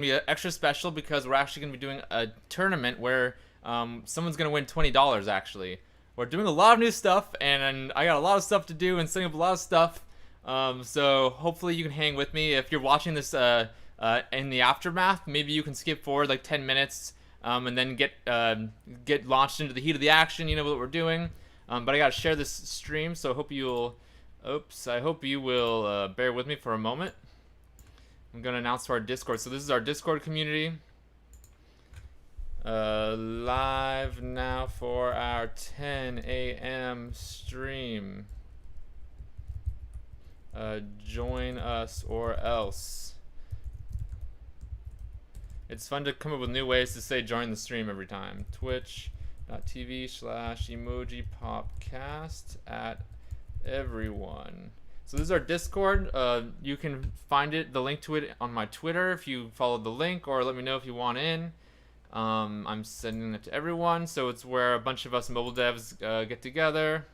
be extra special because we're actually going to be doing a tournament where someone's going to win $20 actually. We're doing a lot of new stuff, and I got a lot of stuff to do and setting up a lot of stuff. So hopefully you can hang with me. If you're watching this in the aftermath, maybe you can skip forward like 10 minutes and then get launched into the heat of the action. You know what we're doing. But I got to share this stream, so I hope you'll. Oops, I hope you will bear with me for a moment. I'm going to announce to our Discord. So this is our Discord community. Live now for our 10 a.m. stream. Join us or else. It's fun to come up with new ways to say join the stream every time. Twitch.tv/Emoji Popcast at everyone. So this is our Discord. You can find the link to it on my Twitter if you followed the link, or let me know if you want in. I'm sending it to everyone, so it's where a bunch of us mobile devs get together.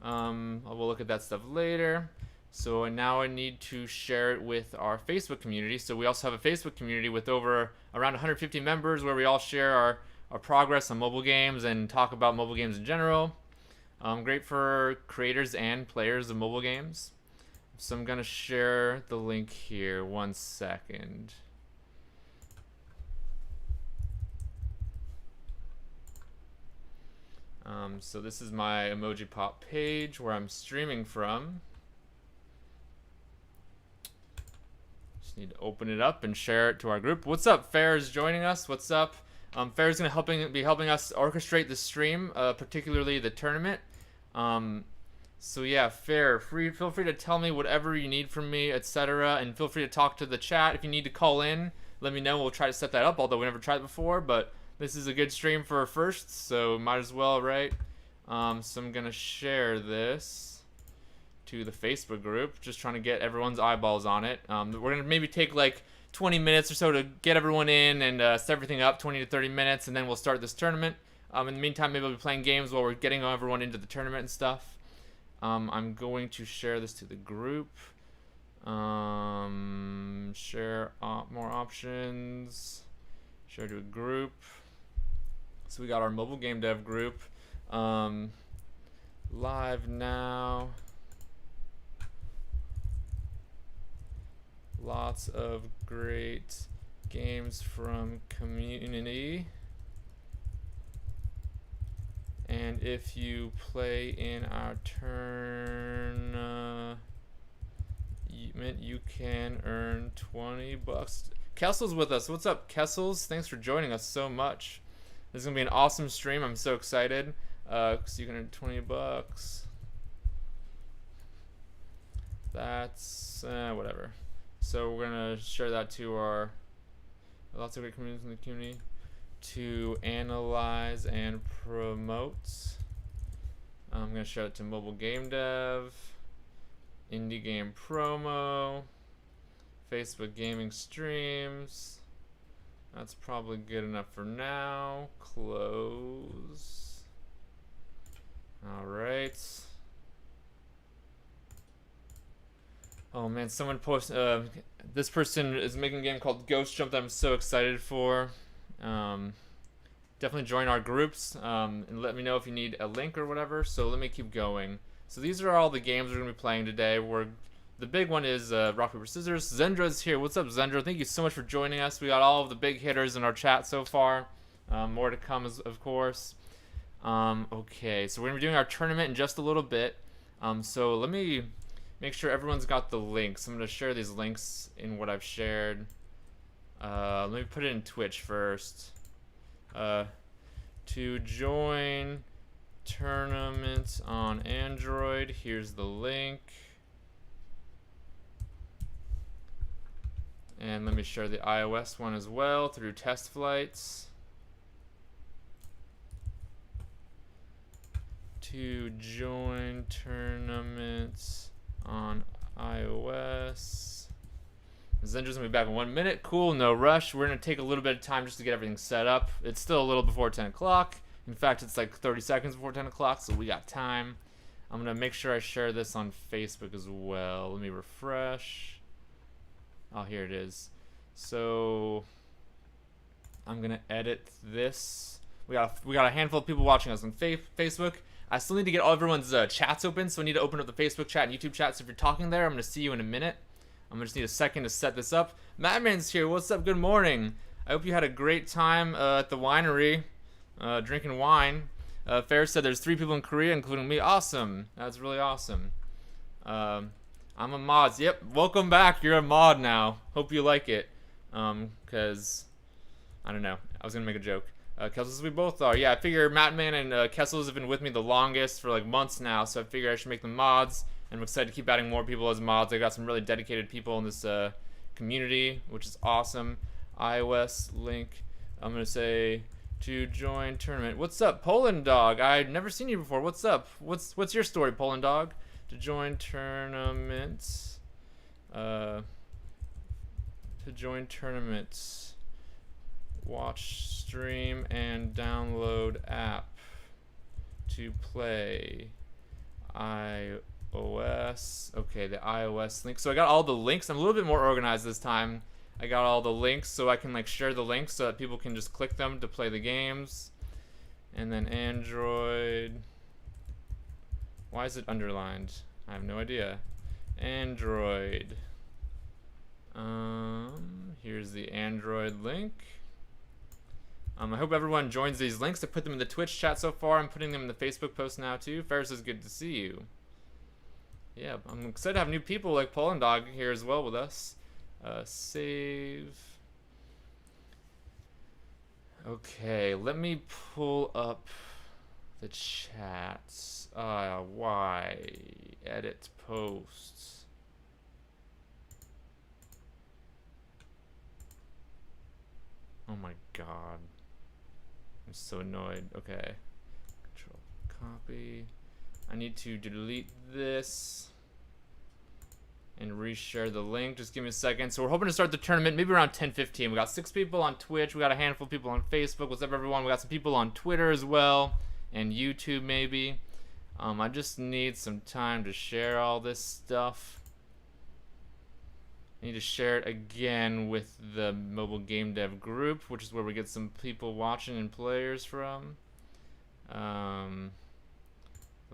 We'll look at that stuff later. So now I need to share it with our Facebook community. So we also have a Facebook community with around 150 members where we all share our progress on mobile games and talk about mobile games in general. Great for creators and players of mobile games. So I'm going to share the link here. 1 second. So this is my Emoji Pop page where I'm streaming from. Just need to open it up and share it to our group. What's up? Fair is joining us. What's up? Fair is going to be helping us orchestrate the stream, particularly the tournament. So yeah, Fair, feel free to tell me whatever you need from me, etc. And feel free to talk to the chat. If you need to call in, let me know. We'll try to set that up, although we never tried it before. But this is a good stream for firsts, so might as well, right? So I'm going to share this to the Facebook group, just trying to get everyone's eyeballs on it. We're going to maybe take like 20 minutes or so to get everyone in and set everything up, 20 to 30 minutes, and then we'll start this tournament. In the meantime, maybe we'll be playing games while we're getting everyone into the tournament and stuff. I'm going to share this to the group. Share more options. Share to a group. So we got our mobile game dev group. Live now. Lots of great games from community. And if you play in our tournament, you can earn $20. Kessel's with us. What's up, Kessels? Thanks for joining us so much. This is gonna be an awesome stream. I'm so excited. Cause you can earn $20. That's whatever. So we're gonna share that to our lots of great communities in the community to analyze and promote. I'm gonna share it to mobile game dev, indie game promo, Facebook gaming streams. That's probably good enough for now. Close. All right. Oh man, someone posted. This person is making a game called Ghost Jump that I'm so excited for. Definitely join our groups and let me know if you need a link or whatever. So let me keep going. So these are all the games we're gonna be playing today. The big one is Rock Paper Scissors. Zendra's here. What's up, Zendra? Thank you so much for joining us. We got all of the big hitters in our chat so far. More to come, of course. Okay, so we're gonna be doing our tournament in just a little bit. So let me make sure everyone's got the links. I'm gonna share these links in what I've shared. Let me put it in Twitch first. To join tournament on Android, here's the link. And let me share the iOS one as well through test flights. To join tournaments on iOS. Zendra's gonna be back in 1 minute. Cool, no rush. We're gonna take a little bit of time just to get everything set up. It's still a little before 10 o'clock. In fact, it's like 30 seconds before 10 o'clock, so we got time. I'm gonna make sure I share this on Facebook as well. Let me refresh. Oh, here it is. So I'm gonna edit this. We got a handful of people watching us on Facebook. I still need to get all everyone's chats open, so I need to open up the Facebook chat and YouTube chat. So if you're talking there, I'm gonna see you in a minute. I'm gonna just need a second to set this up. Madman's here. What's up? Good morning. I hope you had a great time at the winery, drinking wine. Fair said there's 3 people in Korea, including me. Awesome. That's really awesome. I'm a mod. Yep. Welcome back. You're a mod now. Hope you like it. Cause I don't know. I was gonna make a joke. Kessels, we both are. Yeah, I figure Mattman and Kessels have been with me the longest for like months now, so I figure I should make them mods. And I'm excited to keep adding more people as mods. I got some really dedicated people in this community, which is awesome. iOS link. I'm gonna say to join tournament. What's up, Poland Dog? I've never seen you before. What's up? What's your story, Poland Dog? To join tournaments. To join tournaments. Watch stream and download app to play iOS. Okay, the iOS link. So I got all the links. I'm a little bit more organized this time. I got all the links so I can like share the links so that people can just click them to play the games. And then Android. Why is it underlined? I have no idea. Android. Here's the Android link. I hope everyone joins these links. I put them in the Twitch chat so far. I'm putting them in the Facebook post now too. Ferris is good to see you. Yeah, I'm excited to have new people like Poland Dog here as well with us. Save. Okay, let me pull up the chats. Why? Edit posts. Oh my god. I'm so annoyed. Okay. Control copy. I need to delete this and reshare the link. Just give me a second. So we're hoping to start the tournament maybe around 10:15. We got 6 people on Twitch. We got a handful of people on Facebook. What's up, everyone? We got some people on Twitter as well and YouTube maybe. I just need some time to share all this stuff. I need to share it again with the mobile game dev group, which is where we get some people watching and players from. Let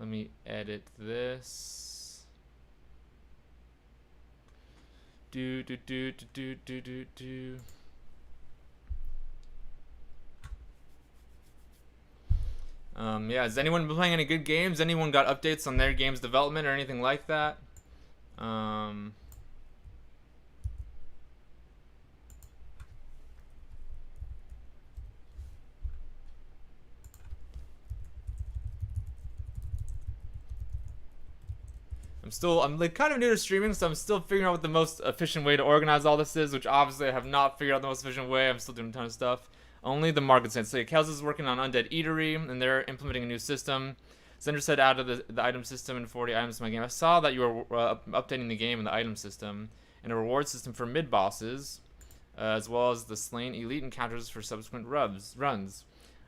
me edit this. Yeah, has anyone been playing any good games? Anyone got updates on their game's development or anything like that? I'm like kind of new to streaming, so I'm still figuring out what the most efficient way to organize all this is, which obviously I have not figured out the most efficient way. I'm still doing a ton of stuff. Only the market sense. So Kels is working on Undead Eatery, and they're implementing a new system. Sender said added the item system and 40 items to my game. I saw that you were updating the game and the item system, and a reward system for mid-bosses, as well as the slain elite encounters for subsequent runs.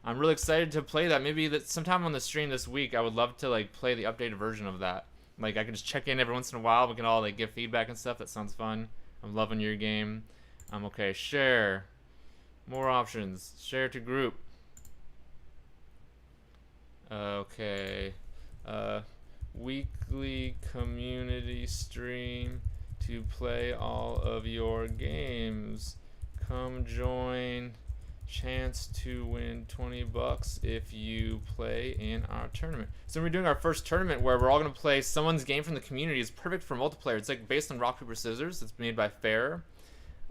I'm really excited to play that. Maybe that sometime on the stream this week, I would love to like play the updated version of that. Like I can just check in every once in a while. We can all like give feedback and stuff. That sounds fun. I'm loving your game. Okay. Share. More options. Share to group. Okay. Weekly community stream to play all of your games. Come join. Chance to win $20 if you play in our tournament. So we're doing our first tournament where we're all going to play someone's game from the community. It's perfect for multiplayer. It's like based on rock paper scissors. It's made by Fair,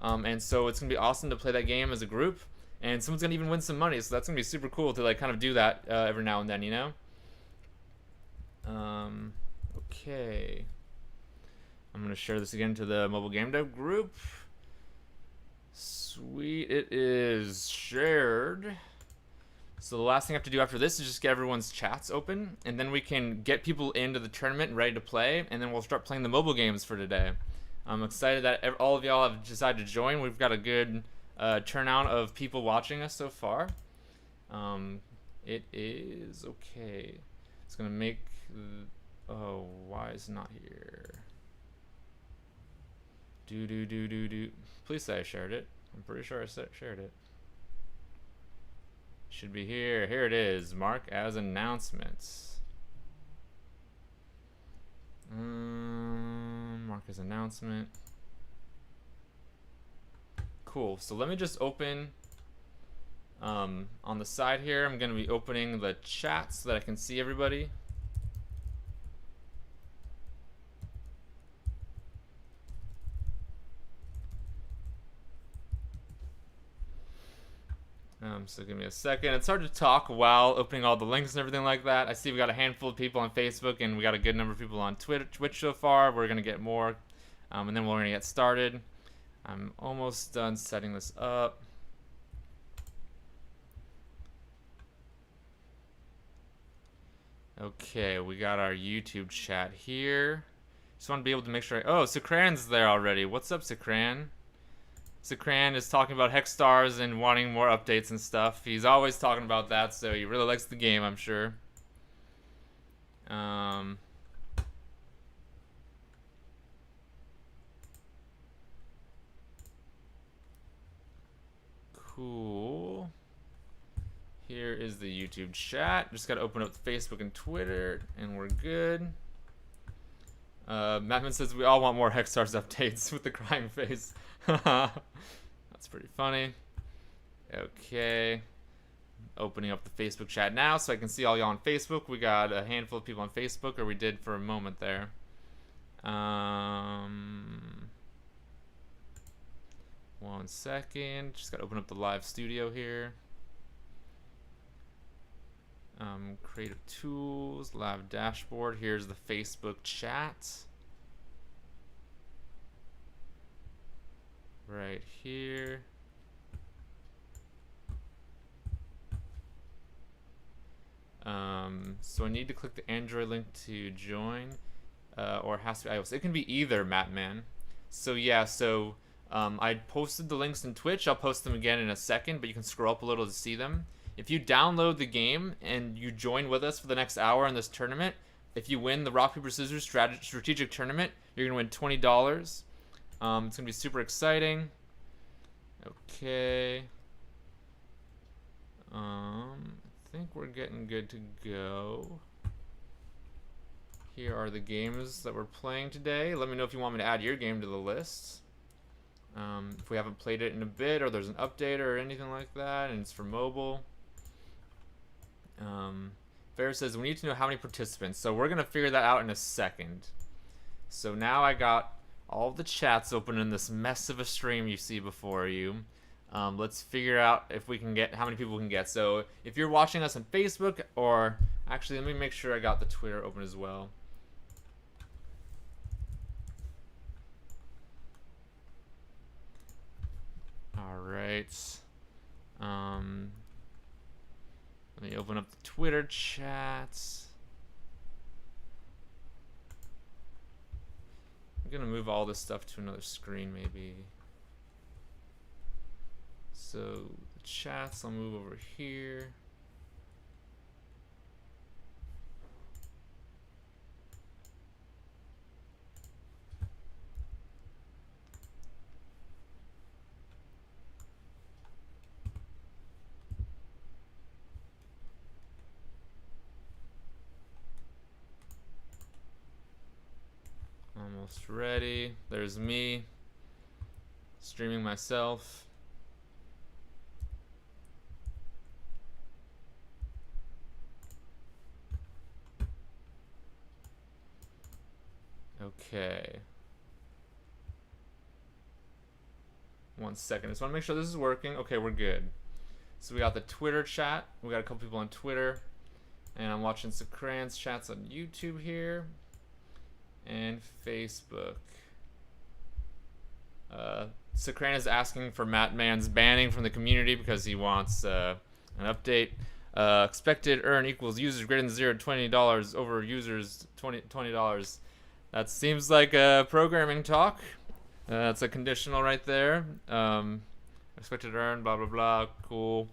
and so it's gonna be awesome to play that game as a group. And someone's gonna even win some money. So that's gonna be super cool to like kind of do that every now and then, you know. Okay. I'm gonna share this again to the mobile game dev group. Sweet, it is shared. So the last thing I have to do after this is just get everyone's chats open, and then we can get people into the tournament and ready to play, and then we'll start playing the mobile games for today. I'm excited that all of y'all have decided to join. We've got a good turnout of people watching us so far. It is okay. It's gonna make. Oh, why is it not here? Do. Please say I shared it. I'm pretty sure I shared it. Should be here. Here it is. Mark as announcements. Mark as announcement. Cool. So let me just open on the side here. I'm going to be opening the chat so that I can see everybody. So give me a second. It's hard to talk while opening all the links and everything like that. I see we got a handful of people on Facebook, and we got a good number of people on Twitch so far. We're going to get more, and then we're going to get started. I'm almost done setting this up. Okay, we got our YouTube chat here. Just want to be able to make sure. Oh, Sakran's there already. What's up, Sakran? Sakran is talking about Hex Stars and wanting more updates and stuff. He's always talking about that, so he really likes the game, I'm sure. Cool. Here is the YouTube chat. Just gotta open up Facebook and Twitter, and we're good. Mattman says we all want more Hex Stars updates with the crying face. That's pretty funny. Okay. Opening up the Facebook chat now so I can see all y'all on Facebook. We got a handful of people on Facebook, or we did for a moment there. 1 second. Just gotta open up the live studio here. Creative tools, live dashboard. Here's the Facebook chat. Right here. So I need to click the Android link to join, or it has to be iOS. It can be either, Mattman. So yeah, so I posted the links in Twitch. I'll post them again in a second, but you can scroll up a little to see them. If you download the game and you join with us for the next hour in this tournament, if you win the Rock, Paper, Scissors strategic tournament, you're going to win $20. It's going to be super exciting. Okay. I think we're getting good to go. Here are the games that we're playing today. Let me know if you want me to add your game to the list. If we haven't played it in a bit, or there's an update or anything like that, and it's for mobile. Fair says we need to know how many participants, so we're gonna figure that out in a second. So now I got all the chats open in this mess of a stream you see before you. Let's figure out if we can get how many people we can get. So if you're watching us on Facebook, or actually let me make sure I got the Twitter open as well. All right. Let me open up the Twitter chats. I'm gonna move all this stuff to another screen maybe. So the chats, I'll move over here. Almost ready. There's me streaming myself. Okay. 1 second. Just want to make sure this is working. Okay, we're good. So we got the Twitter chat. We got a couple people on Twitter. And I'm watching Sakran's chats on YouTube here. And Facebook. Sakran is asking for Mattman's banning from the community because he wants an update. Expected earn equals users greater than 0 $20 over users $20. That seems like a programming talk. That's a conditional right there. Expected earn, blah blah blah. Cool.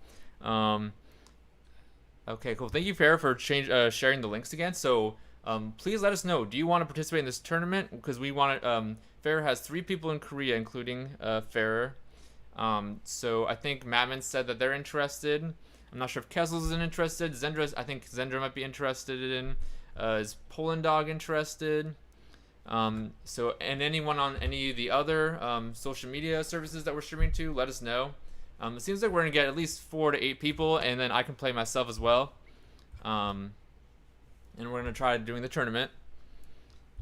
Okay, cool. Thank you, Farrah, for sharing the links again. So please let us know. Do you want to participate in this tournament? Because we want to Fair has 3 people in Korea, including Fair. So I think Madman said that they're interested. I'm not sure if Kessels is interested. I think Zendra might be interested in. Is Poland Dog interested? So, and anyone on any of the other social media services that we're streaming to, let us know. It seems like we're gonna get at least 4 to 8 people, and then I can play myself as well. And we're gonna try doing the tournament.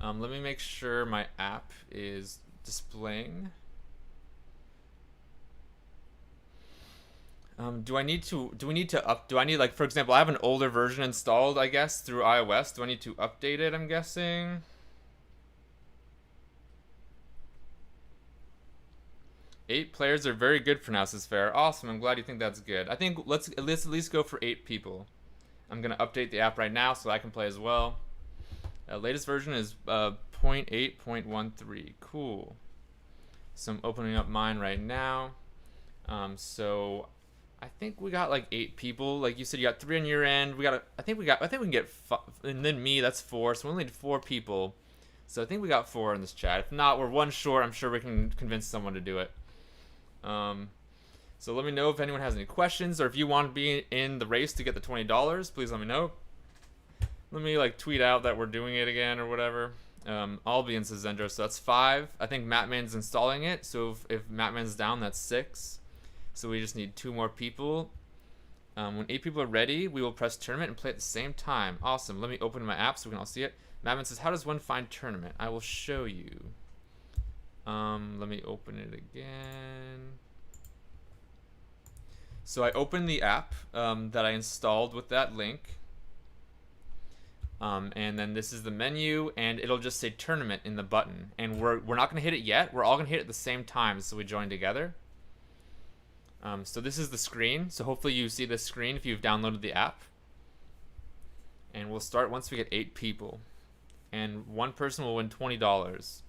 Let me make sure my app is displaying. Do I need like, for example, I have an older version installed, I guess, through iOS. Do I need to update it, I'm guessing? Eight players are very good for now, says Fair. Awesome, I'm glad you think that's good. I think let's at least go for 8 people. I'm gonna update the app right now so I can play as well. Latest version is 0.8.13. Cool. So I'm opening up mine right now. So I think we got like 8 people. Like you said, you got 3 on your end. I think we can get 5, and then me, that's 4. So we only need 4 people. So I think we got 4 in this chat. If not, we're 1 short. I'm sure we can convince someone to do it. So let me know if anyone has any questions, or if you want to be in the race to get the $20, please let me know. Let me like tweet out that we're doing it again or whatever. I'll be in Zendra, so that's 5. I think Mattman's installing it, so if Mattman's down, that's 6. So we just need 2 more people. When 8 people are ready, we will press tournament and play at the same time. Awesome. Let me open my app so we can all see it. Mattman says, how does one find tournament? I will show you. Let me open it again. So I opened the app that I installed with that link. And then this is the menu, and it'll just say tournament in the button. And we're not going to hit it yet. We're all going to hit it at the same time, so we join together. So this is the screen. So hopefully you see this screen if you've downloaded the app. And we'll start once we get 8 people. And 1 person will win $20.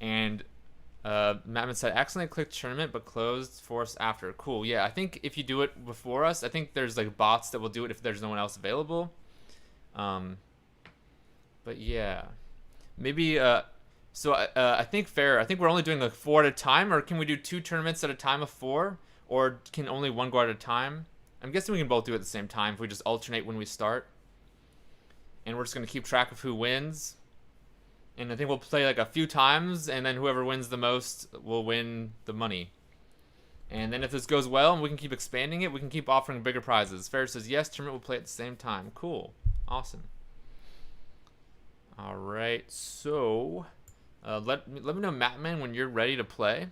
And Mattman said, accidentally clicked tournament but closed force after. Cool. Yeah, I think if you do it before us, I think there's like bots that will do it if there's no one else available. But yeah, maybe so I think Fair, I think we're only doing like 4 at a time, or can we do 2 tournaments at a time of 4, or can only 1 go at a time? I'm guessing we can both do it at the same time if we just alternate when we start. And we're just gonna keep track of who wins. And I think we'll play like a few times, and then whoever wins the most will win the money. And then if this goes well and we can keep expanding it, we can keep offering bigger prizes. Fair says, yes, tournament will play at the same time. Cool. Awesome. All right, so let me know, Mattman, when you're ready to play.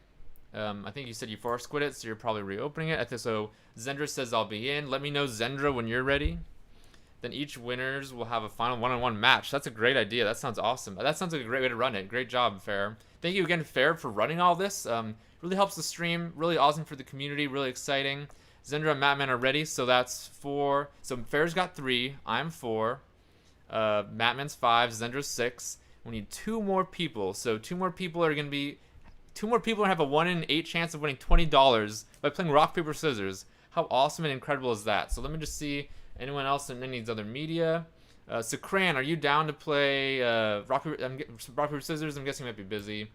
I think you said you force quit it, so you're probably reopening it. I think so. Zendra says I'll be in. Let me know, Zendra, when you're ready. Then each winners will have a final one-on-one match. That's a great idea. That sounds awesome. That sounds like a great way to run it. Great job, Fair. Thank you again, Fair, for running all this. Really helps the stream. Really awesome for the community. Really exciting. Zendra and Mattman are ready, so that's 4. So Fair's got 3. I'm 4. Mattman's 5. Zendra's 6. We need 2 more people. So 2 more people are gonna have a 1 in 8 chance of winning $20 by playing rock paper scissors. How awesome and incredible is that? So let me just see anyone else in any of these other media. So Cran, are you down to play rock paper scissors? I'm guessing you might be busy.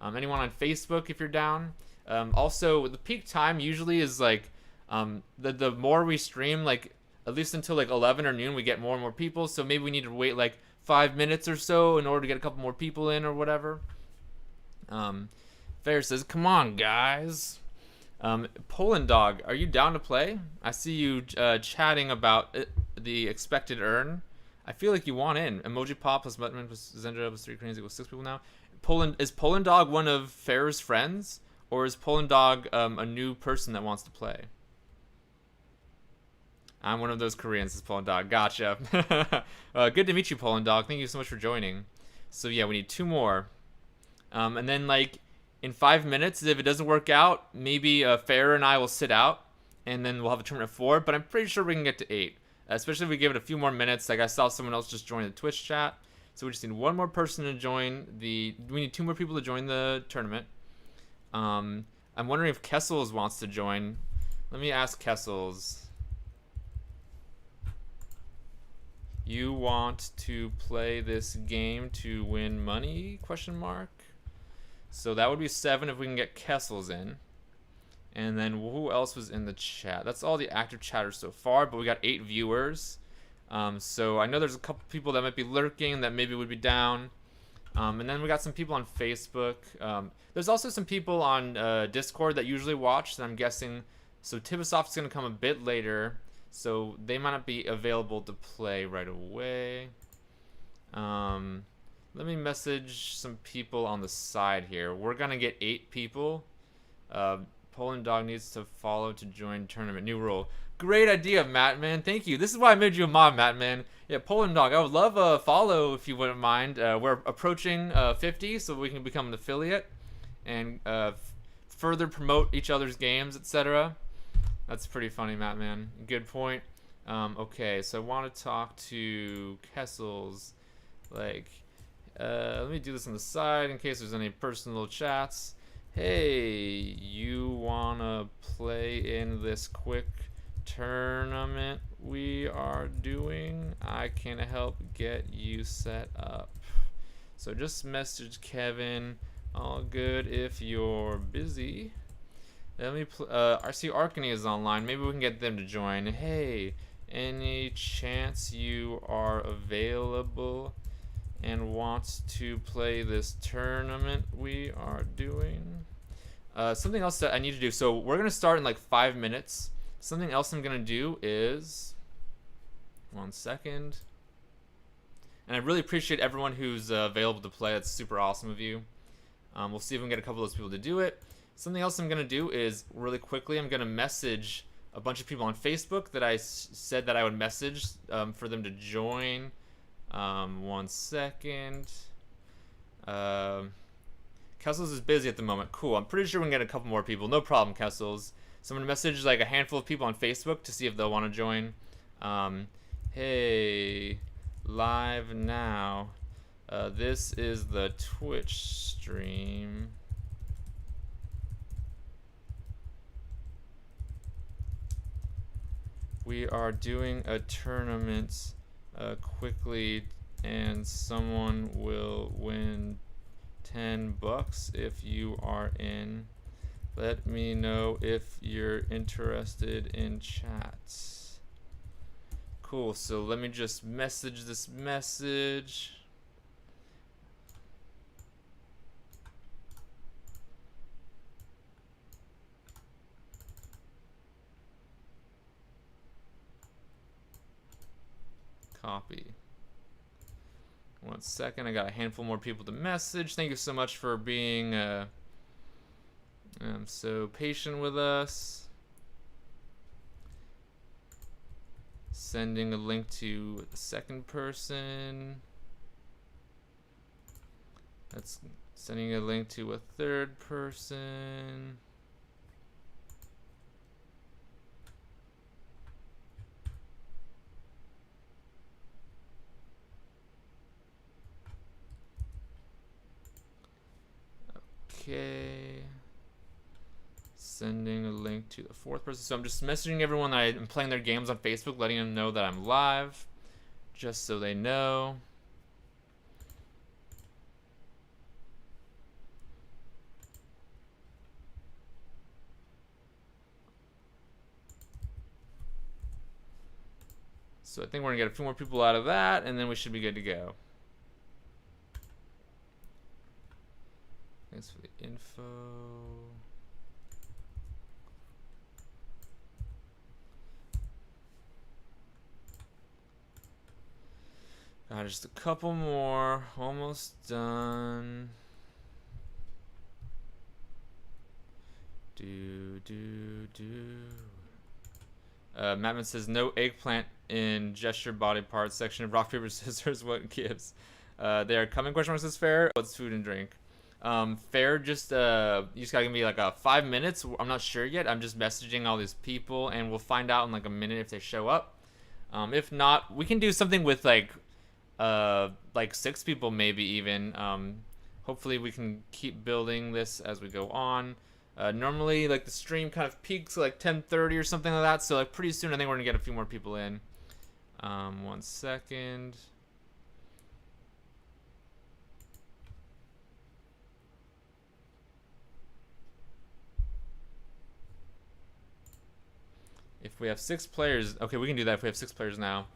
Anyone on Facebook if you're down? Also, the peak time usually is like the more we stream, like at least until like 11 or noon, we get more and more people. So maybe we need to wait like 5 minutes or so in order to get a couple more people in or whatever. Fair says, come on, guys. Poland Dog, are you down to play? I see you chatting about the expected earn. I feel like you want in. Emoji Pop plus Button plus Zendra plus 3 Koreans equals 6 people now. Is Poland Dog one of Fair's friends? Or is Poland Dog a new person that wants to play? I'm one of those Koreans, says Poland Dog. Gotcha. Good to meet you, Poland Dog. Thank you so much for joining. So yeah, we need 2 more. And then like in 5 minutes, if it doesn't work out, maybe Fair and I will sit out, and then we'll have a tournament of 4. But I'm pretty sure we can get to 8, especially if we give it a few more minutes. Like I saw someone else just join the Twitch chat, so we just need 1 more person to join the. We need 2 more people to join the tournament. I'm wondering if Kessels wants to join. Let me ask Kessels. You want to play this game to win money? Question mark. So that would be 7 if we can get Kessel's in. And then who else was in the chat? That's all the active chatters so far, but we got 8 viewers. So I know there's a couple people that might be lurking that maybe would be down. And then we got some people on Facebook. There's also some people on Discord that usually watch that I'm guessing. So Tibasoft's going to come a bit later. So they might not be available to play right away. Let me message some people on the side here. We're going to get 8 people. Poland Dog needs to follow to join tournament. New rule. Great idea, Mattman. Thank you. This is why I made you a mod, Mattman. Yeah, Poland Dog. I would love a follow if you wouldn't mind. We're approaching 50, so we can become an affiliate and further promote each other's games, etc. That's pretty funny, Mattman. Good point. Okay, so I want to talk to Kessel's. Like, let me do this on the side in case there's any personal chats. Hey, you wanna play in this quick tournament we are doing? I can help get you set up. So just message Kevin. All good if you're busy. Let me I see Arkany is online. Maybe we can get them to join. Hey, any chance you are available and wants to play this tournament we are doing? Something else that I need to do. So we're gonna start in like 5 minutes. Something else I'm gonna do is 1 second. And I really appreciate everyone who's available to play. That's super awesome of you. We'll see if we can get a couple of those people to do it. Something else I'm gonna do is really quickly I'm gonna message a bunch of people on Facebook that I said that I would message for them to join. 1 second. Kessels is busy at the moment. Cool. I'm pretty sure we can get a couple more people. No problem, Kessels. So I'm gonna message like a handful of people on Facebook to see if they'll want to join. Hey, live now. This is the Twitch stream. We are doing a tournament quickly, and someone will win $10 if you are in. Let me know if you're interested in chats. Cool, so let me just message this message. Copy. 1 second, I got a handful more people to message. Thank you so much for being so patient with us. Sending a link to the second person. That's sending a link to a third person. Okay. Sending a link to the fourth person. So I'm just messaging everyone that I'm playing their games on Facebook, letting them know that I'm live, just so they know. So I think we're gonna get a few more people out of that, and then we should be good to go. Thanks for the info. Just a couple more. Almost done. Mattman says no eggplant in gesture body parts section of rock paper scissors. What gives? They are coming. Question mark says fair. What's food and drink? Fair. Just you just gotta give me like 5 minutes. I'm not sure yet. I'm just messaging all these people, and we'll find out in like a minute if they show up. If not, we can do something with like 6 people maybe even. Hopefully we can keep building this as we go on. Normally like the stream kind of peaks like 10:30 or something like that, so like pretty soon I think we're gonna get a few more people in. 1 second. If we have 6 players, okay, we can do that if we have 6 players now.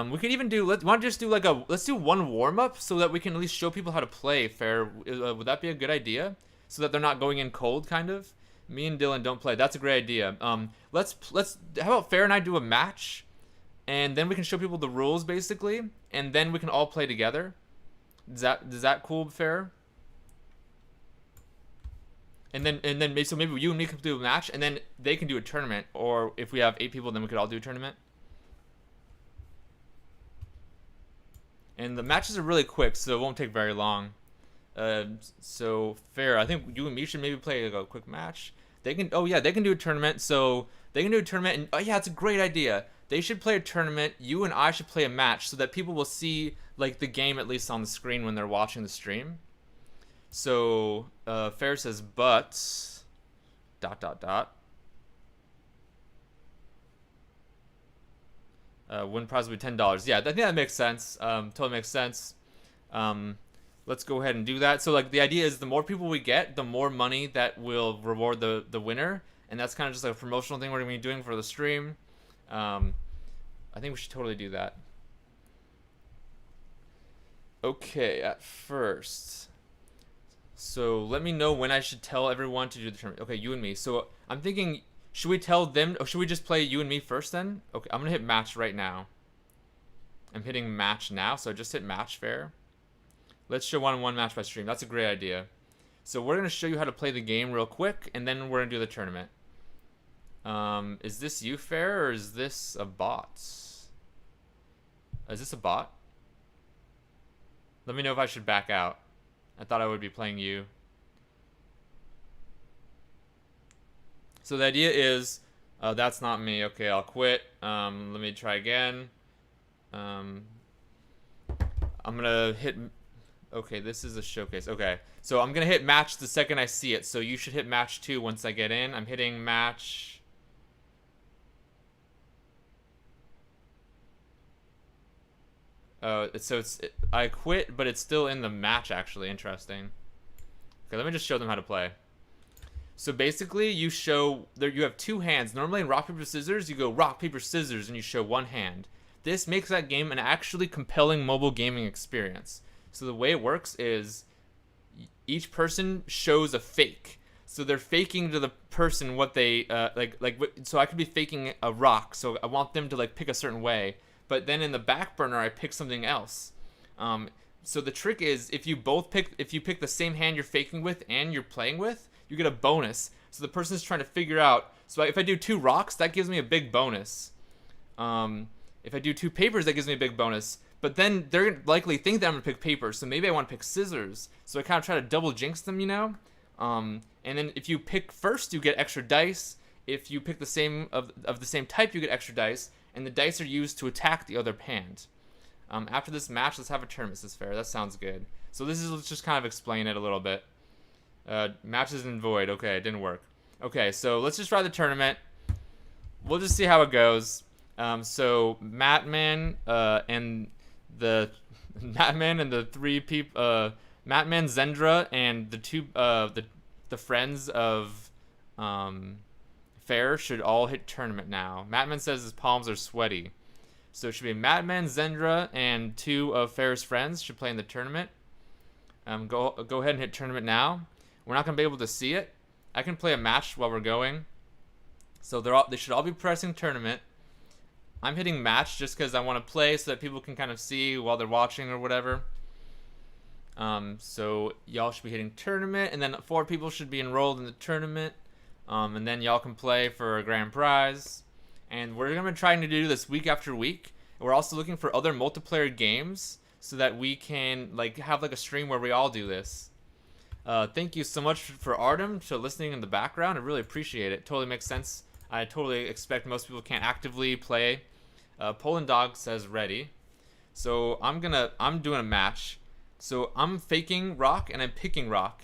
We could even do, want to just do like let's do one warm-up so that we can at least show people how to play fair. Would that be a good idea? So that they're not going in cold, kind of? Me and Dylan don't play. That's a great idea. How about Fair and I do a match? And then we can show people the rules, basically. And then we can all play together. Is that cool, Fair? And then maybe you and me can do a match, and then they can do a tournament. Or if we have 8 people, then we could all do a tournament. And the matches are really quick, so it won't take very long. So Fair, I think you and me should maybe play like a quick match. They can, oh yeah, they can do a tournament. So they can do a tournament, and oh yeah, it's a great idea. They should play a tournament. You and I should play a match so that people will see like the game at least on the screen when they're watching the stream. So Fair says, but ... win prize will be $10. Yeah, I think that makes sense. Totally makes sense. Let's go ahead and do that. So like the idea is the more people we get, the more money that will reward the winner, and that's kind of just like a promotional thing we're gonna be doing for the stream. I think we should totally do that. Okay, at first. So let me know when I should tell everyone to do the tournament. Okay, you and me. So I'm thinking, should we tell them, or should we just play you and me first then? Okay, I'm gonna hit match right now. I'm hitting match now, so just hit match, Fair. Let's show one-on-one match by stream. That's a great idea. So we're gonna show you how to play the game real quick, and then we're gonna do the tournament. Is this you, Fair, or is this a bot? Is this a bot? Let me know if I should back out. I thought I would be playing you. So the idea is, that's not me. Okay, I'll quit. Let me try again. I'm gonna hit. Okay, this is a showcase. Okay, so I'm gonna hit match the second I see it. So you should hit match too once I get in. I'm hitting match. I quit, but it's still in the match, actually. Interesting. Okay, let me just show them how to play. So basically, you have 2 hands. Normally in rock, paper, scissors, you go rock, paper, scissors, and you show 1 hand. This makes that game an actually compelling mobile gaming experience. So the way it works is each person shows a fake. So they're faking to the person what they, so I could be faking a rock, so I want them to like pick a certain way. But then in the back burner, I pick something else. So the trick is if you pick the same hand you're faking with and you're playing with, you get a bonus. So the person's trying to figure out. So if I do 2 rocks, that gives me a big bonus. If I do 2 papers, that gives me a big bonus. But then they're likely think that I'm gonna pick papers, so maybe I want to pick scissors. So I kind of try to double jinx them, you know. And then if you pick first, you get extra dice. If you pick the same of the same type, you get extra dice. And the dice are used to attack the other hand. After this match, let's have a tournament, says Fair. That sounds good. So let's just kind of explain it a little bit. Matches in void. Okay, it didn't work. Okay, so let's just try the tournament. We'll just see how it goes. So Mattman and the 3 people, Mattman, Zendra, and the 2 the friends of Fair should all hit tournament now. Mattman says his palms are sweaty. So it should be Mattman, Zendra, and 2 of Fair's friends should play in the tournament. Go ahead and hit tournament now. We're not going to be able to see it. I can play a match while we're going. So they should all be pressing tournament. I'm hitting match just because I want to play so that people can kind of see while they're watching or whatever. So y'all should be hitting tournament, and then 4 people should be enrolled in the tournament. And then y'all can play for a grand prize. And we're going to be trying to do this week after week. We're also looking for other multiplayer games so that we can have a stream where we all do this. Thank you so much for Artem for listening in the background. I really appreciate it. Totally makes sense. I totally expect most people can't actively play. Poland Dog says ready. So I'm doing a match. So I'm faking rock and I'm picking rock.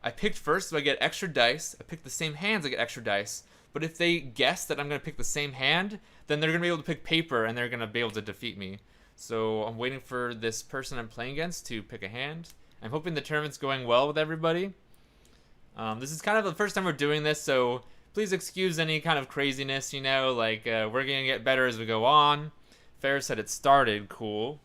I picked first, so I get extra dice. I picked the same hands, I get extra dice. But if they guess that I'm going to pick the same hand, then they're going to be able to pick paper and they're going to be able to defeat me. So I'm waiting for this person I'm playing against to pick a hand. I'm hoping the tournament's going well with everybody. This is kind of the first time we're doing this, so please excuse any kind of craziness, you know, like, we're gonna get better as we go on. Fair said it started cool.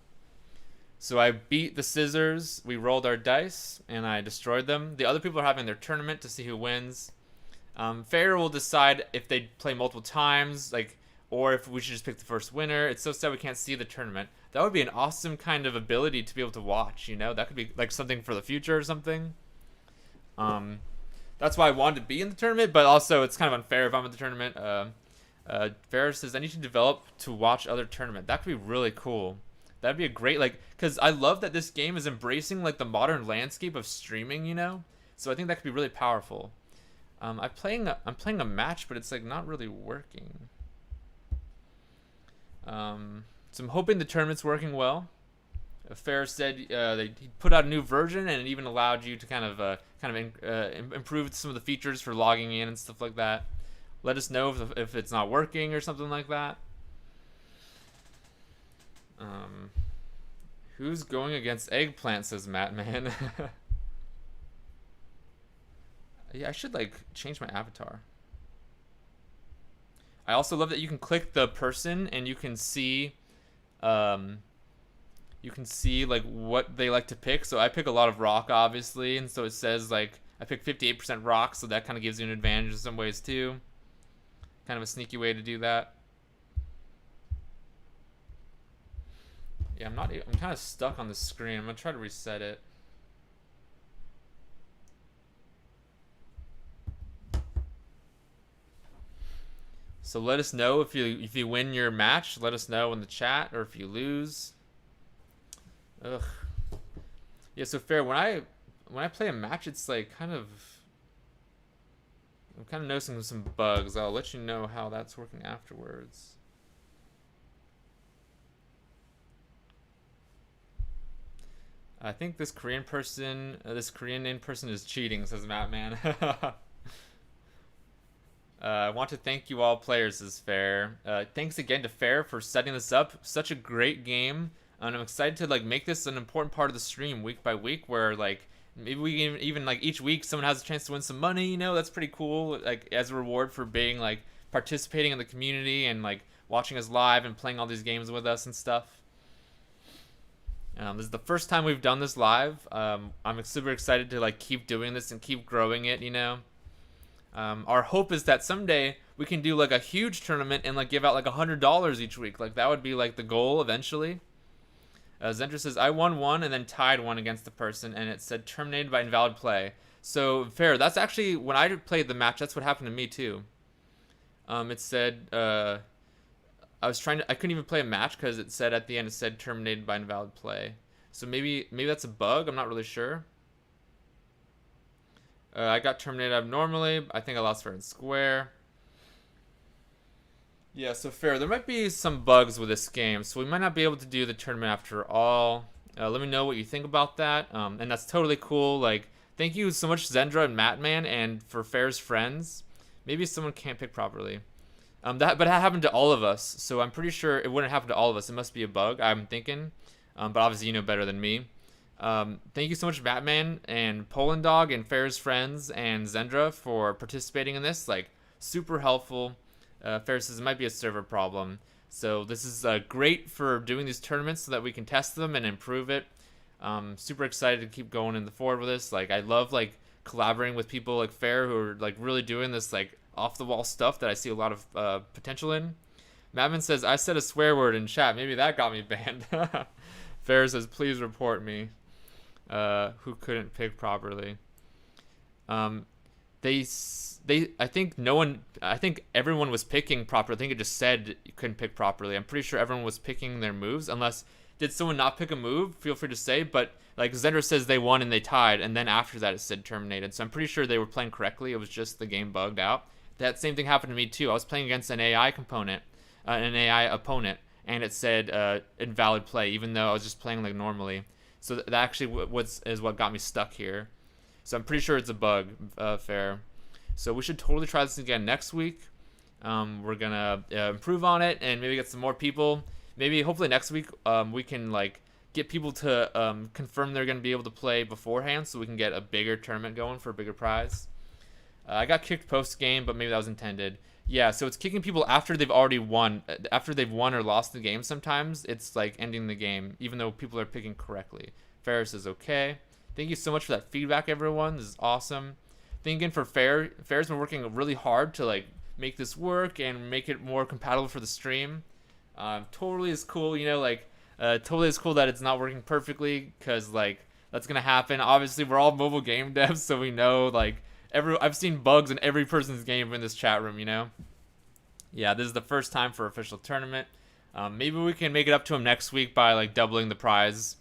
So I beat the scissors, we rolled our dice, and I destroyed them. The other people are having their tournament to see who wins. Fair will decide if they play multiple times, like, or if we should just pick the first winner. It's so sad we can't see the tournament. That would be an awesome kind of ability to be able to watch, you know? That could be like something for the future or something. That's why I wanted to be in the tournament, but also it's kind of unfair if I'm in the tournament. Fair says, I need to develop to watch other tournament. That could be really cool. That'd be a great, like, because I love that this game is embracing, like, the modern landscape of streaming, you know? So I think that could be really powerful. I'm playing a match, but it's, like, not really working. So I'm hoping the tournament's working well. Fair said he put out a new version, and it even allowed you to kind of improve some of the features for logging in and stuff like that. Let us know if it's not working or something like that. Who's going against Eggplant, says Matt, man. Yeah, I should, like, change my avatar. I also love that you can click the person and you can see like what they like to pick. So I pick a lot of rock, obviously, and so it says like I pick 58% rock, so that kind of gives you an advantage in some ways too. Kind of a sneaky way to do that. Yeah, I'm kind of stuck on the screen. I'm gonna try to reset it. So let us know if you win your match. Let us know in the chat, or if you lose. Ugh. Yeah. So Fair, when I play a match, it's like I'm kind of noticing some bugs. I'll let you know how that's working afterwards. I think this Korean named person is cheating, says Matt, man. I want to thank you all players, says Fair. Thanks again to Fair for setting this up. Such a great game. And I'm excited to like make this an important part of the stream week by week, where like maybe we can even like each week someone has a chance to win some money, you know. That's pretty cool, like as a reward for being like participating in the community and like watching us live and playing all these games with us and stuff. This is the first time we've done this live. I'm super excited to like keep doing this and keep growing it, you know. Our hope is that someday we can do like a huge tournament and like give out like $100 each week. Like that would be like the goal eventually. Zendra says, I won one and then tied one against the person, and it said terminated by invalid play. So Fair, that's actually when I played the match. That's what happened to me too. It said I couldn't even play a match because it said at the end it said terminated by invalid play. So maybe that's a bug. I'm not really sure. I got terminated abnormally. I think I lost fair and square. Yeah, so Fair, there might be some bugs with this game, so we might not be able to do the tournament after all. Let me know what you think about that. And that's totally cool. Like, thank you so much, Zendra and Mattman, and for Fair's friends. Maybe someone can't pick properly. But that happened to all of us, so I'm pretty sure it wouldn't happen to all of us. It must be a bug, I'm thinking. But obviously you know better than me. Thank you so much, Batman and Poland Dog and Fair's friends and Zendra for participating in this. Like, super helpful. Fair says it might be a server problem. So this is great for doing these tournaments so that we can test them and improve it. Super excited to keep going in the forward with this. Like, I love like collaborating with people like Fair who are like really doing this like off the wall stuff that I see a lot of potential in. Madman says, I said a swear word in chat. Maybe that got me banned. Fair says, please report me. Who couldn't pick properly. I think everyone was picking properly. I think it just said you couldn't pick properly. I'm pretty sure everyone was picking their moves, unless did someone not pick a move? Feel free to say, but like Zendra says they won and they tied, and then after that it said terminated. So I'm pretty sure they were playing correctly. It was just the game bugged out. That same thing happened to me too. I was playing against an AI component, an AI opponent, and it said invalid play, even though I was just playing like normally. So that actually is what got me stuck here. So I'm pretty sure it's a bug, Fair. So we should totally try this again next week. We're gonna improve on it and maybe get some more people. Maybe hopefully next week we can like get people to confirm they're gonna be able to play beforehand, so we can get a bigger tournament going for a bigger prize. I got kicked post game, but maybe that was intended. Yeah, so it's kicking people after they've already won. After they've won or lost the game, sometimes it's like ending the game, even though people are picking correctly. Ferris is okay. Thank you so much for that feedback, everyone. This is awesome. Thank you again for Fair. Fair's been working really hard to like make this work and make it more compatible for the stream. Totally is cool, like totally is cool that it's not working perfectly, because like that's gonna happen. Obviously, we're all mobile game devs, so we know like I've seen bugs in every person's game in this chat room. Yeah, this is the first time for official tournament. Maybe we can make it up to him next week by like doubling the prize.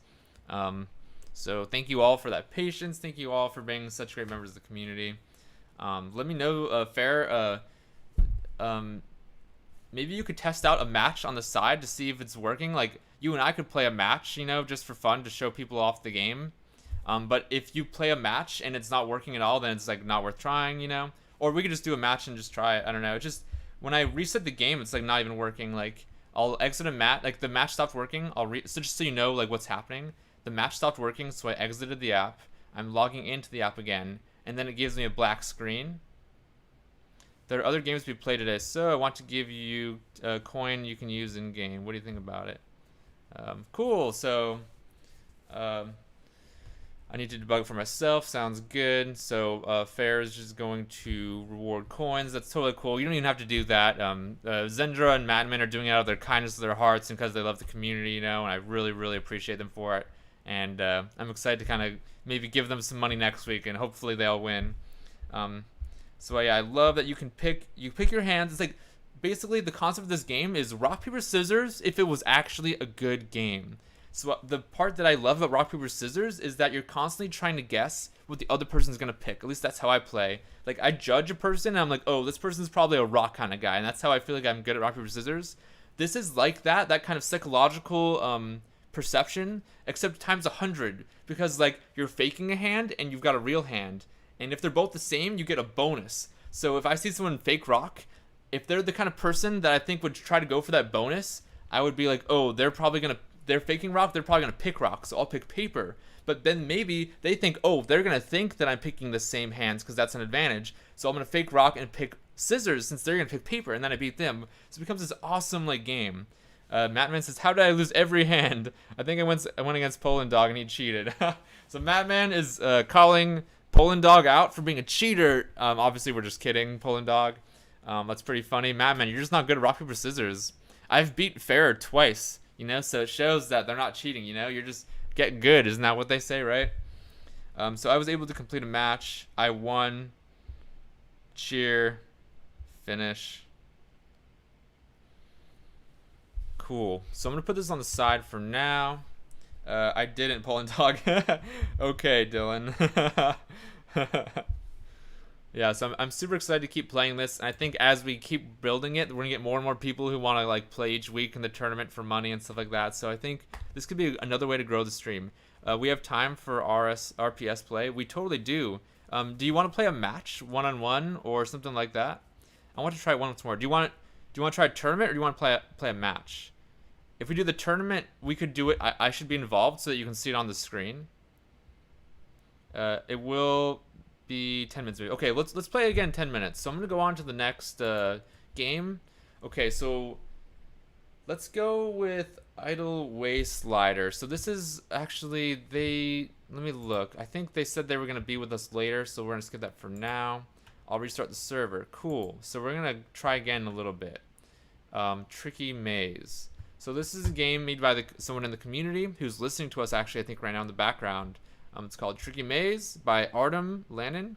So thank you all for that patience. Thank you all for being such great members of the community. Let me know, Fair. Maybe you could test out a match on the side to see if it's working. Like you and I could play a match, just for fun to show people off the game. But if you play a match and it's not working at all, then it's like not worth trying, Or we could just do a match and just try it. I don't know. It's just when I reset the game, it's like not even working. Like I'll exit a match, like the match stopped working. So just so you know, like what's happening. The match stopped working, so I exited the app. I'm logging into the app again, and then it gives me a black screen. There are other games we played today, so I want to give you a coin you can use in game. What do you think about it? Cool. So I need to debug for myself. Sounds good. So Fair is just going to reward coins. That's totally cool. You don't even have to do that. Zendra and Madman are doing it out of their kindness of their hearts and because they love the community, and I really, really appreciate them for it. And I'm excited to kind of maybe give them some money next week, and hopefully they'll win. So yeah, I love that you pick your hands. It's like basically the concept of this game is rock paper scissors if it was actually a good game. So the part that I love about rock paper scissors is that you're constantly trying to guess what the other person's gonna pick. At least that's how I play. Like I judge a person and I'm like, oh, this person's probably a rock kind of guy, and that's how I feel like I'm good at rock paper scissors. This is like that kind of psychological perception, except times 100, because like you're faking a hand and you've got a real hand, and if they're both the same, you get a bonus. So if I see someone fake rock, if they're the kind of person that I think would try to go for that bonus, I would be like, oh, they're faking rock, they're probably gonna pick rock, so I'll pick paper. But then maybe they think, oh, they're gonna think that I'm picking the same hands because that's an advantage, so I'm gonna fake rock and pick scissors since they're gonna pick paper, and then I beat them. So it becomes this awesome like game. Mattman says, how did I lose every hand? I think I went against Poland Dog and he cheated. So Mattman is calling Poland Dog out for being a cheater. Obviously we're just kidding, Poland Dog. That's pretty funny. Mattman, you're just not good at rock paper scissors. I've beat Fair twice, so it shows that they're not cheating. You're just getting good. Isn't that what they say, right? So I was able to complete a match. I won. Cheer. Finish. Cool. So I'm gonna put this on the side for now. I didn't, Poland Dog. Okay, Dylan. Yeah, so I'm super excited to keep playing this. And I think as we keep building it, we're gonna get more and more people who want to like play each week in the tournament for money and stuff like that. So I think this could be another way to grow the stream. We have time for RPS play. We totally do. Do you want to play a match one-on-one or something like that? I want to try once more. Do you want to try a tournament, or do you want to play a match? If we do the tournament, we could do it. I should be involved so that you can see it on the screen. It will be 10 minutes. Okay, let's play again 10 minutes. So I'm gonna go on to the next game. Okay, so let's go with Idle Way Slider. So this is actually let me look. I think they said they were gonna be with us later, so we're gonna skip that for now. I'll restart the server. Cool. So we're gonna try again a little bit. Tricky Maze. So this is a game made by someone in the community who's listening to us actually, I think, right now in the background. It's called Tricky Maze by Artem Lannon.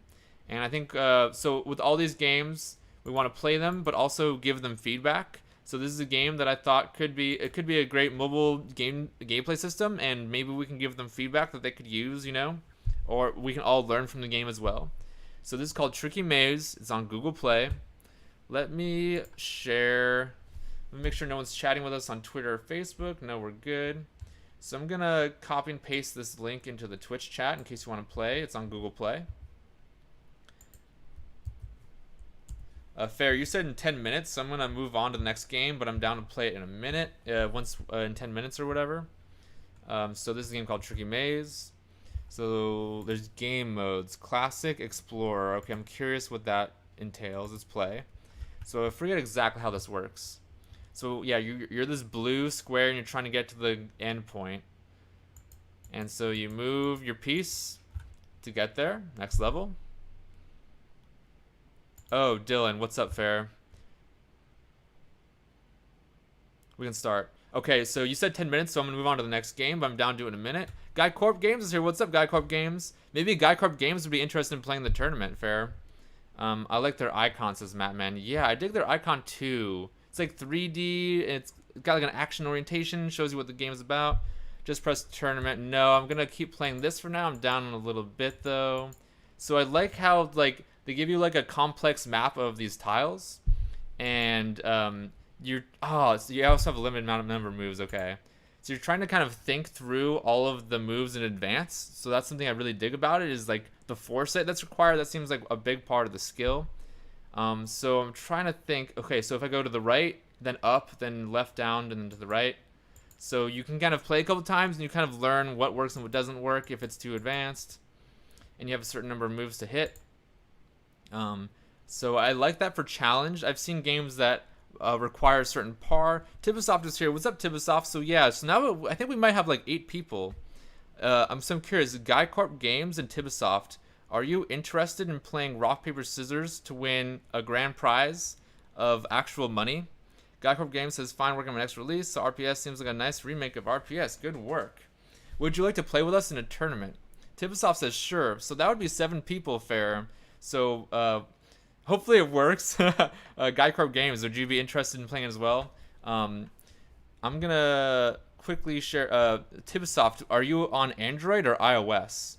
And I think, so with all these games, we want to play them, but also give them feedback. So this is a game that I thought could be a great mobile gameplay system, and maybe we can give them feedback that they could use, or we can all learn from the game as well. So this is called Tricky Maze. It's on Google Play. Let me share. Let me make sure no one's chatting with us on Twitter or Facebook. No, we're good. So I'm going to copy and paste this link into the Twitch chat in case you want to play. It's on Google Play. Fair, you said in 10 minutes, so I'm going to move on to the next game, but I'm down to play it in a minute, in 10 minutes or whatever. So this is a game called Tricky Maze. So there's game modes, classic, explorer. Okay, I'm curious what that entails. Let's play. So I forget exactly how this works. So yeah, you're this blue square and you're trying to get to the end point. And so you move your piece to get there. Next level. Oh, Dylan, what's up, Fair? We can start. Okay, so you said 10 minutes, so I'm going to move on to the next game, but I'm down to it in a minute. Guy Corp Games is here. What's up, Guy Corp Games? Maybe Guy Corp Games would be interested in playing the tournament, Fair. I like their icon, says Mattman. Yeah, I dig their icon too. It's like 3D. It's got like an action orientation. Shows you what the game's about. Just press tournament. No, I'm going to keep playing this for now. I'm down in a little bit, though. So I like how like they give you like a complex map of these tiles. And so you also have a limited number of moves. Okay, so you're trying to kind of think through all of the moves in advance. So that's something I really dig about it, is like the foresight that's required. That seems like a big part of the skill. So I'm trying to think. Okay, so if I go to the right, then up, then left, down, and then to the right. So you can kind of play a couple times and you kind of learn what works and what doesn't work if it's too advanced, and you have a certain number of moves to hit. So I like that for challenge. I've seen games that require a certain par. Tibasoft is here. What's up, Tibasoft? So yeah, so now I think we might have like 8 people. I'm curious. Guy Corp Games and Tibasoft, are you interested in playing rock paper scissors to win a grand prize of actual money? Guy Corp Games says, fine, working on my next release. So RPS seems like a nice remake of RPS. Good work. Would you like to play with us in a tournament? Tibasoft says, sure. So that would be 7 people, Fair. So hopefully it works. Guy Corp Games, would you be interested in playing as well? I'm gonna quickly share. Tibasoft, are you on Android or iOS?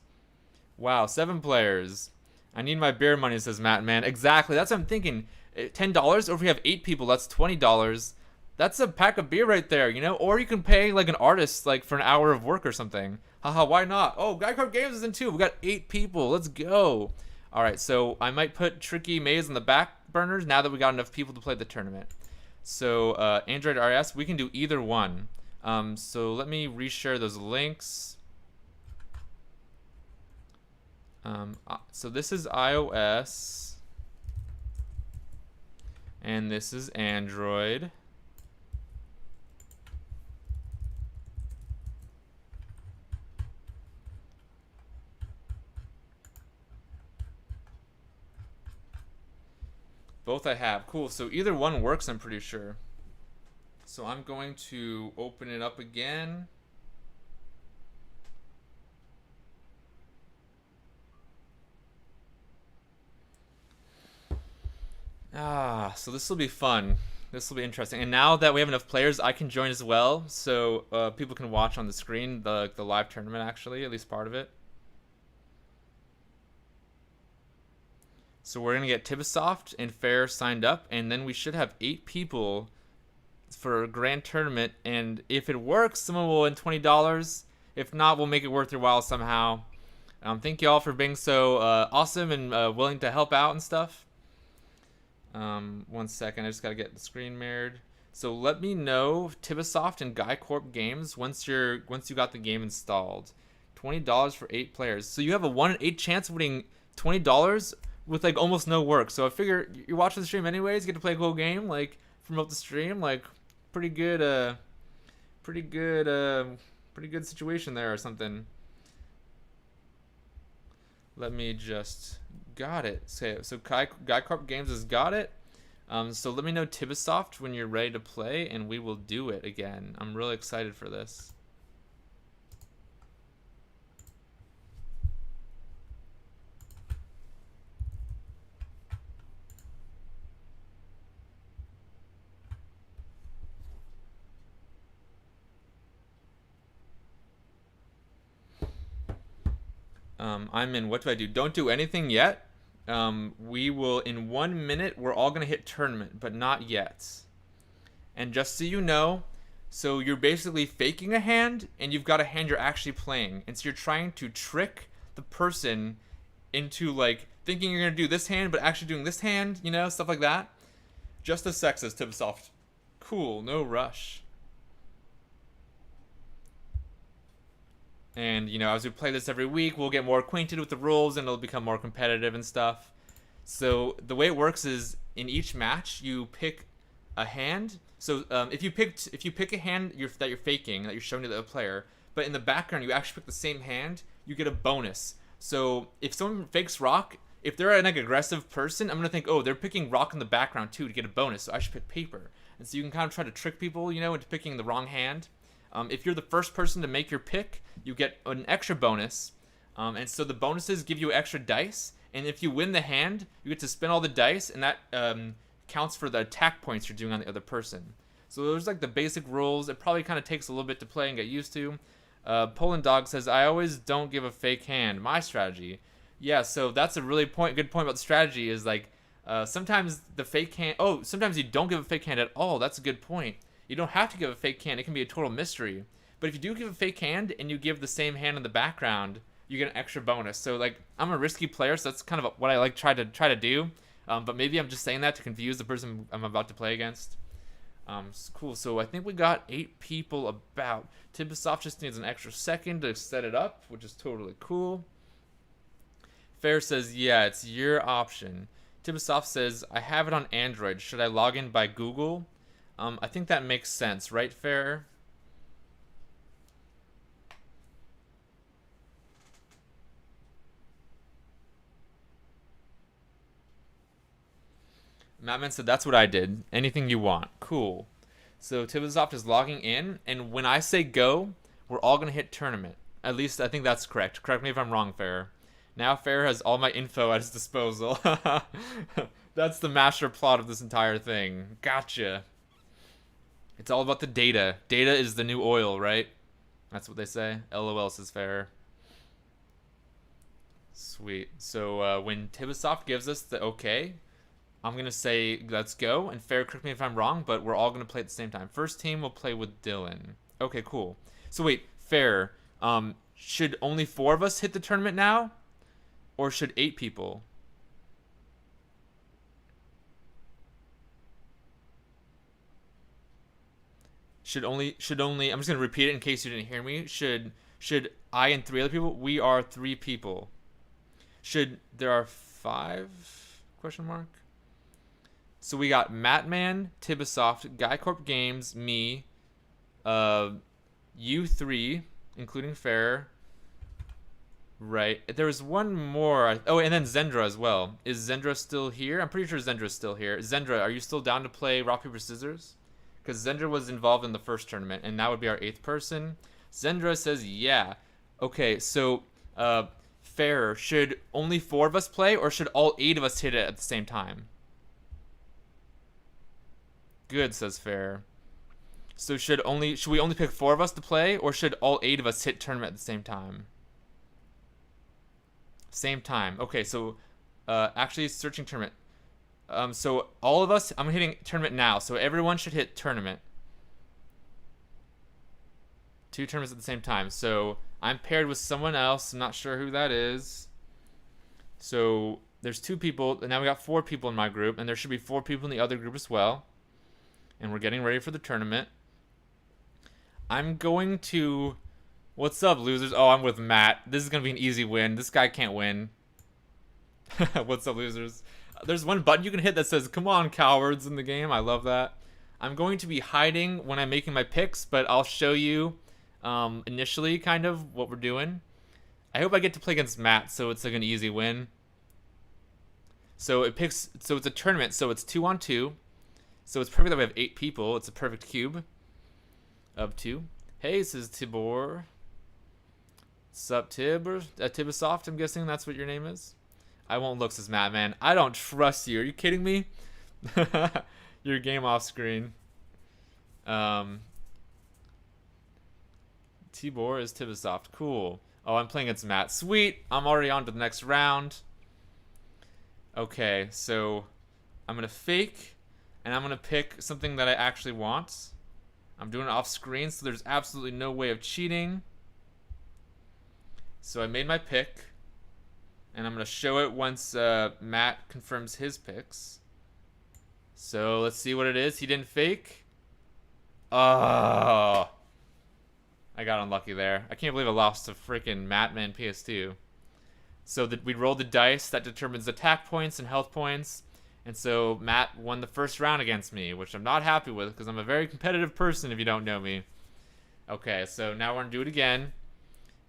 Wow, 7 players. I need my beer money, says Matt. Man, exactly. That's what I'm thinking. $10, or if we have 8 people, that's $20. That's a pack of beer right there, you know. Or you can pay like an artist like for an hour of work or something. Haha, why not? Oh, Guy Corp Games is in too. We got 8 people. Let's go. All right, so I might put Tricky Maze on the back burners now that we got enough people to play the tournament. So Android RS, we can do either one. So let me reshare those links. So this is iOS, and this is Android. Both I have. Cool. So either one works, I'm pretty sure. So I'm going to open it up again. So this will be fun. This will be interesting. And now that we have enough players, I can join as well. So people can watch on the screen the live tournament, actually, at least part of it. So we're going to get Tibasoft and Fair signed up, and then we should have 8 people for a grand tournament. And if it works, someone will win $20. If not, we'll make it worth your while somehow. Thank you all for being so awesome and willing to help out and stuff. 1 second, I just got to get the screen mirrored. So let me know, Tibasoft and Guy Corp Games, once you got the game installed. $20 for 8 players. So you have a 1 in 8 chance of winning $20 with like almost no work. So I figure you're watching the stream anyways, get to play a cool game, like promote the stream, like pretty good situation there or something. Let me just got it. So Guy Corp Games has got it. So let me know, Tibasoft, when you're ready to play, and we will do it again. I'm really excited for this. I'm in. What do I do? Don't do anything yet. We will, in 1 minute, we're all going to hit tournament, but not yet. And just so you know, so you're basically faking a hand, and you've got a hand you're actually playing. And so you're trying to trick the person into, like, thinking you're going to do this hand, but actually doing this hand, you know, stuff like that. Just a sec, says Tibasoft. Cool, no rush. And, as we play this every week, we'll get more acquainted with the rules and it'll become more competitive and stuff. So the way it works is in each match, you pick a hand. So if you pick a hand that you're faking, that you're showing to the other player, but in the background you actually pick the same hand, you get a bonus. So if someone fakes rock, if they're an aggressive person, I'm going to think, oh, they're picking rock in the background too to get a bonus, so I should pick paper. And so you can kind of try to trick people, into picking the wrong hand. If you're the first person to make your pick, you get an extra bonus. And so the bonuses give you extra dice. And if you win the hand, you get to spin all the dice, and that counts for the attack points you're doing on the other person. So those are like the basic rules. It probably kind of takes a little bit to play and get used to. Poland Dog says, I always don't give a fake hand. My strategy. Yeah, so that's a really good point about the strategy is like sometimes the fake hand... Oh, sometimes you don't give a fake hand at all. That's a good point. You don't have to give a fake hand. It can be a total mystery. But if you do give a fake hand and you give the same hand in the background, you get an extra bonus. So like I'm a risky player, so that's kind of what I like try to do. But maybe I'm just saying that to confuse the person I'm about to play against. Cool. So I think we got 8 people about. Tibasoft just needs an extra second to set it up, which is totally cool. Fair says, yeah, it's your option. Tibasoft says, I have it on Android. Should I log in by Google? I think that makes sense, right, Fair? Mattman said, that's what I did. Anything you want. Cool. So Tibasoft is logging in, and when I say go, we're all going to hit tournament. At least I think that's correct. Correct me if I'm wrong, Fair. Now Fair has all my info at his disposal. That's the master plot of this entire thing. Gotcha. It's all about the data. Data is the new oil, right? That's what they say. LOL says Fair. Sweet. So when Tibasoft gives us the okay, I'm going to say let's go. And Fair, correct me if I'm wrong, but we're all going to play at the same time. First team will play with Dylan. Okay, cool. So wait, Fair, should only 4 of us hit the tournament now? Or should 8 people? Should only I'm just going to repeat it in case you didn't hear me. Should I and 3 other people? We are 3 people. Should there are 5 question mark? So we got Mattman, Tibasoft, Guycorp Games, me, you 3, including Fair. Right. There was one more. Oh, and then Zendra as well. Is Zendra still here? I'm pretty sure Zendra's still here. Zendra, are you still down to play rock, paper, scissors? Because Zendra was involved in the first tournament, and that would be our 8th person. Zendra says, yeah. Okay, so, Fair, should only 4 of us play, or should all 8 of us hit it at the same time? Good, says Fair. So should we only pick 4 of us to play, or should all 8 of us hit tournament at the same time? Same time. Okay, so actually searching tournament. So all of us, I'm hitting tournament now. So everyone should hit tournament. 2 tournaments at the same time. So I'm paired with someone else. I'm not sure who that is. So there's 2 people. And now we got 4 people in my group. And there should be 4 people in the other group as well. And we're getting ready for the tournament. I'm going to... What's up, losers? Oh, I'm with Matt. This is going to be an easy win. This guy can't win. What's up, losers? There's one button you can hit that says, come on, cowards, in the game. I love that. I'm going to be hiding when I'm making my picks, but I'll show you initially kind of what we're doing. I hope I get to play against Matt, so it's like an easy win. So it's a tournament, so it's 2-on-2. So it's perfect that we have 8 people. It's a perfect cube of 2. Hey, this is Tibor. Sup, Tibor? Tibasoft, I'm guessing that's what your name is? I won't look, says Madman. I don't trust you. Are you kidding me? Your game off screen. Tibor is Tibasoft. Cool. Oh, I'm playing against Matt. Sweet. I'm already on to the next round. Okay, so I'm going to fake, and I'm going to pick something that I actually want. I'm doing it off screen, so there's absolutely no way of cheating. So I made my pick, and I'm going to show it once Matt confirms his picks. So let's see what it is. He didn't fake. Oh, I I got unlucky there. I can't believe I lost to freaking Matman PS2. So we rolled the dice that determines attack points and health points. And so Matt won the first round against me, which I'm not happy with because I'm a very competitive person if you don't know me. Okay, so now we're going to do it again.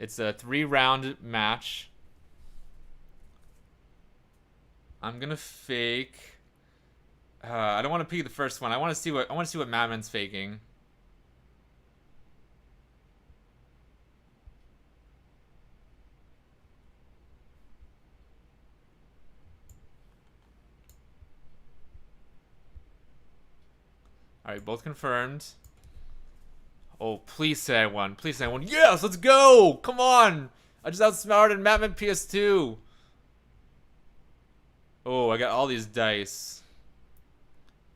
It's a 3-round match. I'm going to fake... I don't want to peek the first one. I want to see what Madman's faking. Alright, both confirmed. Oh, please say I won. Please say I won. Yes, let's go! Come on! I just outsmarted Madman PS2. Oh, I got all these dice.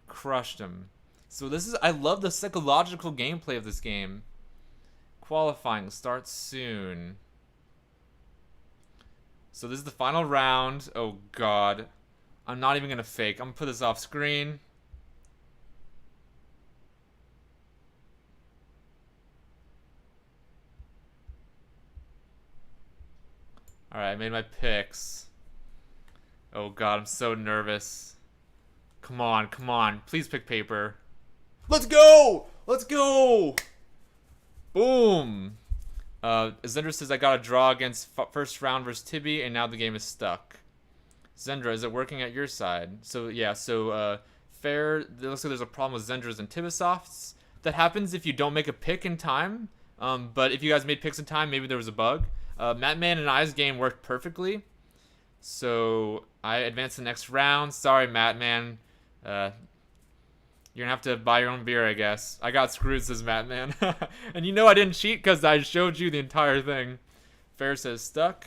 Crushed him. So this is... I love the psychological gameplay of this game. Qualifying starts soon. So this is the final round. Oh, God. I'm not even going to fake. I'm going to put this off screen. Alright, I made my picks. Oh god, I'm so nervous. Come on, come on. Please pick paper. Let's go! Let's go! Boom! Zendra says I got a draw against first round versus Tibby, and now the game is stuck. Zendra, is it working at your side? So, yeah, Fair, it looks like there's a problem with Zendra's and Tibisofts. That happens if you don't make a pick in time. But if you guys made picks in time, maybe there was a bug. Mattman and I's game worked perfectly. So I advanced the next round. Sorry, Mattman. You're gonna have to buy your own beer, I guess. I got screwed, says Mattman. And you know I didn't cheat because I showed you the entire thing. Fair says stuck.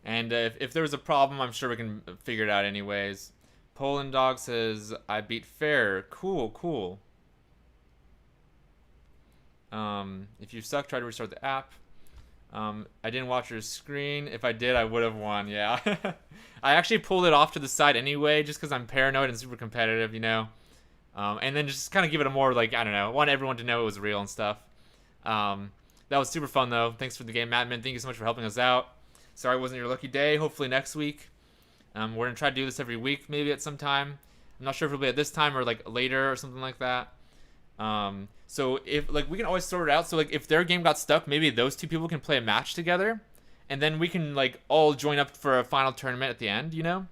And if there was a problem, I'm sure we can figure it out anyways. Poland Dog says, I beat Fair. Cool, cool. If you suck, try to restart the app. I didn't watch your screen. If I did, I would have won, yeah. I actually pulled it off to the side anyway, just because I'm paranoid and super competitive, you know. And then just kind of give it a more, like, I don't know, want everyone to know it was real and stuff. That was super fun, though. Thanks for the game, Mattman. Thank you so much for helping us out. Sorry it wasn't your lucky day. Hopefully next week. We're going to try to do this every week, maybe at some time. I'm not sure if it'll be at this time or, like, later or something like that. So if, like, we can always sort it out. So, like, if their game got stuck, maybe those two people can play a match together. And then we can, like, all join up for a final tournament at the end, you know?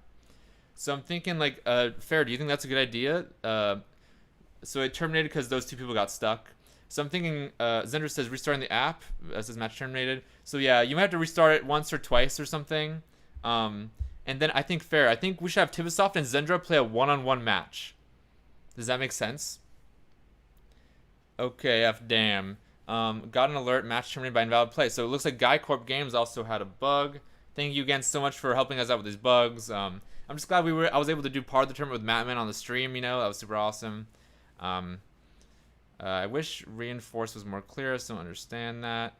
So I'm thinking, like, Fair, do you think that's a good idea? So it terminated because those two people got stuck. So I'm thinking, Zendra says restarting the app. Says match terminated. So yeah, you might have to restart it once or twice or something. And then I think Fair, I think we should have Tivisoft and Zendra play a one-on-one match. Does that make sense? Okay, damn. Got an alert, match terminated by invalid play. So it looks like Guy Corp Games also had a bug. Thank you again so much for helping us out with these bugs. I'm just glad I was able to do part of the tournament with Mattman on the stream, you know, that was super awesome. I wish reinforce was more clear, so I don't understand that.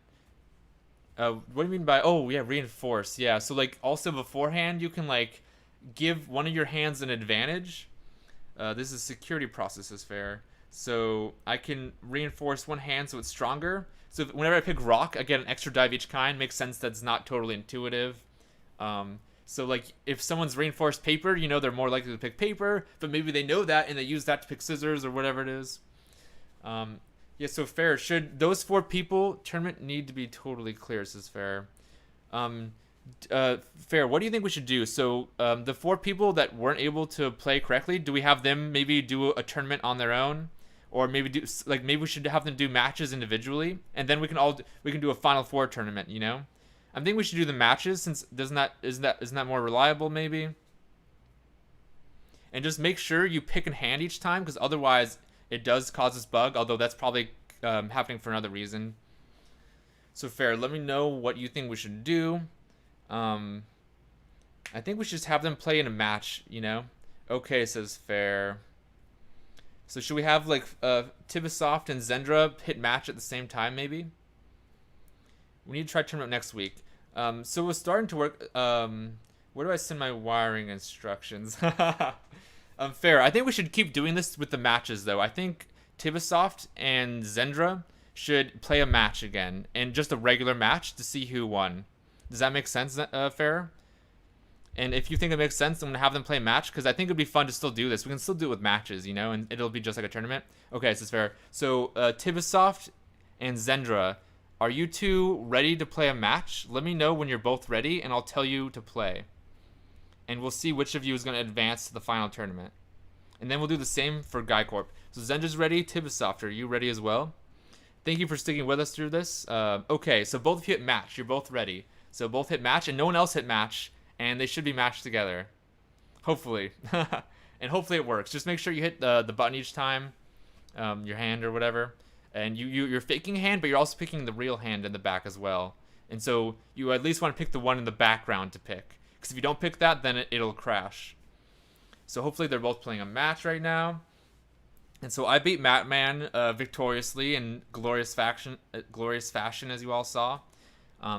What do you mean by, oh yeah, reinforce, yeah. So like also beforehand, you can like give one of your hands an advantage. This is security processes, Fair. So I can reinforce one hand so it's stronger. So whenever I pick rock, I get an extra die of each kind. Makes sense that's not totally intuitive. So like if someone's reinforced paper, you know they're more likely to pick paper, but maybe they know that and they use that to pick scissors or whatever it is. Yeah, so Fair, should those 4 people tournament need to be totally clear, says Fair. Fair, what do you think we should do? So the 4 people that weren't able to play correctly, do we have them maybe do a tournament on their own? Or maybe maybe we should have them do matches individually, and then we can do a Final Four tournament, you know? I think we should do the matches, since isn't that more reliable maybe? And just make sure you pick in hand each time, because otherwise it does cause this bug, although that's probably happening for another reason. So Fair, let me know what you think we should do. I think we should just have them play in a match, you know? Okay, says Fair. So should we have like Tivisoft and Zendra hit match at the same time maybe? We need to try tournament next week. So we're starting to work. Where do I send my wiring instructions? Fair. I think we should keep doing this with the matches, though. I think Tibasoft and Zendra should play a match again, and just a regular match to see who won. Does that make sense, Fair? And if you think it makes sense, I'm gonna have them play a match because I think it'd be fun to still do this. We can still do it with matches, you know, and it'll be just like a tournament. Okay, so it's fair. So Tibasoft and Zendra, are you two ready to play a match? Let me know when you're both ready, and I'll tell you to play. And we'll see which of you is gonna advance to the final tournament. And then we'll do the same for Guy Corp. So Zendra's ready. Tibasoft, are you ready as well? Thank you for sticking with us through this. Okay, so both of you hit match. You're both ready. So both hit match, and no one else hit match. And they should be matched together. Hopefully. And hopefully it works. Just make sure you hit the button each time. Your hand or whatever. And you're faking a hand, but you're also picking the real hand in the back as well. And so you at least want to pick the one in the background to pick. Because if you don't pick that, then it'll crash. So hopefully they're both playing a match right now. And so I beat Matman victoriously in glorious fashion, as you all saw.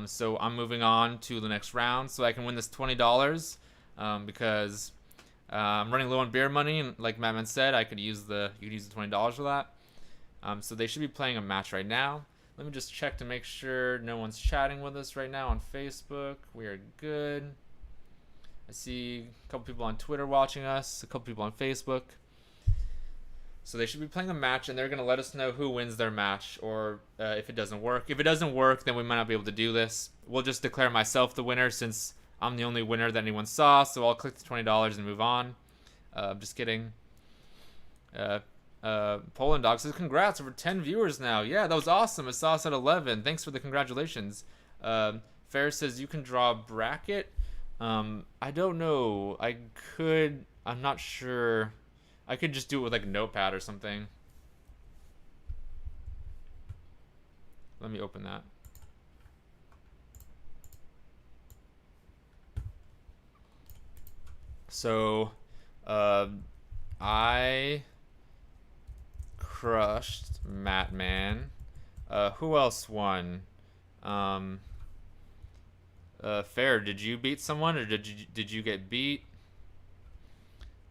So I'm moving on to the next round so I can win this $20 because I'm running low on beer money, and like Madman said, you could use the $20 for that. So they should be playing a match right now. Let me just check to make sure no one's chatting with us right now on Facebook. We are good. I see a couple people on Twitter watching us, a couple people on Facebook. So they should be playing a match, and they're going to let us know who wins their match, or if it doesn't work. If it doesn't work, then we might not be able to do this. We'll just declare myself the winner since I'm the only winner that anyone saw, so I'll click the $20 and move on. Just kidding. Poland Dog says, congrats, over 10 viewers now. Yeah, that was awesome. I saw us at 11. Thanks for the congratulations. Fair says, you can draw a bracket. I don't know. I'm not sure. I could just do it with like a notepad or something. Let me open that. So, I crushed Matman. Who else won? Fair, did you beat someone or did you get beat?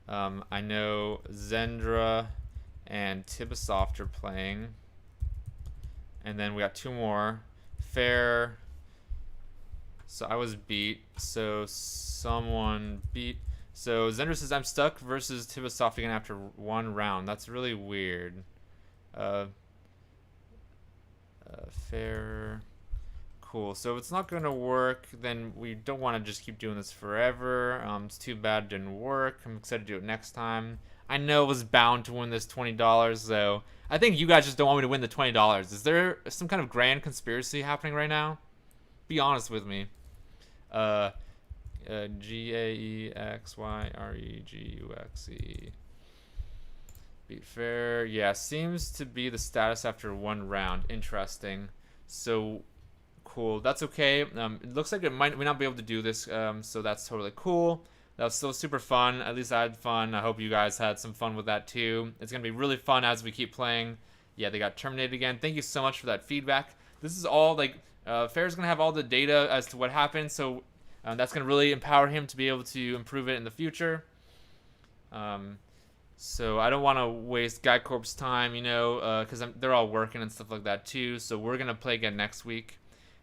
I know Zendra and Tibasoft are playing. And then we got two more. Fair. So I was beat. So someone beat. So Zendra says I'm stuck versus Tibasoft again after one round. That's really weird. Fair. Cool. So if it's not going to work, then we don't want to just keep doing this forever. It's too bad it didn't work. I'm excited to do it next time. I know I was bound to win this $20, so I think you guys just don't want me to win the $20. Is there some kind of grand conspiracy happening right now? Be honest with me. GAEXYREGUXE. Beat fair. Yeah, seems to be the status after one round. Interesting. So cool. That's okay. It looks like we might not be able to do this, so that's totally cool. That was still super fun. At least I had fun. I hope you guys had some fun with that too. It's gonna be really fun as we keep playing. Yeah, they got terminated again. Thank you so much for that feedback. This is all like Fair's gonna have all the data as to what happened, so that's gonna really empower him to be able to improve it in the future. So I don't want to waste Guy Corp's time, you know, because they're all working and stuff like that too. So we're gonna play again next week.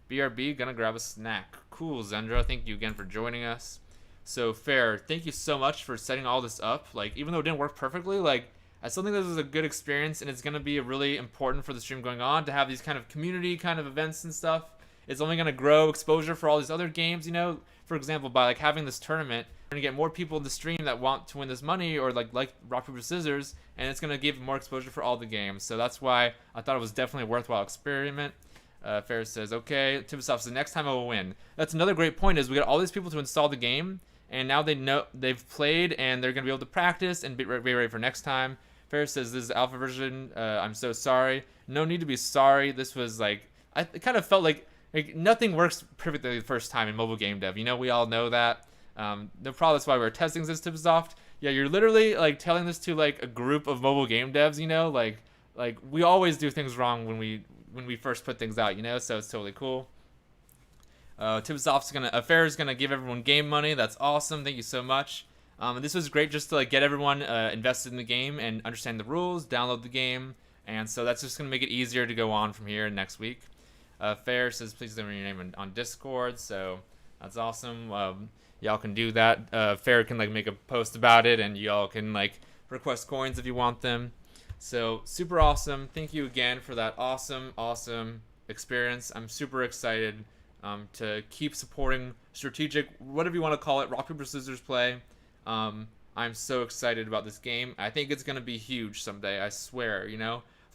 BRB, gonna grab a snack. Cool, Zendra. Thank you again for joining us. So, Fair, thank you so much for setting all this up. Like, even though it didn't work perfectly, like, I still think this was a good experience, and it's gonna be really important for the stream going on to have these kind of community kind of events and stuff. It's only gonna grow exposure for all these other games, you know. For example, by like having this tournament, we're gonna get more people in the stream that want to win this money, or like rock paper scissors, and it's gonna give more exposure for all the games. So that's why I thought it was definitely a worthwhile experiment. Fair says, okay, Tibasoft says, next time I will win. That's another great point, is we got all these people to install the game, and now they know they've played, and they're going to be able to practice and be ready for next time. Fair says, this is alpha version. I'm so sorry. No need to be sorry. This was like, it kind of felt like nothing works perfectly the first time in mobile game dev. You know, we all know that. No problem. That's why we're testing this Tibasoft. Yeah, you're literally like telling this to like a group of mobile game devs, you know, like we always do things wrong when we first put things out, you know, so it's totally cool. Tibasoft's Fair is gonna give everyone game money. That's awesome. Thank you so much. And this was great just to like get everyone invested in the game and understand the rules, download the game, and so that's just gonna make it easier to go on from here next week. Fair says please leave your name on Discord, so that's awesome. Y'all can do that. Fair can like make a post about it, and y'all can like request coins if you want them. So super awesome. Thank you again for that awesome experience. I'm super excited to keep supporting strategic, whatever you want to call it, rock paper scissors play. I'm so excited about this game. I think it's gonna be huge someday. I swear.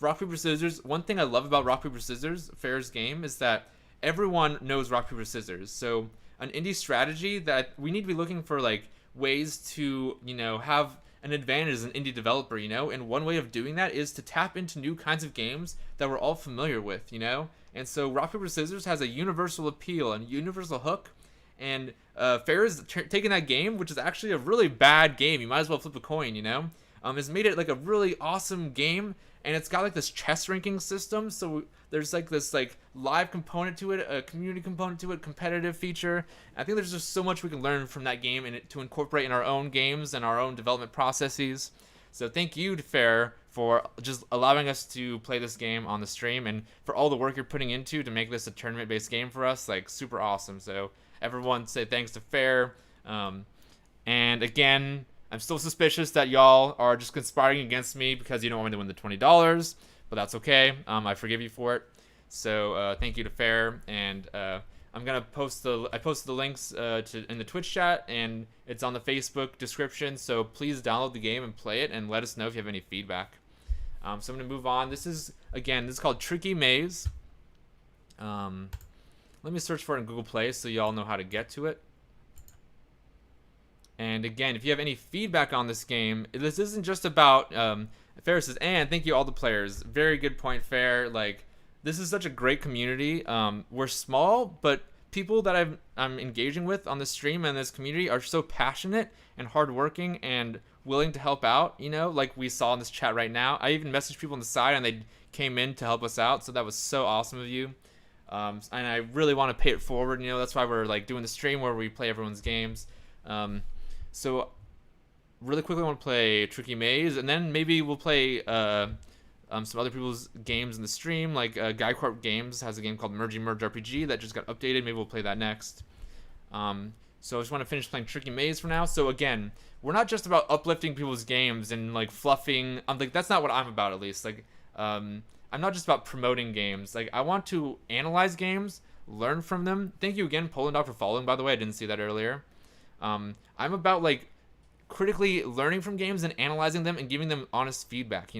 Rock paper scissors. One thing I love about rock paper scissors Fair's game is that everyone knows rock paper scissors. So an indie strategy that we need to be looking for like ways to have an advantage as an indie developer, and one way of doing that is to tap into new kinds of games that we're all familiar with, and so rock paper scissors has a universal appeal and universal hook, and Fair is taking that game, which is actually a really bad game, you might as well flip a coin, has made it like a really awesome game, and it's got like this chess ranking system, so there's like this like live component to it, a community component to it, competitive feature. I think there's just so much we can learn from that game and to incorporate in our own games and our own development processes. So thank you to Fair for just allowing us to play this game on the stream, and for all the work you're putting into to make this a tournament-based game for us. Like, super awesome. So everyone say thanks to Fair. And again, I'm still suspicious that y'all are just conspiring against me because you don't want me to win the $20, but that's okay. I forgive you for it. So thank you to Fair, and I'm gonna I posted the links in the Twitch chat, and it's on the Facebook description. So please download the game and play it, and let us know if you have any feedback. So I'm gonna move on. This is called Tricky Maze. Let me search for it in Google Play so y'all know how to get to it. And again, if you have any feedback on this game, this isn't just about Fair says, and thank you all the players. Very good point, Fair. Like, this is such a great community. We're small, but people that I'm engaging with on the stream and this community are so passionate and hardworking and willing to help out, like we saw in this chat right now. I even messaged people on the side and they came in to help us out, so that was so awesome of you. And I really want to pay it forward, that's why we're like doing the stream where we play everyone's games. So really quickly I want to play Tricky Maze, and then maybe we'll play some other people's games in the stream. Like Guy Corp Games has a game called Merge RPG that just got updated. Maybe we'll play that next. So I just want to finish playing Tricky Maze for now. So again, we're not just about uplifting people's games and like fluffing. Like, that's not what I'm about, at least. Like, I'm not just about promoting games. Like, I want to analyze games, learn from them. Thank you again, Poland Dog, for following, by the way. I didn't see that earlier. I'm about like critically learning from games and analyzing them and giving them honest feedback,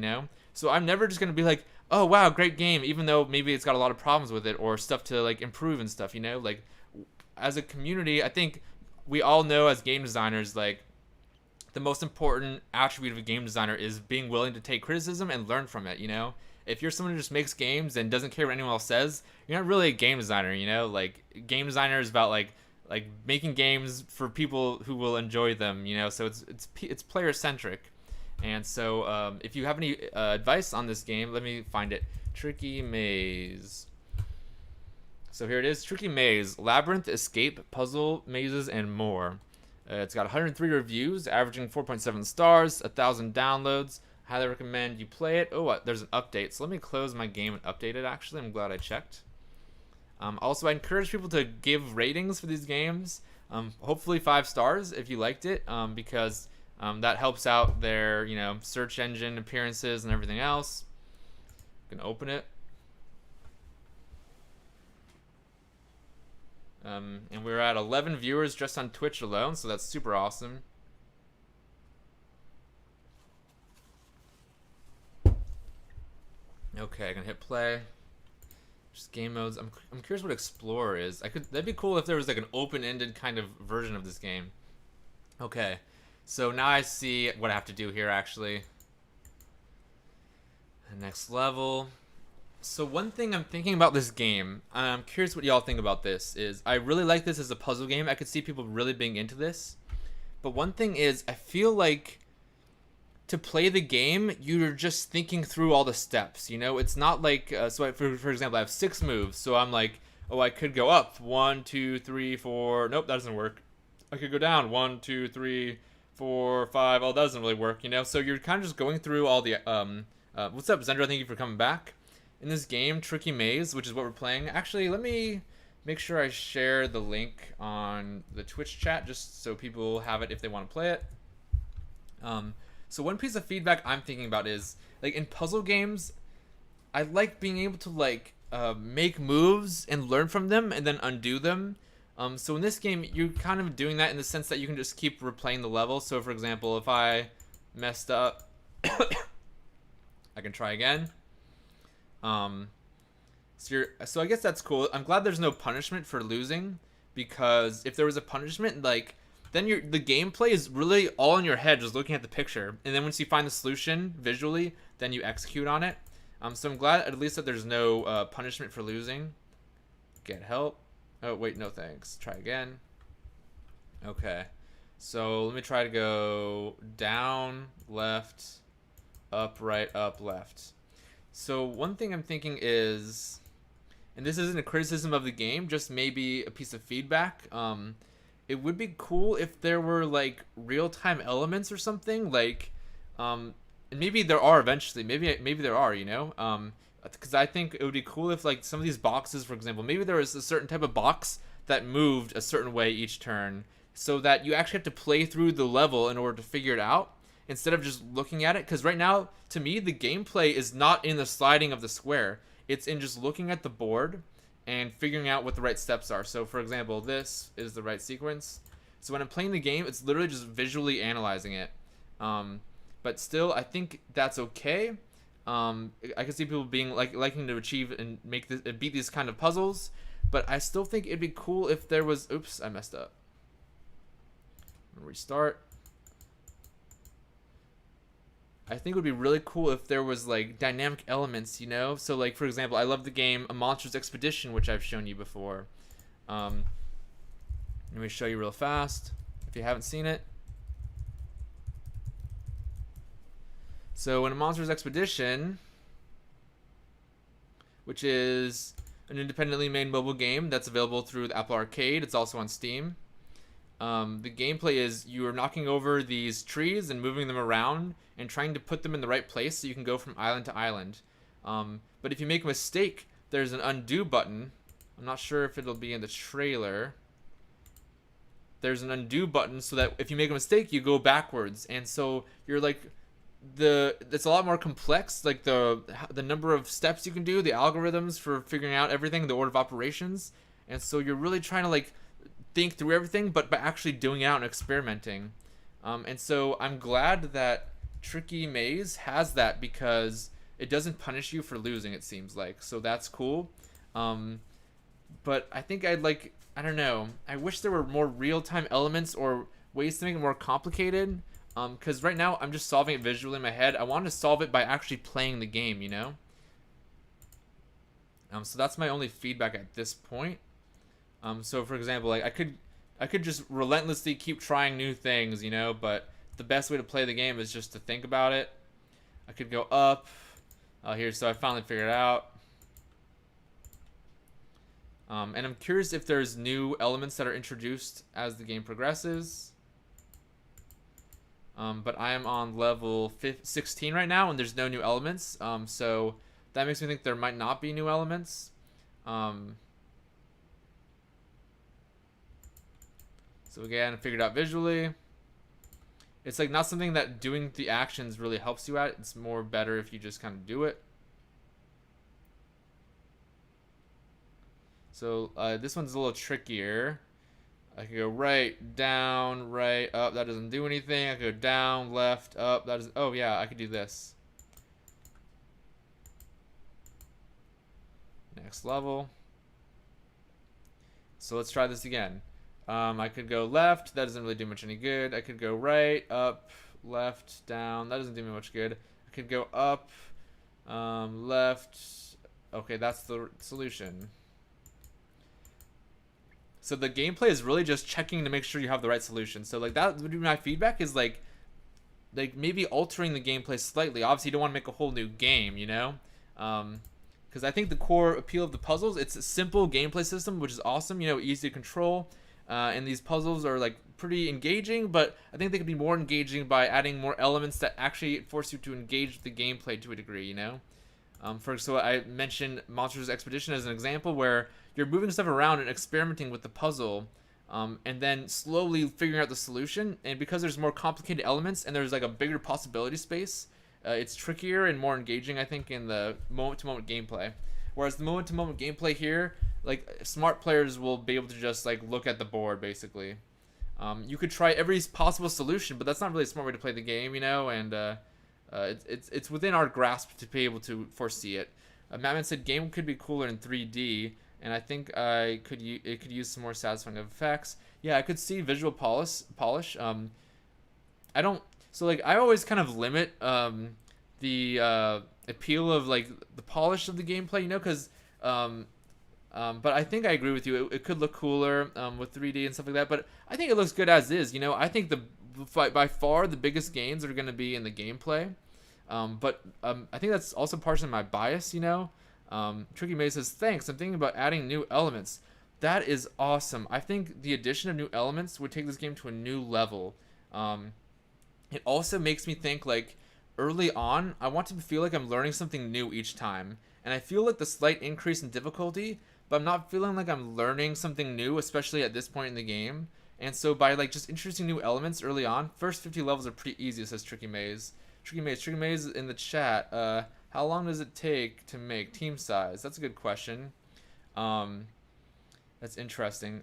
So I'm never just gonna be like, oh wow, great game, even though maybe it's got a lot of problems with it or stuff to like improve and stuff, Like, as a community, I think we all know as game designers, like, the most important attribute of a game designer is being willing to take criticism and learn from it, If you're someone who just makes games and doesn't care what anyone else says, you're not really a game designer, Like, game designer is about like making games for people who will enjoy them, So it's player centric. And so if you have any advice on this game, let me find it. Tricky Maze. So here it is. Tricky Maze, labyrinth, escape, puzzle, mazes, and more. It's got 103 reviews, averaging 4.7 stars, 1,000 downloads. Highly recommend you play it. Oh, there's an update. So let me close my game and update it, actually. I'm glad I checked. Also, I encourage people to give ratings for these games. Hopefully 5 stars if you liked it, because that helps out their, search engine appearances and everything else. You can open it. And we're at 11 viewers just on Twitch alone, so that's super awesome. Okay, I'm gonna hit play. Just game modes. I'm curious what Explorer is. That'd be cool if there was like an open-ended kind of version of this game. Okay, so now I see what I have to do here, actually. Next level. So one thing I'm thinking about this game, I'm curious what y'all think about this, is I really like this as a puzzle game. I could see people really being into this. But one thing is, I feel like to play the game, you're just thinking through all the steps, It's not like, for example, I have 6 moves, so I'm like, oh, I could go up, 1, 2, 3, 4, nope, that doesn't work. I could go down, 1, 2, 3, 4, 5. Oh, that doesn't really work, you know? So you're kind of just going through all the, what's up, Zendra? Thank you for coming back. In this game, Tricky Maze, which is what we're playing. Actually, let me make sure I share the link on the Twitch chat just so people have it if they want to play it. So one piece of feedback I'm thinking about is, like, in puzzle games, I like being able to, like, make moves and learn from them and then undo them. So in this game, you're kind of doing that in the sense that you can just keep replaying the level. So for example, if I messed up, I can try again. So I guess that's cool. I'm glad there's no punishment for losing, because if there was a punishment, like, then the gameplay is really all in your head, just looking at the picture. And then once you find the solution visually, then you execute on it. So I'm glad at least that there's no punishment for losing. Get help. Oh, wait, no thanks. Try again. Okay. So let me try to go down, left, up, right, up, left. So one thing I'm thinking is, and this isn't a criticism of the game, just maybe a piece of feedback. It would be cool if there were, like, real-time elements or something, like, and maybe there are eventually. Maybe there are, you know? Because I think it would be cool if, like, some of these boxes, for example, maybe there was a certain type of box that moved a certain way each turn, so that you actually have to play through the level in order to figure it out, instead of just looking at it. Because right now, to me, the gameplay is not in the sliding of the square. It's in just looking at the board and figuring out what the right steps are. So, for example, this is the right sequence. So when I'm playing the game, it's literally just visually analyzing it. But still, I think that's okay. I can see people being liking to achieve and beat these kind of puzzles, but I still think it'd be cool if there was. Oops, I messed up. Restart. I think it would be really cool if there was, like, dynamic elements, you know? So, like, for example, I love the game A Monster's Expedition, which I've shown you before. Let me show you real fast if you haven't seen it. So in A Monster's Expedition, which is an independently made mobile game that's available through the Apple Arcade, it's also on Steam. The gameplay is you are knocking over these trees and moving them around and trying to put them in the right place so you can go from island to island. But if you make a mistake, there's an undo button. I'm not sure if it'll be in the trailer. There's an undo button so that if you make a mistake, you go backwards. And so you're like, it's a lot more complex, like the number of steps you can do, the algorithms for figuring out everything, the order of operations. And so you're really trying to, like, think through everything, but by actually doing it out and experimenting. And so I'm glad that Tricky Maze has that, because it doesn't punish you for losing, it seems like. So that's cool. But I think I don't know, I wish there were more real-time elements or ways to make it more complicated. Because right now I'm just solving it visually in my head. I want to solve it by actually playing the game, you know? So that's my only feedback at this point. So for example, like, I could just relentlessly keep trying new things, you know, but the best way to play the game is just to think about it. I could go up. Here, so I finally figured it out. And I'm curious if there's new elements that are introduced as the game progresses. But I am on level 16 right now, and there's no new elements. So that makes me think there might not be new elements. So again, I figured out visually. It's like not something that doing the actions really helps you at. It's more better if you just kind of do it. So this one's a little trickier. I could go right, down, right, up. That doesn't do anything. I could go down, left, up. That doesn't. Oh yeah, I could do this. Next level. So let's try this again. I could go left. That doesn't really do much any good. I could go right, up, left, down. That doesn't do me much good. I could go up, left. Okay, that's the solution. So the gameplay is really just checking to make sure you have the right solution. So like that would be my feedback, is like maybe altering the gameplay slightly. Obviously, you don't want to make a whole new game, you know? Because I think the core appeal of the puzzles, it's a simple gameplay system, which is awesome, you know, easy to control. And these puzzles are like pretty engaging, but I think they could be more engaging by adding more elements that actually force you to engage with the gameplay to a degree, you know? So I mentioned Monsters Expedition as an example where you're moving stuff around and experimenting with the puzzle, and then slowly figuring out the solution. And because there's more complicated elements and there's like a bigger possibility space, it's trickier and more engaging, I think, in the moment-to-moment gameplay. Whereas the moment-to-moment gameplay here, like smart players will be able to just like look at the board basically. You could try every possible solution, but that's not really a smart way to play the game, you know. And it's within our grasp to be able to foresee it. Mattman said game could be cooler in 3D, and I think it could use some more satisfying effects. Yeah, I could see visual polish. I don't. So like I always kind of limit the appeal of like the polish of the gameplay, you know, because but I think I agree with you. It could look cooler with 3D and stuff like that, but I think it looks good as is. You know, I think by far the biggest gains are going to be in the gameplay. But I think that's also partially my bias, you know. Tricky May says, thanks, I'm thinking about adding new elements. That is awesome. I think the addition of new elements would take this game to a new level. It also makes me think, like, early on, I want to feel like I'm learning something new each time. And I feel like the slight increase in difficulty, but I'm not feeling like I'm learning something new, especially at this point in the game. And so by, like, just introducing new elements early on, first 50 levels are pretty easy, says Tricky Maze. Tricky Maze in the chat. How long does it take to make team size? That's a good question. That's interesting.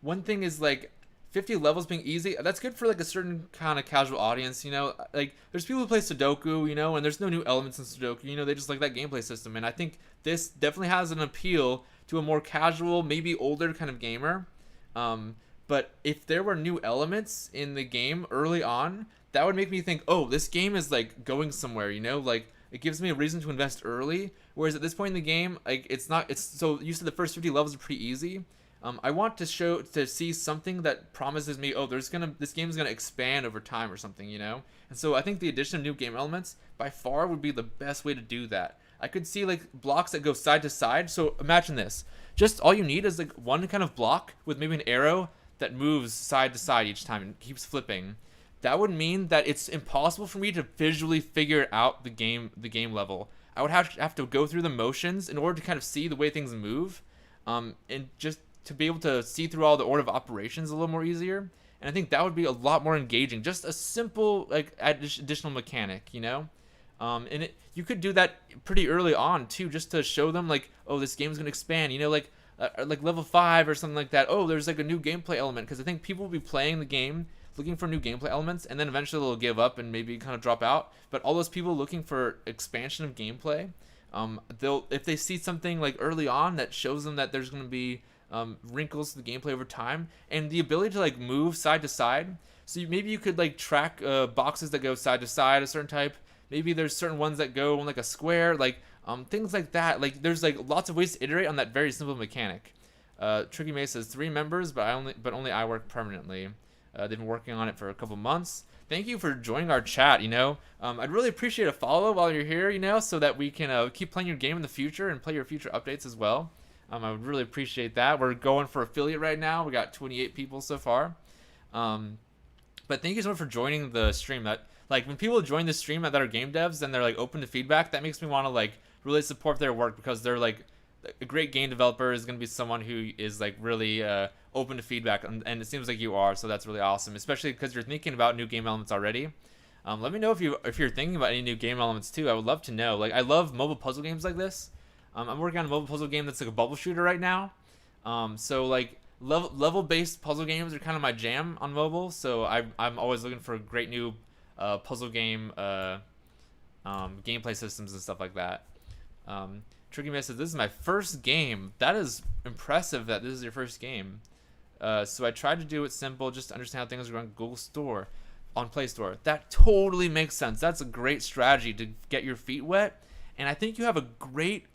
One thing is like 50 levels being easy. That's good for like a certain kind of casual audience, you know. Like there's people who play Sudoku, you know, and there's no new elements in Sudoku. You know, they just like that gameplay system. And I think this definitely has an appeal to a more casual, maybe older kind of gamer. But if there were new elements in the game early on, that would make me think, oh, this game is like going somewhere, you know, like it gives me a reason to invest early. Whereas at this point in the game, like it's so you said the first 50 levels are pretty easy. I want to see something that promises me, oh, this game is gonna expand over time or something, you know. And so I think the addition of new game elements by far would be the best way to do that. I could see like blocks that go side to side. So imagine this: just all you need is like one kind of block with maybe an arrow that moves side to side each time and keeps flipping. That would mean that it's impossible for me to visually figure out the game level. I would have to go through the motions in order to kind of see the way things move, and just to be able to see through all the order of operations a little more easier. And I think that would be a lot more engaging. Just a simple like additional mechanic, you know. And you could do that pretty early on too, just to show them like, oh, this game's gonna expand, you know, like level 5 or something like that. Oh, there's like a new gameplay element, because I think people will be playing the game looking for new gameplay elements, and then eventually they'll give up and maybe kind of drop out. But all those people looking for expansion of gameplay, if they see something like early on that shows them that there's going to be wrinkles to the gameplay over time, and the ability to like move side to side. So maybe you could like track boxes that go side to side, a certain type. Maybe there's certain ones that go in like a square, like things like that. Like there's like lots of ways to iterate on that very simple mechanic. Tricky May says 3 members, but only I work permanently. They've been working on it for a couple months. Thank you for joining our chat, you know. I'd really appreciate a follow while you're here, you know, so that we can keep playing your game in the future and play your future updates as well. I would really appreciate that. We're going for affiliate right now. We got 28 people so far. But thank you so much for joining the stream. That like when people join the stream that are game devs and they're like open to feedback, that makes me want to like really support their work, because they're like a great game developer is going to be someone who is like really open to feedback, and it seems like you are, so that's really awesome, especially because you're thinking about new game elements already. Let me know if you're thinking about any new game elements too. I would love to know. Like I love mobile puzzle games like this. I'm working on a mobile puzzle game that's like a bubble shooter right now. So like level based puzzle games are kind of my jam on mobile, so I'm always looking for great new puzzle game gameplay systems and stuff like that. Tricky Man says, this is my first game. That is impressive that this is your first game. So I tried to do it simple, just to understand how things are on Google Store, on Play Store. That totally makes sense. That's a great strategy to get your feet wet. And I think you have a great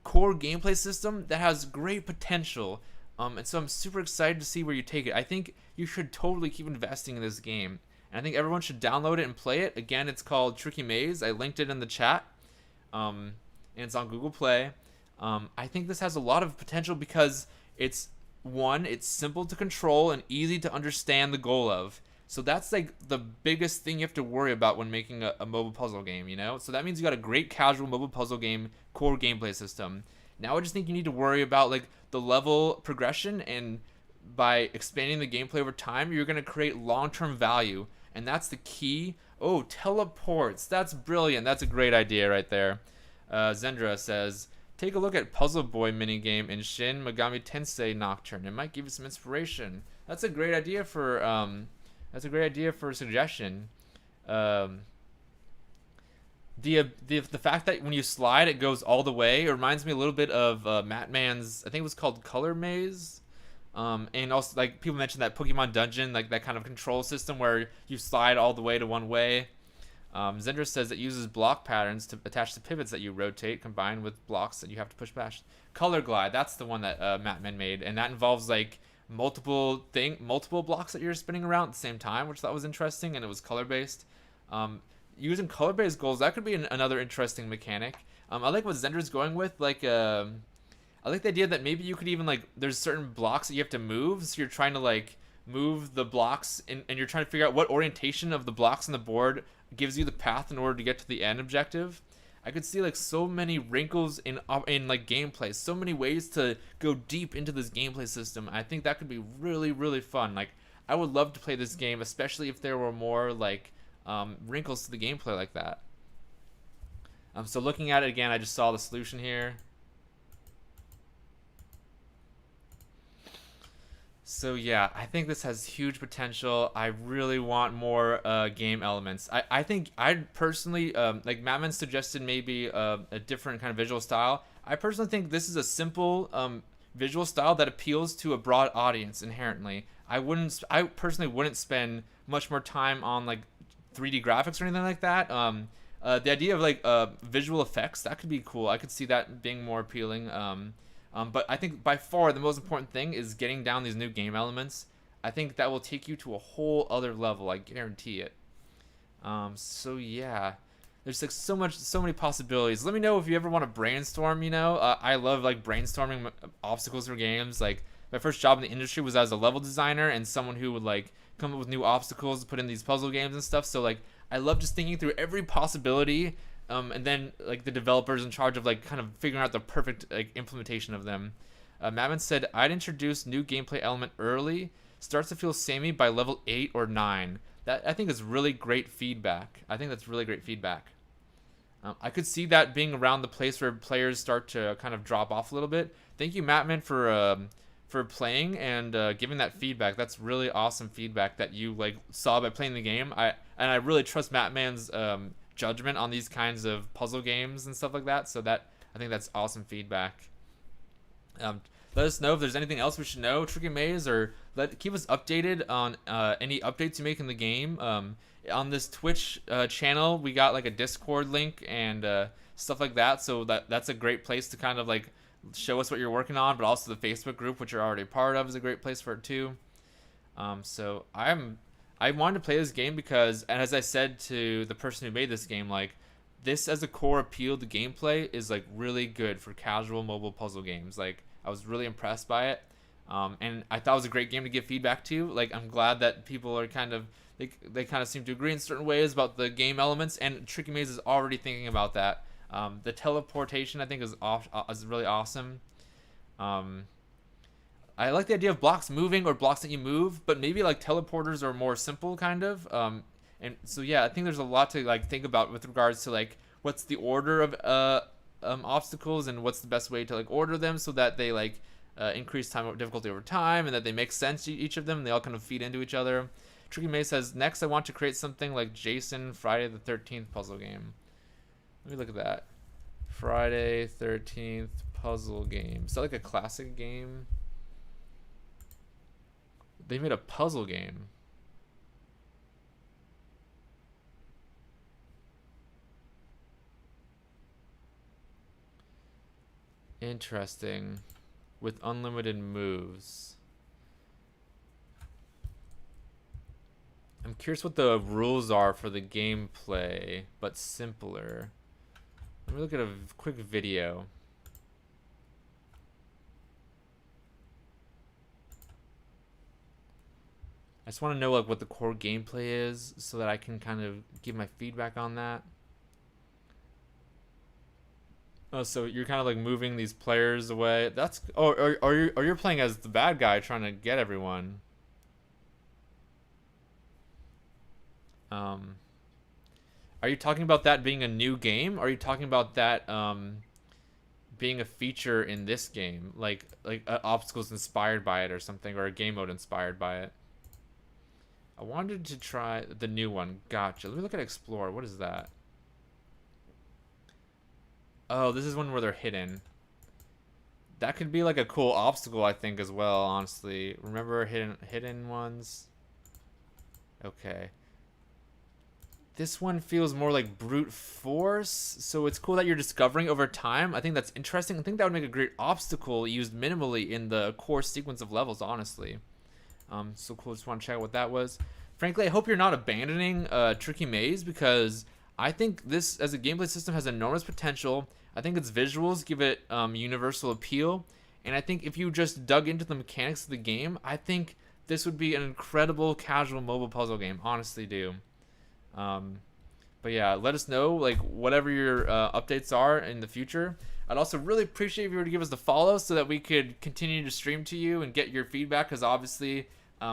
core gameplay system that has great potential. And so I'm super excited to see where you take it. I think you should totally keep investing in this game. And I think everyone should download it and play it. Again, it's called Tricky Maze. I linked it in the chat. And it's on Google Play. I think this has a lot of potential because it's one, it's simple to control and easy to understand the goal of. So that's like the biggest thing you have to worry about when making a mobile puzzle game, you know? So that means you got a great casual mobile puzzle game core gameplay system. Now I just think you need to worry about like the level progression, and by expanding the gameplay over time, you're going to create long-term value, and that's the key. Oh, teleports. That's brilliant. That's a great idea right there. Zendra says, take a look at Puzzle Boy minigame in Shin Megami Tensei Nocturne. It might give you some inspiration. That's a great idea for a suggestion. The fact that when you slide it goes all the way, it reminds me a little bit of Matman's, I think it was called Color Maze. And also, like, people mentioned that Pokemon Dungeon, like that kind of control system where you slide all the way to one way. Zendra says it uses block patterns to attach to pivots that you rotate, combined with blocks that you have to push past. Color Glide, that's the one that Matman made, and that involves like multiple blocks that you're spinning around at the same time, which I thought was interesting, and it was color based. Using color based goals, that could be another interesting mechanic. I like what Zendra's going with, like. I like the idea that maybe you could even like, there's certain blocks that you have to move, so you're trying to like move the blocks and you're trying to figure out what orientation of the blocks on the board gives you the path in order to get to the end objective. I could see like so many wrinkles in like gameplay, so many ways to go deep into this gameplay system. I think that could be really, really fun. Like, I would love to play this game, especially if there were more like wrinkles to the gameplay like that. So looking at it again, I just saw the solution here. So yeah, I think this has huge potential. I really want more game elements. I think I'd personally, like Mattman suggested, maybe a different kind of visual style. I personally think this is a simple visual style that appeals to a broad audience inherently. I personally wouldn't spend much more time on like 3D graphics or anything like that. The idea of like visual effects, that could be cool. I could see that being more appealing. But I think by far the most important thing is getting down these new game elements. I think that will take you to a whole other level. I guarantee it. So yeah, there's like so many possibilities. Let me know if you ever want to brainstorm. You know, I love like brainstorming obstacles for games. Like, my first job in the industry was as a level designer and someone who would like come up with new obstacles to put in these puzzle games and stuff. So like, I love just thinking through every possibility. And then like the developers in charge of like kind of figuring out the perfect like implementation of them. Mammon said, I'd introduce new gameplay element early. Starts to feel samey by level 8 or 9. That I think is really great feedback. I think that's really great feedback. I could see that being around the place where players start to kind of drop off a little bit. Thank you, Mattman, for playing and giving that feedback. That's really awesome feedback that you like saw by playing the game. I really trust Mattman's judgment on these kinds of puzzle games and stuff like that. So that, I think that's awesome feedback. Let us know if there's anything else we should know, Tricky Maze, or keep us updated on any updates you make in the game. On this Twitch channel, we got like a Discord link and stuff like that. So that's a great place to kind of like show us what you're working on, but also the Facebook group, which you're already part of, is a great place for it too. So I wanted to play this game because, and as I said to the person who made this game, like, this as a core appeal to gameplay is like really good for casual mobile puzzle games. Like, I was really impressed by it, and I thought it was a great game to give feedback to. Like, I'm glad that people are kind of they kind of seem to agree in certain ways about the game elements, and Tricky Maze is already thinking about that. The teleportation, I think, is really awesome. I like the idea of blocks moving or blocks that you move, but maybe like teleporters are more simple kind of. And so yeah, I think there's a lot to like think about with regards to like what's the order of obstacles and what's the best way to like order them so that they like increase difficulty over time and that they make sense, each of them, and they all kind of feed into each other. Tricky May says, next I want to create something like Jason Friday the 13th puzzle game. Let me look at that. Friday 13th puzzle game. Is that like a classic game? They made a puzzle game. Interesting. With unlimited moves. I'm curious what the rules are for the gameplay, but simpler. Let me look at a quick video. I just want to know like what the core gameplay is so that I can kind of give my feedback on that. Oh, so you're kind of like moving these players away. That's or you're playing as the bad guy trying to get everyone. Um, are you talking about that being a new game? Or are you talking about that being a feature in this game, like obstacles inspired by it or something, or a game mode inspired by it? I wanted to try the new one. Gotcha. Let me look at Explore. What is that? Oh, this is one where they're hidden. That could be like a cool obstacle, I think, as well, honestly. Remember hidden ones? Okay. This one feels more like brute force, so it's cool that you're discovering over time. I think that's interesting. I think that would make a great obstacle used minimally in the core sequence of levels, honestly. So cool. Just want to check out what that was. Frankly, I hope you're not abandoning Tricky Maze, because I think this as a gameplay system has enormous potential. I think its visuals give it universal appeal, and I think if you just dug into the mechanics of the game, I think this would be an incredible casual mobile puzzle game. Honestly, do. But yeah, let us know like whatever your updates are in the future. I'd also really appreciate if you were to give us the follow so that we could continue to stream to you and get your feedback, because obviously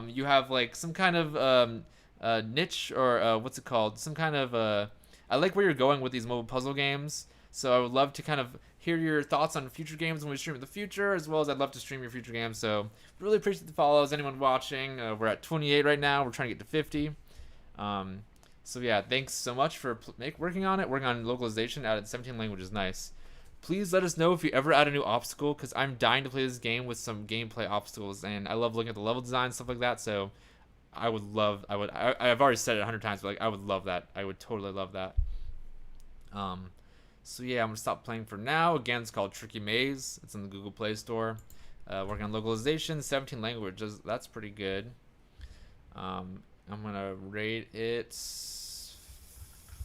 you have like some kind of niche, or what's it called? Some kind of I like where you're going with these mobile puzzle games. So I would love to kind of hear your thoughts on future games when we stream in the future, as well as I'd love to stream your future games. So really appreciate the follows. Anyone watching, we're at 28 right now. We're trying to get to 50. So yeah, thanks so much for working on it. Working on localization, added 17 languages. Nice. Please let us know if you ever add a new obstacle, because I'm dying to play this game with some gameplay obstacles, and I love looking at the level design, stuff like that. So I've already said it 100 times, but like I would love that. I would totally love that. So yeah, I'm gonna stop playing for now. Again, it's called Tricky Maze. It's in the Google Play Store. Working on localization, 17 languages. That's pretty good. I'm gonna rate it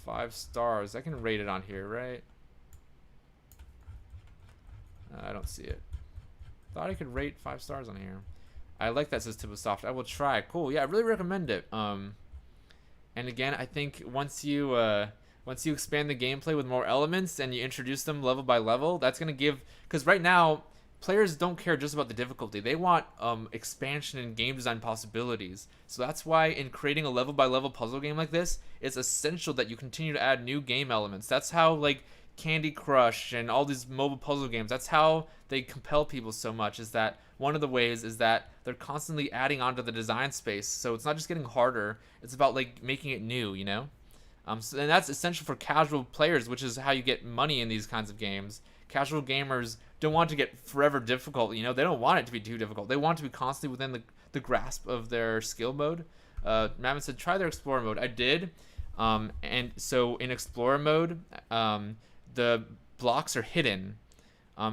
5 stars. I can rate it on here, right? I don't see it. Thought I could rate 5 stars on here. I like that it says Soft. I will try. Cool. Yeah, I really recommend it. And again, I think once you expand the gameplay with more elements and you introduce them level by level, that's gonna give, because right now players don't care just about the difficulty. They want expansion and game design possibilities. So that's why in creating a level by level puzzle game like this, it's essential that you continue to add new game elements. That's how like Candy Crush and all these mobile puzzle games, that's how they compel people so much, is that one of the ways is that they're constantly adding onto the design space. So it's not just getting harder, it's about like making it new, you know? And that's essential for casual players, which is how you get money in these kinds of games. Casual gamers don't want to get forever difficult, you know? They don't want it to be too difficult. They want it to be constantly within the grasp of their skill mode. Mammon said, try their Explorer mode. I did. And so in Explorer mode, the blocks are hidden.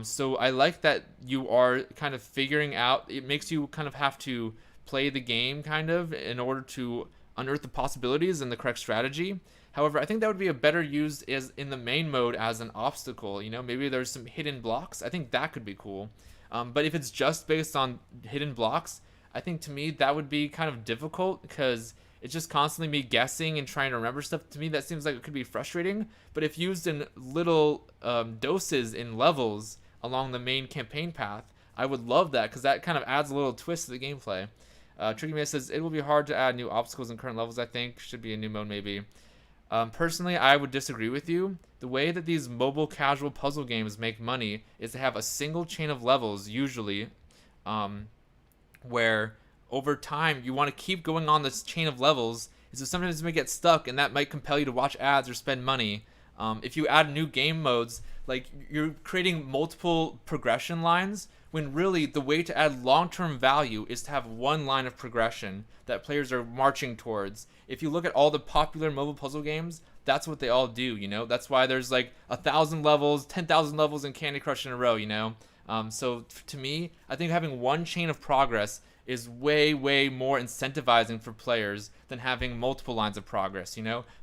So I like that you are kind of figuring out, it makes you kind of have to play the game kind of in order to unearth the possibilities and the correct strategy. However, I think that would be a better used as in the main mode as an obstacle. You know, maybe there's some hidden blocks. I think that could be cool. But if it's just based on hidden blocks, I think to me that would be kind of difficult, because it's just constantly me guessing and trying to remember stuff. To me, that seems like it could be frustrating. But if used in little doses in levels along the main campaign path, I would love that, because that kind of adds a little twist to the gameplay. Tricky Man says, it will be hard to add new obstacles in current levels, I think. Should be a new mode, maybe. Personally, I would disagree with you. The way that these mobile casual puzzle games make money is to have a single chain of levels, usually, where over time you want to keep going on this chain of levels. So sometimes you may get stuck, and that might compel you to watch ads or spend money. If you add new game modes, like you're creating multiple progression lines, when really the way to add long-term value is to have one line of progression that players are marching towards. If you look at all the popular mobile puzzle games, that's what they all do, you know? That's why there's like 1,000 levels, 10,000 levels in Candy Crush in a row, you know? So to me, I think having one chain of progress is way more incentivizing for players than having multiple lines of progress.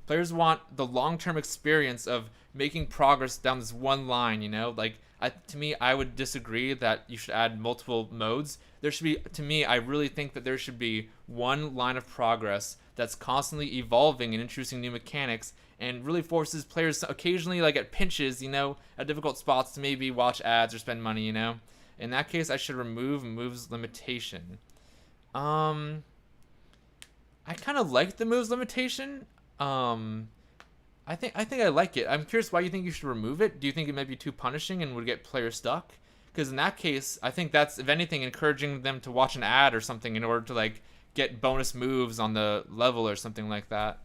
Players want the long-term experience of making progress down this one line. To me, I would disagree that you should add multiple modes. There should be, to me, I really think that there should be one line of progress that's constantly evolving and introducing new mechanics, and really forces players to occasionally, like at pinches, at difficult spots, to maybe watch ads or spend money. In that case, I should remove moves limitation. I kind of like the moves limitation. I think I like it. I'm curious why you think you should remove it. Do you think it might be too punishing and would get players stuck? Because in that case, I think that's, if anything, encouraging them to watch an ad or something in order to like get bonus moves on the level or something like that,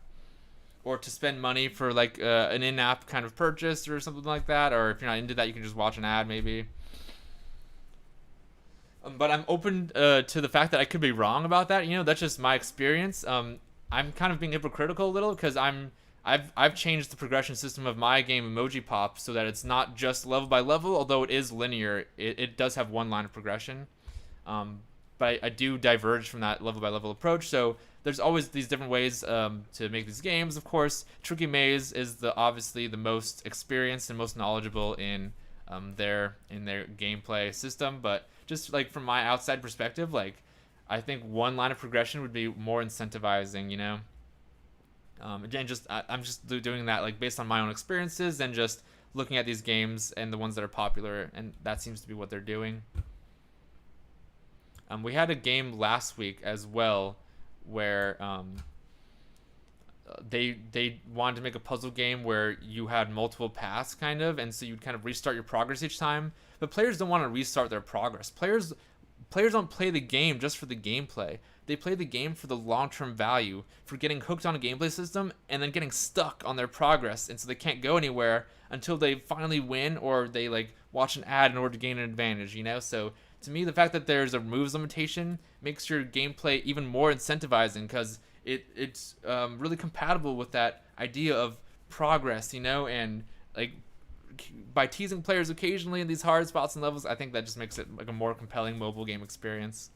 or to spend money for like an in-app kind of purchase or something like that. Or if you're not into that, you can just watch an ad maybe. But I'm open to the fact that I could be wrong about that. That's just my experience. I'm kind of being hypocritical a little because I've changed the progression system of my game Emoji Pop so that it's not just level by level, although it is linear. It does have one line of progression, but I do diverge from that level by level approach. So there's always these different ways to make these games. Of course, Tricky Maze is obviously the most experienced and most knowledgeable in their gameplay system, but just like from my outside perspective, like I think one line of progression would be more incentivizing. Again, I'm just doing that like based on my own experiences and just looking at these games and the ones that are popular, and that seems to be what they're doing. We had a game last week as well where they wanted to make a puzzle game where you had multiple paths kind of, and so you'd kind of restart your progress each time. But players don't want to restart their progress. Players don't play the game just for the gameplay. They play the game for the long-term value, for getting hooked on a gameplay system and then getting stuck on their progress, and so they can't go anywhere until they finally win or they like watch an ad in order to gain an advantage. So to me, the fact that there's a moves limitation makes your gameplay even more incentivizing, because it's really compatible with that idea of progress, and like by teasing players occasionally in these hard spots and levels, I think that just makes it like a more compelling mobile game experience.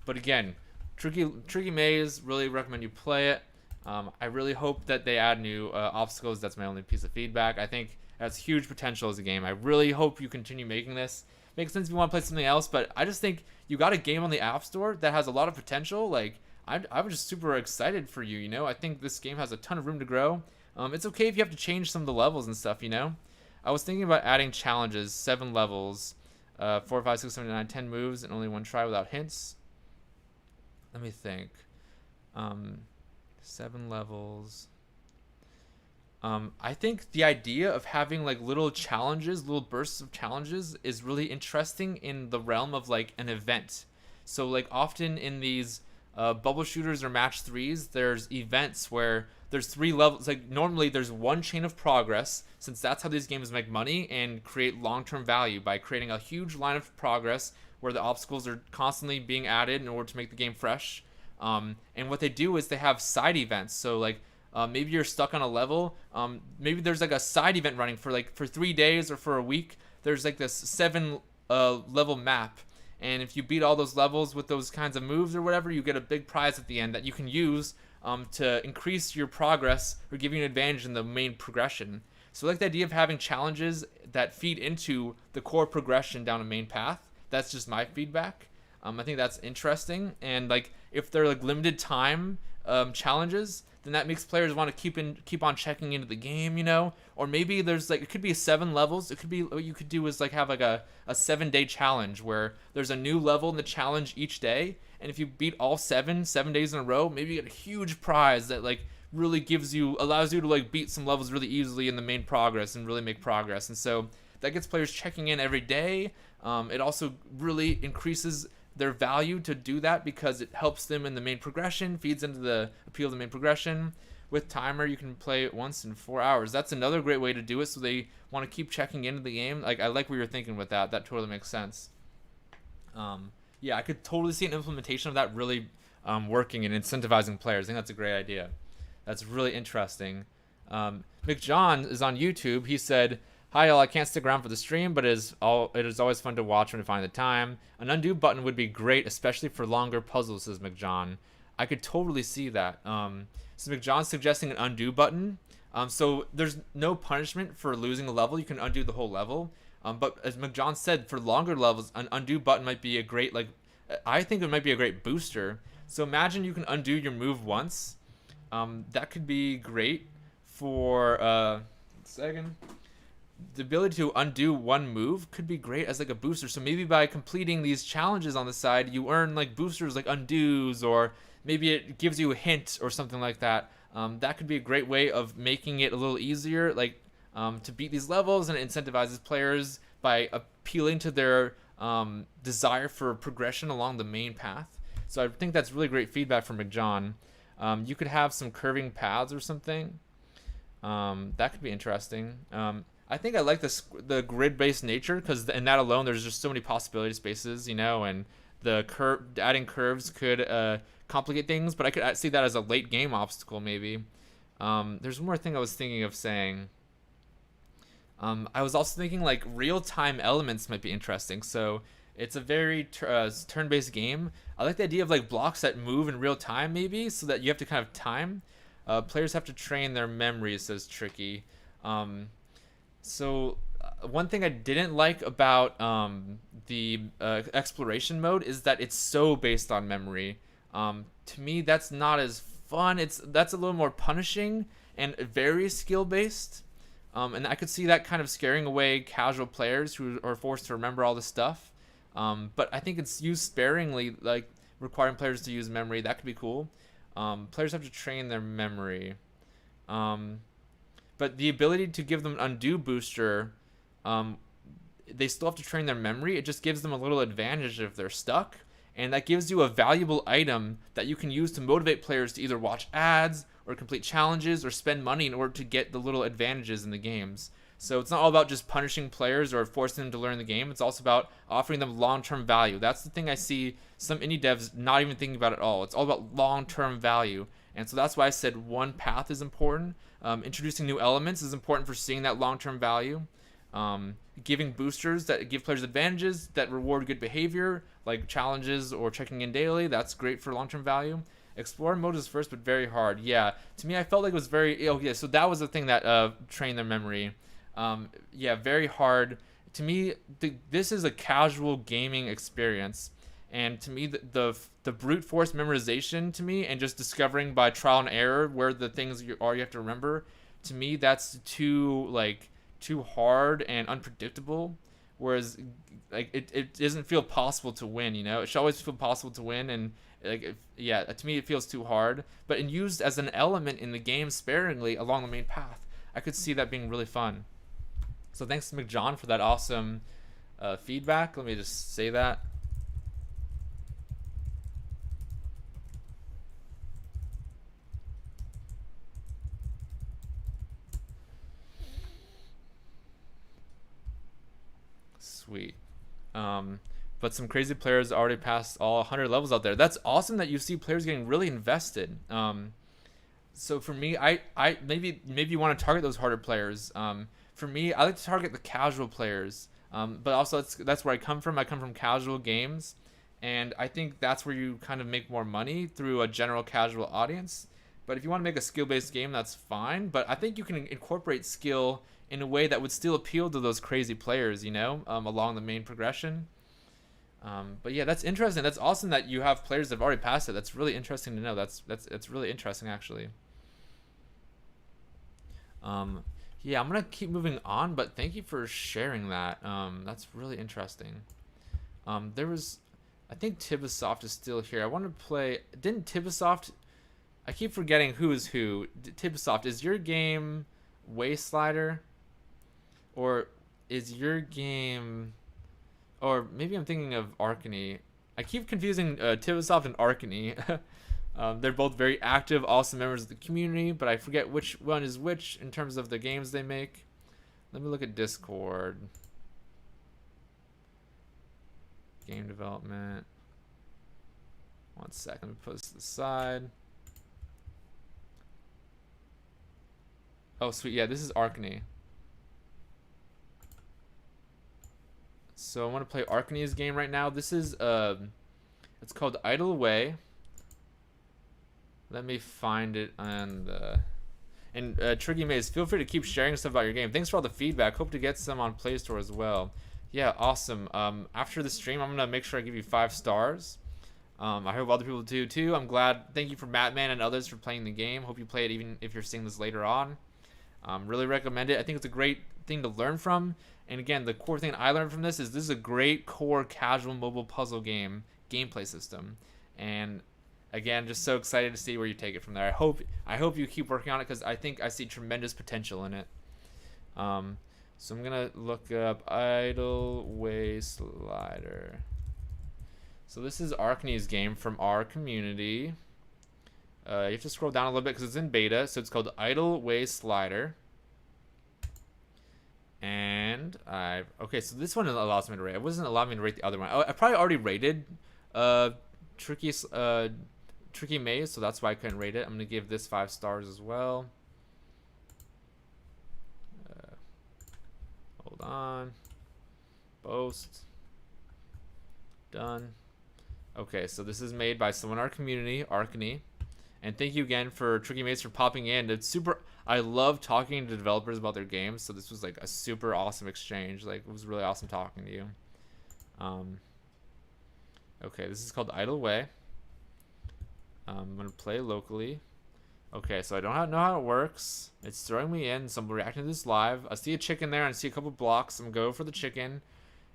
But again, Tricky Maze, really recommend you play it. I really hope that they add new obstacles. That's my only piece of feedback. I think it has huge potential as a game. I really hope you continue making this. Makes sense if you want to play something else, but I just think you got a game on the App Store that has a lot of potential. Like I was just super excited for you. I think this game has a ton of room to grow. It's okay if you have to change some of the levels and stuff. I was thinking about adding challenges, 7 levels, 4, 5, 6, 7, 9, 10 moves, and only one try without hints. Let me think. 7 levels. I think the idea of having like little challenges, little bursts of challenges, is really interesting in the realm of like an event. So like often in these bubble shooters or match 3s, there's events where there's 3 levels. Like normally there's one chain of progress, since that's how these games make money and create long-term value, by creating a huge line of progress where the obstacles are constantly being added in order to make the game fresh. And what they do is they have side events. So like maybe you're stuck on a level. Maybe there's like a side event running for 3 days or for a week. There's like this 7 level map. And if you beat all those levels with those kinds of moves or whatever, you get a big prize at the end that you can use to increase your progress or give you an advantage in the main progression. So I like the idea of having challenges that feed into the core progression down a main path. That's just my feedback. I think that's interesting. And like if they're like limited time challenges, then that makes players want to keep on checking into the game, Or maybe there's like, it could be 7 levels. It could be, what you could do is like have like a 7-day challenge where there's a new level in the challenge each day, and if you beat all 7 days in a row, maybe you get a huge prize that like really allows you to like beat some levels really easily in the main progress and really make progress. And so that gets players checking in every day. It also really increases their value to do that because it helps them in the main progression, feeds into the appeal of the main progression. With timer, you can play it once in 4 hours. That's another great way to do it, so they want to keep checking into the game. Like I like what you're thinking with that. That totally makes sense. Yeah, I could totally see an implementation of that really working and incentivizing players. I think that's a great idea. That's really interesting. McJohn is on YouTube. He said, Hi all, I can't stick around for the stream, but it is always fun to watch when I find the time. An undo button would be great, especially for longer puzzles, says McJohn. I could totally see that. So McJohn's suggesting an undo button. So there's no punishment for losing a level. You can undo the whole level. But as McJohn said, for longer levels, an undo button might be a great, like, I think it might be a great booster. So imagine you can undo your move once. That could be great for, second. The ability to undo one move could be great as like a booster. So maybe by completing these challenges on the side, you earn like boosters like undos, or maybe it gives you a hint or something like that. That could be a great way of making it a little easier, like to beat these levels, and it incentivizes players by appealing to their desire for progression along the main path. So I think that's really great feedback from McJohn. You could have some curving paths or something. That could be interesting. I think I like the grid-based nature, because in that alone, there's just so many possibility spaces, you know, and the adding curves could complicate things, but I could see that as a late game obstacle maybe. There's one more thing I was thinking of saying. I was also thinking like real-time elements might be interesting. So it's a very turn-based game. I like the idea of like blocks that move in real time maybe, so that you have to kind of time. Players have to train their memory, says Tricky. So one thing I didn't like about the exploration mode is that it's so based on memory. To me, that's not as fun. That's a little more punishing and very skill based. And I could see that kind of scaring away casual players who are forced to remember all this stuff. But I think it's used sparingly, like requiring players to use memory. That could be cool. Players have to train their memory. But the ability to give them an undo booster, they still have to train their memory. It just gives them a little advantage if they're stuck. And that gives you a valuable item that you can use to motivate players to either watch ads or complete challenges or spend money in order to get the little advantages in the games. So it's not all about just punishing players or forcing them to learn the game. It's also about offering them long-term value. That's the thing I see some indie devs not even thinking about at all. It's all about long-term value. And so that's why I said one path is important. Introducing new elements is important for seeing that long-term value. Giving boosters that give players advantages that reward good behavior, like challenges or checking in daily, that's great for long-term value. Explore mode is first, but very hard. Yeah, to me, I felt like it was very... Oh, yeah, so that was the thing that trained their memory. Yeah, very hard. To me, this is a casual gaming experience. And to me, the brute force memorization to me, and just discovering by trial and error where the things you have to remember, to me, that's too hard and unpredictable. Whereas like it doesn't feel possible to win, you know? It should always feel possible to win, and like yeah, to me it feels too hard. But in used as an element in the game sparingly along the main path, I could see that being really fun. So thanks to McJohn for that awesome feedback. Let me just say that. Sweet. But some crazy players already passed all 100 levels out there. That's awesome that you see players getting really invested. So for me, I maybe you want to target those harder players. For me, I like to target the casual players. But also that's where I come from. I come from casual games, and I think that's where you kind of make more money through a general casual audience. But if you want to make a skill-based game, that's fine. But I think you can incorporate skill in a way that would still appeal to those crazy players, you know, along the main progression. But yeah, that's interesting. That's awesome that you have players that have already passed it. That's really interesting to know. That's really interesting, actually. Yeah, I'm gonna keep moving on, but thank you for sharing that. That's really interesting. There was, I think Tibasoft is still here. I want to play. Didn't Tibasoft? I keep forgetting who is who. Tibasoft, is your game Wayslider, or is your game, or maybe I'm thinking of Arkany. I keep confusing Tibasoft and Arkany. They're both very active, awesome members of the community, but I forget which one is which in terms of the games they make. Let me look at Discord. Game development. One sec, let me put this to the side. Oh, sweet. Yeah, this is Arkany. So I want to play Arkane's game right now. This is it's called Idle Way. Let me find it on the. And Tricky Maze, feel free to keep sharing stuff about your game. Thanks for all the feedback. Hope to get some on Play Store as well. Yeah, awesome. After the stream, I'm gonna make sure I give you 5 stars. I hope other people do too. I'm glad. Thank you for Mattman and others for playing the game. Hope you play it even if you're seeing this later on. Really recommend it. I think it's a great thing to learn from. And again, the core thing I learned from this is a great core casual mobile puzzle game gameplay system. And again, just so excited to see where you take it from there. I hope you keep working on it because I think I see tremendous potential in it. So I'm gonna look up Idle Way Slider. So this is Arkane's game from our community. You have to scroll down a little bit because it's in beta. So it's called Idle Way Slider. And okay, so this one allows me to rate. It wasn't allowing me to rate the other one. I probably already rated Tricky Maze, so that's why I couldn't rate it. I'm gonna give this 5 stars as well. Hold on. Post. Done. Okay, so this is made by someone in our community, Arkane. And thank you again for Tricky Maze for popping in. It's super. I love talking to developers about their games, so this was like a super awesome exchange. Like, it was really awesome talking to you. Okay, this is called Idle Way. I'm gonna play locally. Okay, so I don't know how it works. It's throwing me in, so I'm reacting to this live. I see a chicken there, and I see a couple blocks. I'm gonna go for the chicken.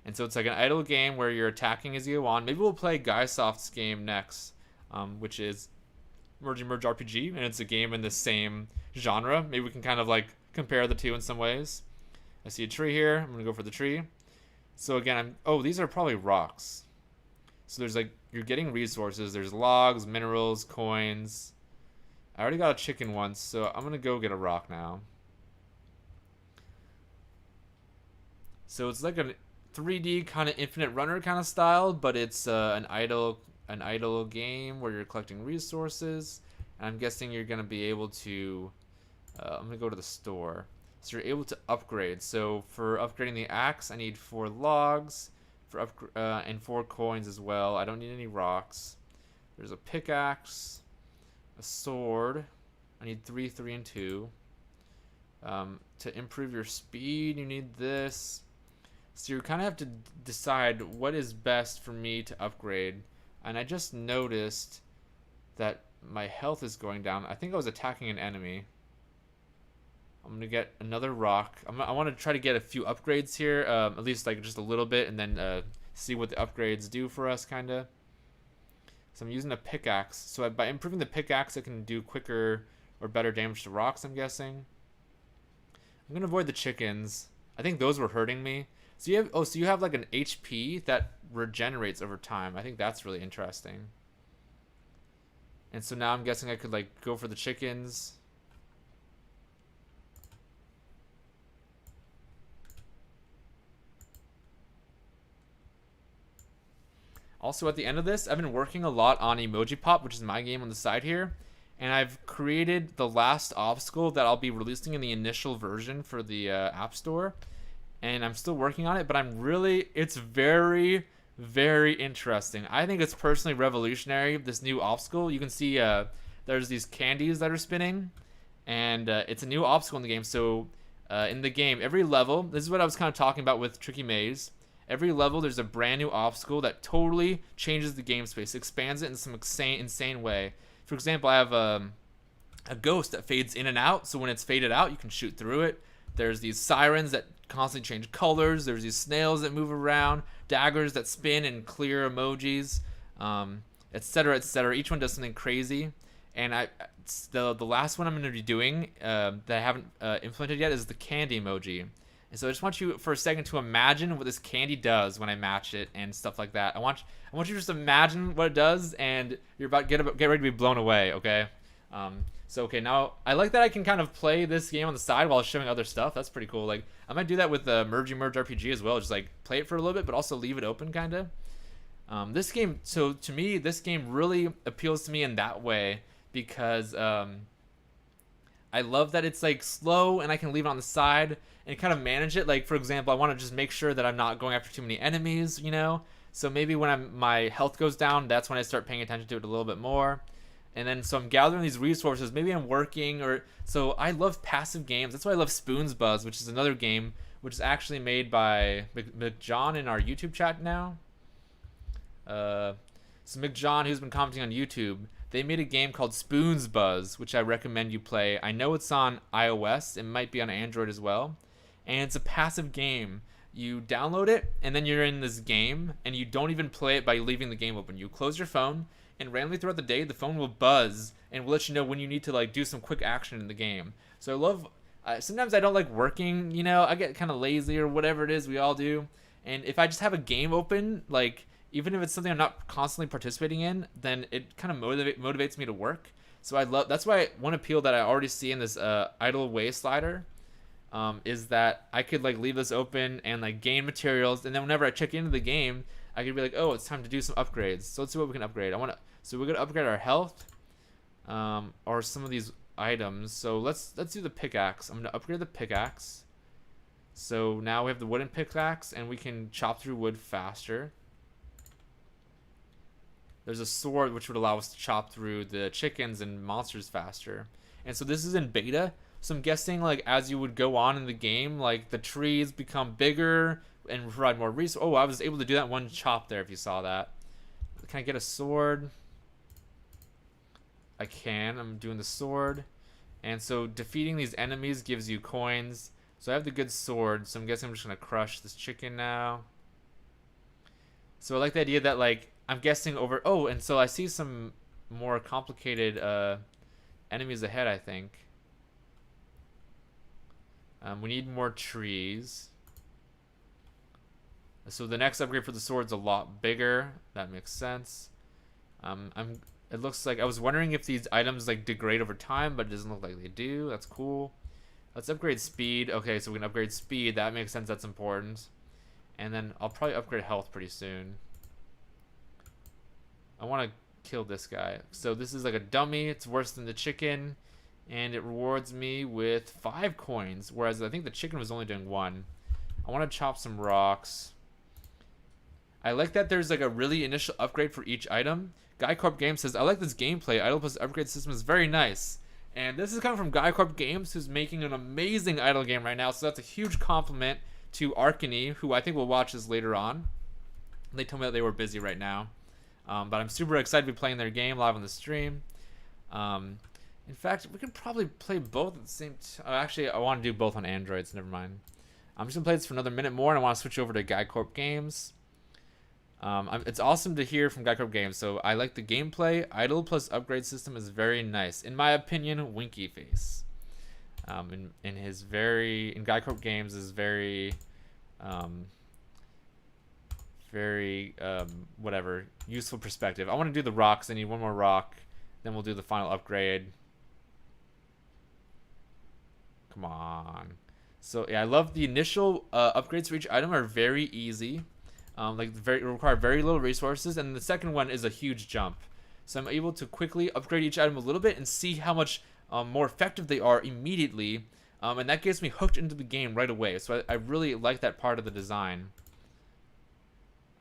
And so it's like an idle game where you're attacking as you go on. Maybe we'll play Guysoft's game next, which is Merge RPG, and it's a game in the same genre. Maybe we can kind of like compare the two in some ways. I see a tree here. I'm gonna go for the tree. So again, these are probably rocks. So there's like, you're getting resources. There's logs, minerals, coins. I already got a chicken once, so I'm gonna go get a rock now. So it's like a 3D kind of infinite runner kind of style, but it's an idle game where you're collecting resources. And I'm guessing you're gonna be able to. I'm gonna go to the store. So you're able to upgrade. So for upgrading the axe, I need 4 logs. And 4 coins as well. I don't need any rocks. There's a pickaxe, a sword. I need 3, 3, and 2. To improve your speed, you need this. So you kind of have to decide what is best for me to upgrade. And I just noticed that my health is going down. I think I was attacking an enemy. I'm going to get another rock. I want to try to get a few upgrades here, at least like just a little bit, and then see what the upgrades do for us, kind of. So I'm using a pickaxe. So by improving the pickaxe, I can do quicker or better damage to rocks, I'm guessing. I'm going to avoid the chickens. I think those were hurting me. So you have like an HP that regenerates over time. I think that's really interesting. And so now I'm guessing I could like go for the chickens. Also, at the end of this, I've been working a lot on Emoji Pop, which is my game on the side here. And I've created the last obstacle that I'll be releasing in the initial version for the App Store. And I'm still working on it, but it's very, very interesting. I think it's personally revolutionary, this new obstacle. You can see there's these candies that are spinning. And it's a new obstacle in the game. So in the game, every level, this is what I was kind of talking about with Tricky Maze. Every level, there's a brand new obstacle that totally changes the game space, expands it in some insane way. For example, I have a ghost that fades in and out, so when it's faded out, you can shoot through it. There's these sirens that constantly change colors. There's these snails that move around, daggers that spin and clear emojis, etc., etc. Each one does something crazy. And the last one I'm going to be doing that I haven't implemented yet is the candy emoji. And so I just want you for a second to imagine what this candy does when I match it and stuff like that. I want you to just imagine what it does, and you're about to get ready to be blown away, okay? Okay, now I like that I can kind of play this game on the side while showing other stuff. That's pretty cool. Like, I might do that with Merge RPG as well. Just like play it for a little bit, but also leave it open, kind of. This game, so to me, this game really appeals to me in that way because I love that it's like slow and I can leave it on the side and kind of manage it. Like for example, I want to just make sure that I'm not going after too many enemies, you know. So maybe when my health goes down, that's when I start paying attention to it a little bit more. And then so I'm gathering these resources. Maybe I'm working or so. I love passive games. That's why I love Spoon's Buzz, which is another game which is actually made by McJohn in our YouTube chat now. So McJohn, who's been commenting on YouTube, they made a game called Spoon's Buzz, which I recommend you play. I know it's on iOS. It might be on Android as well. And it's a passive game. You download it, and then you're in this game, and you don't even play it by leaving the game open. You close your phone, and randomly throughout the day, the phone will buzz and will let you know when you need to like do some quick action in the game. So I love. Sometimes I don't like working. You know, I get kind of lazy or whatever it is. We all do. And if I just have a game open, like even if it's something I'm not constantly participating in, then it kind of motivates me to work. So I love. That's why one appeal that I already see in this idle way slider. Is that I could like leave this open and like gain materials, and then whenever I check into the game, I could be like, oh, it's time to do some upgrades. So let's see what we can upgrade. So we're gonna upgrade our health, or some of these items. So let's do the pickaxe. I'm gonna upgrade the pickaxe. So now we have the wooden pickaxe, and we can chop through wood faster. There's a sword which would allow us to chop through the chickens and monsters faster. And so this is in beta. So I'm guessing like as you would go on in the game, like the trees become bigger and provide more resources. Oh, I was able to do that one chop there if you saw that. Can I get a sword? I can. I'm doing the sword. And so defeating these enemies gives you coins. So I have the good sword. So I'm guessing I'm just going to crush this chicken now. So I like the idea that like I'm guessing over... Oh, and so I see some more complicated enemies ahead, I think. We need more trees. So the next upgrade for the sword's a lot bigger. That makes sense. It looks like I was wondering if these items like degrade over time, but it doesn't look like they do. That's cool. Let's upgrade speed. Okay, so we can upgrade speed. That makes sense. That's important. And then I'll probably upgrade health pretty soon. I want to kill this guy. So this is like a dummy. It's worse than the chicken. And it rewards me with 5 coins, whereas I think the chicken was only doing 1. I want to chop some rocks. I like that there's like a really initial upgrade for each item. Guy Corp Games says, I like this gameplay. Idle plus upgrade system is very nice. And this is coming from Guy Corp Games, who's making an amazing idle game right now. So that's a huge compliment to Arkany, who I think will watch this later on. They told me that they were busy right now. But I'm super excited to be playing their game live on the stream. In fact, we could probably play both at the same time. Actually, I want to do both on Androids. Never mind. I'm just going to play this for another minute more, and I want to switch over to Guy Corp Games. It's awesome to hear from Guy Corp Games. So I like the gameplay. Idle plus upgrade system is very nice. In my opinion, Winky Face. In Guy Corp Games is very... whatever, useful perspective. I want to do the rocks. I need one more rock. Then we'll do the final upgrade. Come on. So yeah, I love the initial upgrades for each item are very easy. Require very little resources, and the second one is a huge jump. So I'm able to quickly upgrade each item a little bit and see how much more effective they are immediately, and that gets me hooked into the game right away. So I really like that part of the design.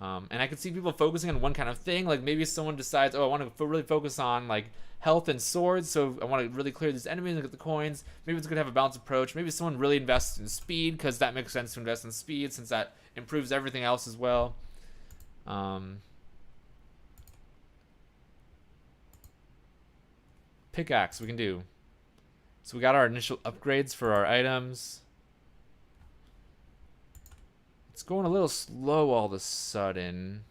And I can see people focusing on one kind of thing. Like maybe someone decides, oh, I want to really focus on like health and swords. So I want to really clear these enemies and get the coins. Maybe it's going to have a balanced approach. Maybe someone really invests in speed because that makes sense to invest in speed since that improves everything else as well. Pickaxe we can do. So we got our initial upgrades for our items. It's going a little slow all of a sudden.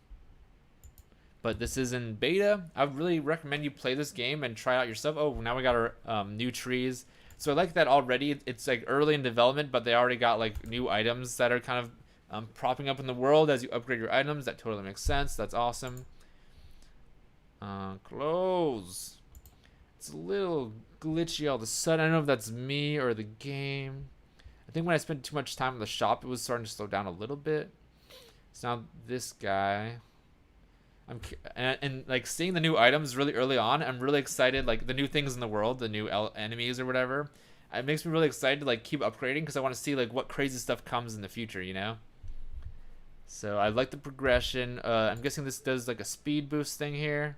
But this is in beta. I would really recommend you play this game and try out yourself. Oh, now we got our new trees. So I like that already. It's like early in development, but they already got like new items that are kind of propping up in the world as you upgrade your items. That totally makes sense. That's awesome. Close. It's a little glitchy all of a sudden. I don't know if that's me or the game. I think when I spent too much time in the shop, it was starting to slow down a little bit. So now this guy, and like seeing the new items really early on, I'm really excited. Like the new things in the world, the new enemies or whatever. it makes me really excited to like keep upgrading because I want to see like what crazy stuff comes in the future, you know. So I like the progression. I'm guessing this does like a speed boost thing here.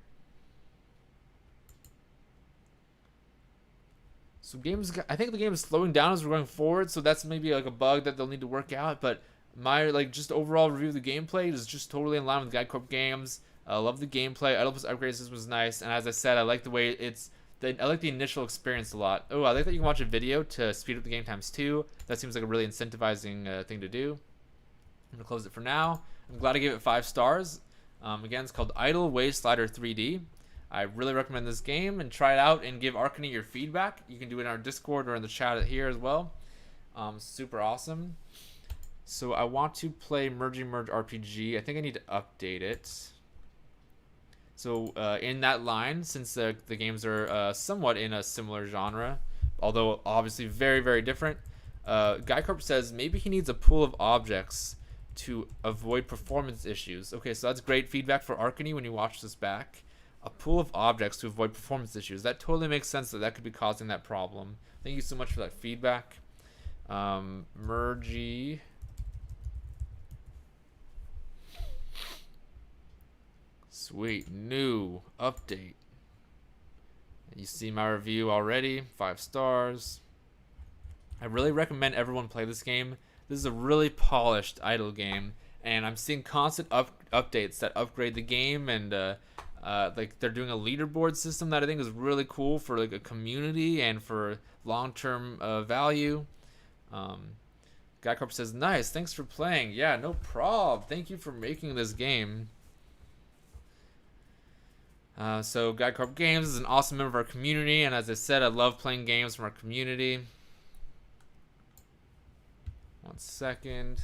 So I think the game is slowing down as we're going forward, so that's maybe like a bug that they'll need to work out. But my like just overall review of the gameplay is just totally in line with GuideCorp games. I love the gameplay. Idle plus upgrades. This was nice, and as I said, I like the way I like the initial experience a lot. Oh, I like that you can watch a video to speed up the game times 2. That seems like a really incentivizing thing to do. I'm gonna close it for now. I'm glad I gave it 5 stars. Again, it's called Idle Wayslider 3D. I really recommend this game, and try it out and give Arcany your feedback. You can do it in our Discord or in the chat here as well. Super awesome. So I want to play Mergey Merge RPG. I think I need to update it. So in that line, since the games are somewhat in a similar genre, although obviously very, very different, GuideCorp says maybe he needs a pool of objects to avoid performance issues. Okay, so that's great feedback for Arcany when you watch this back. A pool of objects to avoid performance issues. That totally makes sense that could be causing that problem. Thank you so much for that feedback. Mergey. Sweet. New update. You see my review already. 5 stars. I really recommend everyone play this game. This is a really polished idle game, and I'm seeing constant updates that upgrade the game, and like they're doing a leaderboard system that I think is really cool for like a community and for long-term value. GuideCorp says, nice, thanks for playing. Yeah, no prob. Thank you for making this game. So GuideCorp Games is an awesome member of our community, and as I said, I love playing games from our community. 1 second.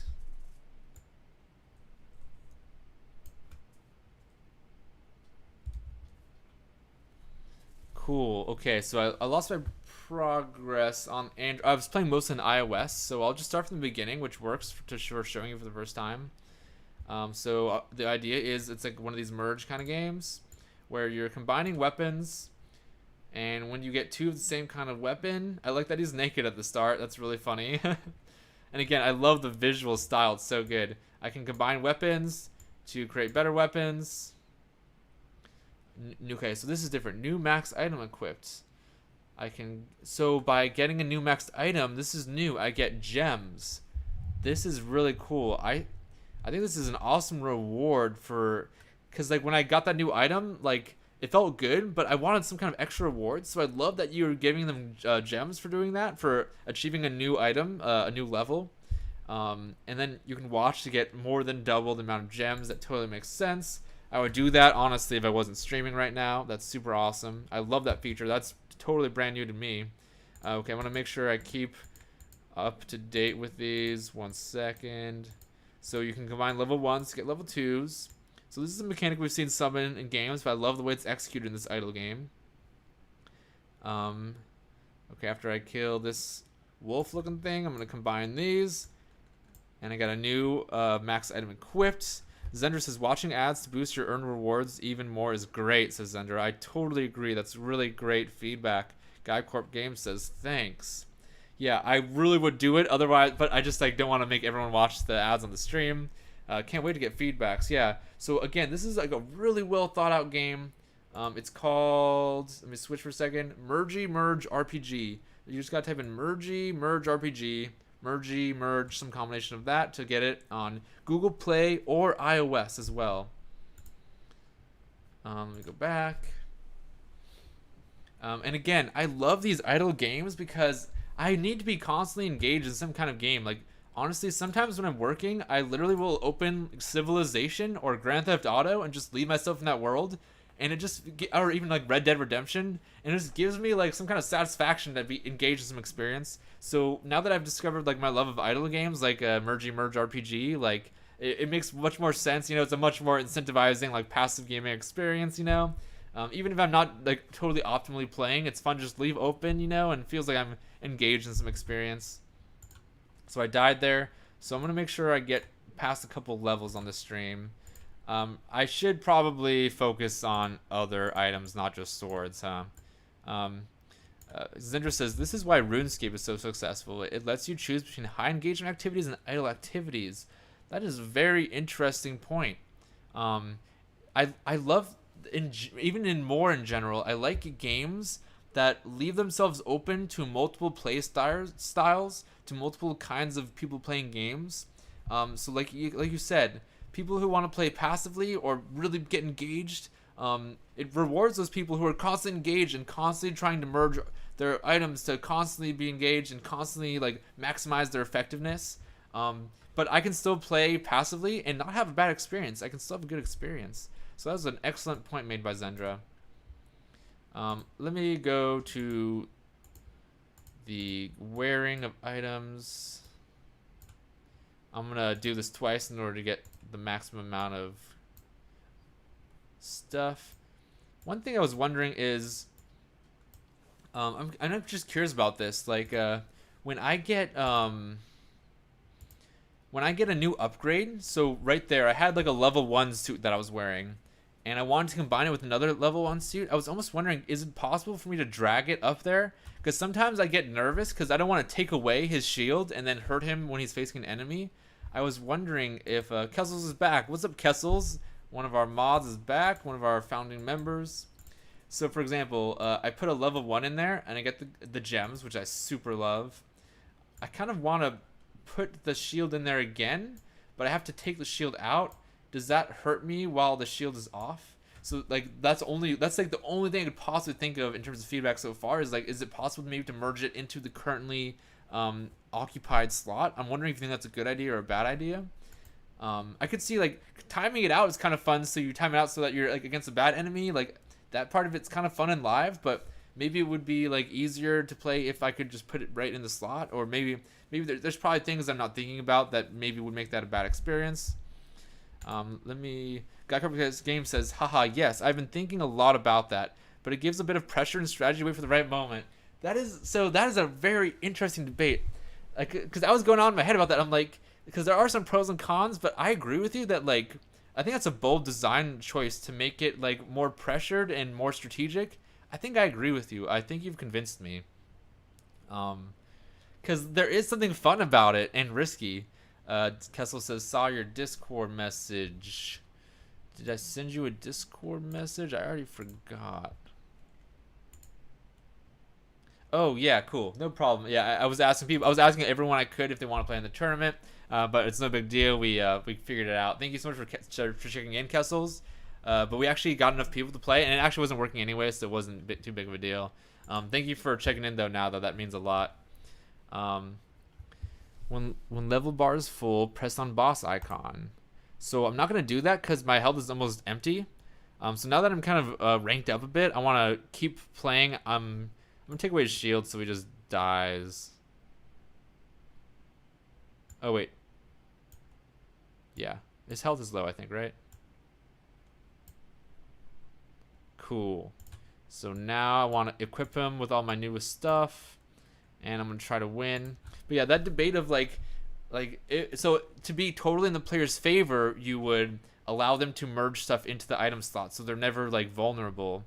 Cool. Okay, so I lost my progress on Android. I was playing mostly on iOS, so I'll just start from the beginning, which works for showing you for the first time. So the idea is it's like one of these merge kind of games where you're combining weapons, and when you get 2 of the same kind of weapon, I like that he's naked at the start. That's really funny. And again, I love the visual style. It's so good. I can combine weapons to create better weapons. Okay, so this is different. New max item equipped. So by getting a new maxed item, this is new. I get gems. This is really cool. I think this is an awesome reward because like when I got that new item, like it felt good, but I wanted some kind of extra reward. So I love that you're giving them gems for doing that, for achieving a new item, a new level. And then you can watch to get more than double the amount of gems. That totally makes sense. I would do that, honestly, if I wasn't streaming right now. That's super awesome. I love that feature. That's totally brand new to me. Okay, I want to make sure I keep up to date with these. 1 second. So you can combine level 1s to get level 2s. So this is a mechanic we've seen some in games, but I love the way it's executed in this idle game. Okay, after I kill this wolf-looking thing, I'm going to combine these. And I got a new max item equipped. Zender says, watching ads to boost your earned rewards even more is great, says Zender. I totally agree. That's really great feedback. GuideCorp Games says, thanks. Yeah, I really would do it otherwise, but I just like don't want to make everyone watch the ads on the stream. Can't wait to get feedbacks. Yeah, so again, this is like a really well thought out game. It's called, let me switch for a second, Mergey Merge RPG. You just gotta type in Mergey Merge RPG. Mergey Merge, some combination of that to get it on Google Play or iOS as well. Let me go back. And again, I love these idle games because I need to be constantly engaged in some kind of game. Like, honestly, sometimes when I'm working, I literally will open Civilization or Grand Theft Auto and just leave myself in that world. And it just, or even like Red Dead Redemption, and it just gives me like some kind of satisfaction to be engaged in some experience. So now that I've discovered like my love of idle games, like Mergey Merge RPG, like it makes much more sense. You know, it's a much more incentivizing like passive gaming experience. You know, even if I'm not like totally optimally playing, it's fun to just leave open. You know, and it feels like I'm engaged in some experience. So I died there. So I'm gonna make sure I get past a couple levels on the stream. I should probably focus on other items, not just swords, huh? Zendra says, this is why RuneScape is so successful. It lets you choose between high engagement activities and idle activities. That is a very interesting point. Um, I love, even in more in general, I like games that leave themselves open to multiple play styles, to multiple kinds of people playing games. So like you said, people who want to play passively or really get engaged, it rewards those people who are constantly engaged and constantly trying to merge their items to constantly be engaged and constantly like maximize their effectiveness. But I can still play passively and not have a bad experience. I can still have a good experience. So that was an excellent point made by Zendra. Let me go to the wearing of items. I'm gonna do this twice in order to get the maximum amount of stuff. One thing I was wondering is, I'm just curious about this. Like, when I get a new upgrade, so right there, I had like a level 1 suit that I was wearing, and I wanted to combine it with another level 1 suit. I was almost wondering, is it possible for me to drag it up there? Because sometimes I get nervous because I don't want to take away his shield and then hurt him when he's facing an enemy. I was wondering if Kessels is back. What's up, Kessels? One of our mods is back, one of our founding members. So, for example, I put a level 1 in there, and I get the gems, which I super love. I kind of want to put the shield in there again, but I have to take the shield out. Does that hurt me while the shield is off? So like that's like the only thing I could possibly think of in terms of feedback so far is like, is it possible maybe to merge it into the currently occupied slot? I'm wondering if you think that's a good idea or a bad idea. I could see like timing it out is kind of fun, so you time it out so that you're like against a bad enemy. Like that part of it's kind of fun and live, but maybe it would be like easier to play if I could just put it right in the slot, or maybe there's probably things I'm not thinking about that maybe would make that a bad experience. Let me. Guycarp's game says, haha, yes, I've been thinking a lot about that, but it gives a bit of pressure and strategy, wait for the right moment. That is a very interesting debate. Like, because I was going on in my head about that. I'm like, because there are some pros and cons, but I agree with you that like, I think that's a bold design choice to make it like more pressured and more strategic. I think I agree with you. I think you've convinced me. Because there is something fun about it and risky. Kessel says, saw your Discord message. Did I send you a Discord message? I already forgot. Oh, yeah, cool. No problem. Yeah, I was asking people. I was asking everyone I could if they want to play in the tournament. But it's no big deal. We figured it out. Thank you so much for checking in, Kessels. But we actually got enough people to play, and it actually wasn't working anyway, so it wasn't too big of a deal. Thank you for checking in, though, now, though. That means a lot. When level bar is full, press on boss icon. So I'm not going to do that because my health is almost empty. So now that I'm kind of ranked up a bit, I want to keep playing. I'm going to take away his shield so he just dies. Oh, wait. Yeah. His health is low, I think, right? Cool. So now I want to equip him with all my newest stuff. And I'm going to try to win. But yeah, that debate of so to be totally in the player's favor, you would allow them to merge stuff into the item slot so they're never like vulnerable.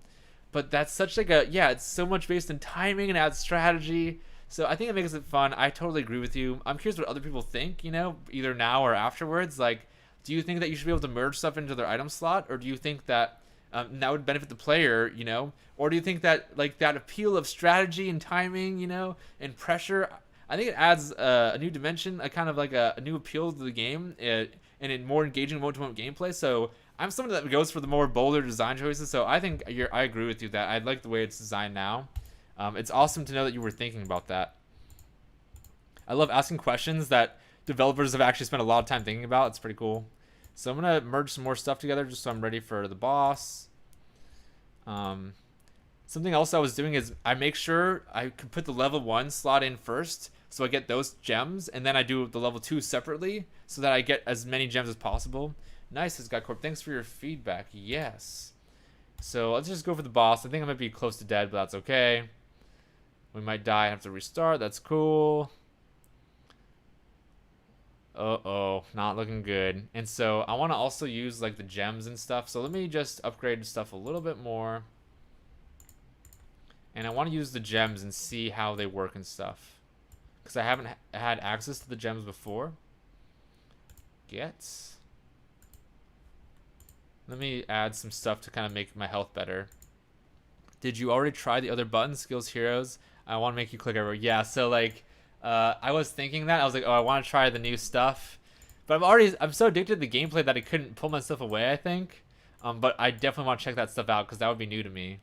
But that's such like it's so much based in timing and adds strategy. So I think it makes it fun. I totally agree with you. I'm curious what other people think, either now or afterwards. Like, do you think that you should be able to merge stuff into their item slot? Or do you think that that would benefit the player, Or do you think that like that appeal of strategy and timing, and pressure, I think it adds a new dimension, a kind of like a new appeal to the game, and a more engaging moment-to-moment gameplay. So I'm someone that goes for the more bolder design choices. So I think I agree with you that I like the way it's designed now. It's awesome to know that you were thinking about that. I love asking questions that developers have actually spent a lot of time thinking about. It's pretty cool. So I'm going to merge some more stuff together just so I'm ready for the boss. Something else I was doing is I make sure I can put the level 1 slot in first so I get those gems, and then I do the level 2 separately so that I get as many gems as possible. Nice, Skycorp. Thanks for your feedback. Yes. So let's just go for the boss. I think I might be close to dead, but that's okay. We might die and have to restart. That's cool. Uh-oh, not looking good. And so I want to also use like the gems and stuff. So let me just upgrade stuff a little bit more. And I want to use the gems and see how they work and stuff. Because I haven't had access to the gems before. Let me add some stuff to kind of make my health better. Did you already try the other buttons, skills, heroes? I want to make you click everywhere. Yeah, so like, I was thinking that. I was like, oh, I want to try the new stuff. But I'm so addicted to the gameplay that I couldn't pull myself away, I think. But I definitely want to check that stuff out because that would be new to me.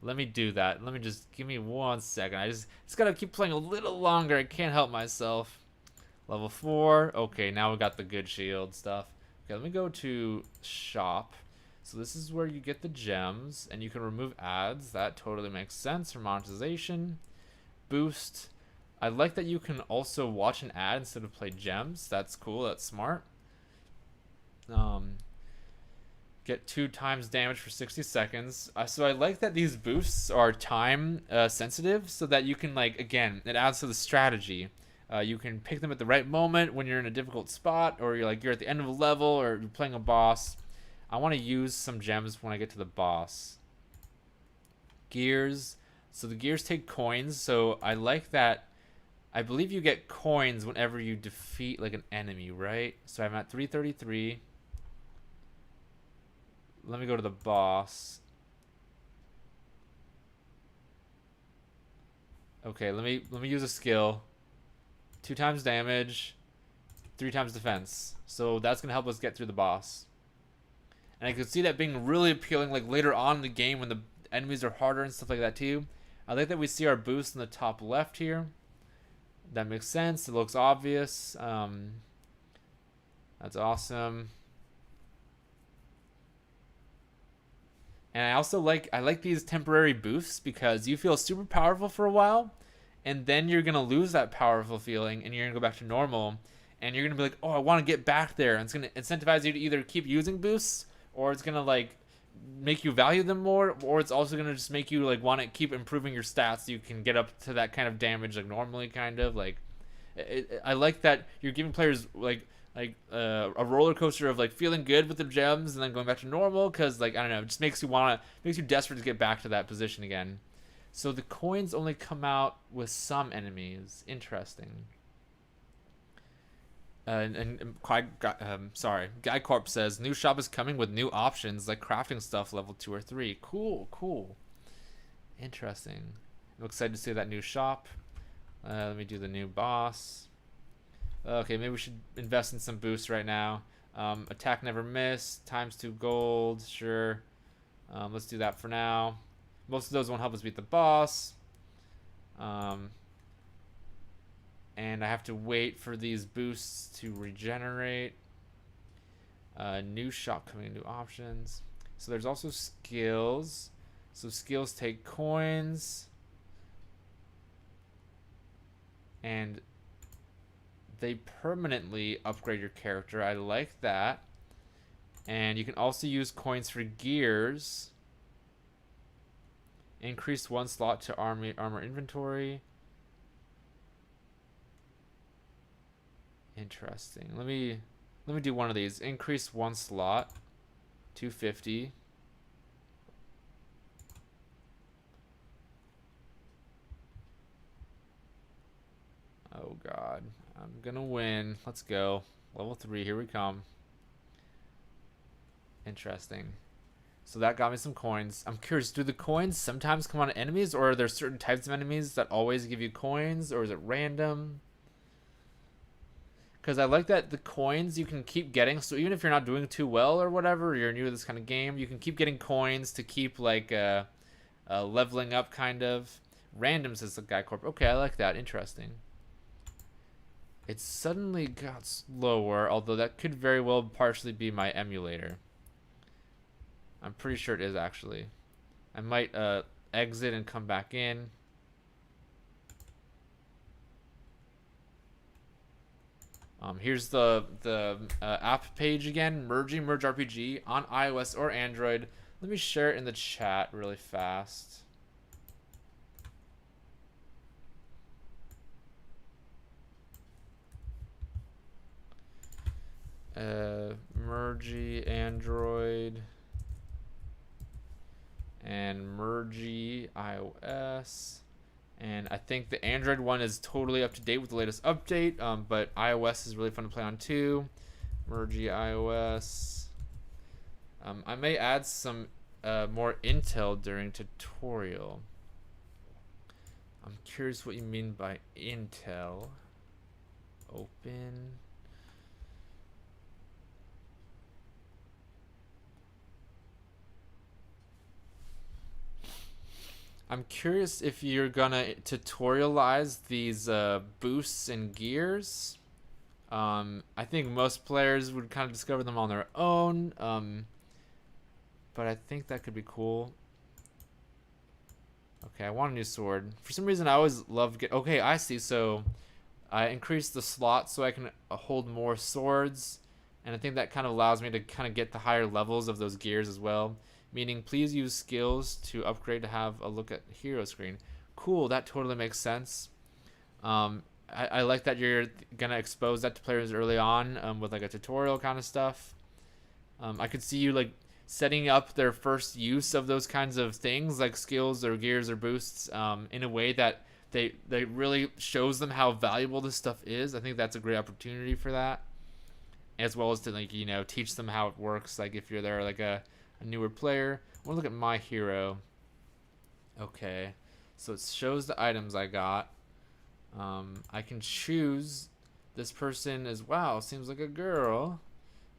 Let me do that. Let me just, give me 1 second. I just gotta keep playing a little longer. I can't help myself. Level 4. Okay, now we got the good shield stuff. Okay, let me go to shop. So this is where you get the gems, and you can remove ads. That totally makes sense for monetization. Boost. I like that you can also watch an ad instead of play gems. That's cool. That's smart. Get 2 times damage for 60 seconds. So I like that these boosts are time sensitive, so that you can, like, again, it adds to the strategy. You can pick them at the right moment when you're in a difficult spot, or you're at the end of a level, or you're playing a boss. I want to use some gems when I get to the boss. Gears. So the gears take coins, so I like that. I believe you get coins whenever you defeat like an enemy, right? So I'm at 333. Let me go to the boss. Okay, let me use a skill. 2 times damage, 3 times defense. So that's gonna help us get through the boss. And I could see that being really appealing, like later on in the game when the enemies are harder and stuff like that too. I like that we see our boost in the top left here. That makes sense. It looks obvious. That's awesome. And I also like these temporary boosts because you feel super powerful for a while, and then you're gonna lose that powerful feeling, and you're gonna go back to normal, and you're gonna be like, oh, I want to get back there, and it's gonna incentivize you to either keep using boosts, or it's gonna like make you value them more, or it's also gonna just make you like want to keep improving your stats so you can get up to that kind of damage like normally, kind of like. I like that you're giving players like a roller coaster of like feeling good with the gems and then going back to normal, because like I don't know, it just makes you desperate to get back to that position again. So the coins only come out with some enemies. Interesting. Guy Corp says new shop is coming with new options like crafting stuff level 2 or 3. Cool. Interesting. I'm excited to see that new shop. Let me do the new boss. Okay, maybe we should invest in some boosts right now. Attack never miss, times 2 gold, sure. Let's do that for now. Most of those won't help us beat the boss. And I have to wait for these boosts to regenerate. New shop coming, new options. So there's also skills. So skills take coins. And they permanently upgrade your character. I like that. And you can also use coins for gears. Increase 1 slot to armor inventory. Interesting. Let me do one of these. Increase 1 slot. 250. Oh god. I'm gonna win. Let's go. Level 3, here we come. Interesting. So that got me some coins. I'm curious, do the coins sometimes come on enemies, or are there certain types of enemies that always give you coins, or is it random? Because I like that the coins you can keep getting, so even if you're not doing too well or whatever, or you're new to this kind of game, you can keep getting coins to keep like leveling up, kind of. Random, says the Guy Corp. Okay, I like that. Interesting. It suddenly got slower, although that could very well partially be my emulator. I'm pretty sure it is, actually. I might exit and come back in. Here's the app page again. Merge RPG on iOS or Android. Let me share it in the chat really fast. Merge Android and Emoji iOS. And I think the Android one is totally up to date with the latest update, but iOS is really fun to play on too. Emoji iOS. I may add some more intel during tutorial. I'm curious what you mean by intel. Open. I'm curious if you're gonna tutorialize these boosts and gears. I think most players would kind of discover them on their own, but I think that could be cool. Okay, I want a new sword. For some reason, I always love okay, I see. So I increased the slot so I can hold more swords, and I think that kind of allows me to kind of get the higher levels of those gears as well. Meaning, please use skills to upgrade to have a look at hero screen. Cool, that totally makes sense. I like that you're gonna expose that to players early on with like a tutorial kind of stuff. I could see you like setting up their first use of those kinds of things like skills or gears or boosts in a way that they really shows them how valuable this stuff is. I think that's a great opportunity for that, as well as to like teach them how it works. Like if you're there like a newer player. I want to look at my hero. Okay, so it shows the items I got. I can choose this person as wow, seems like a girl.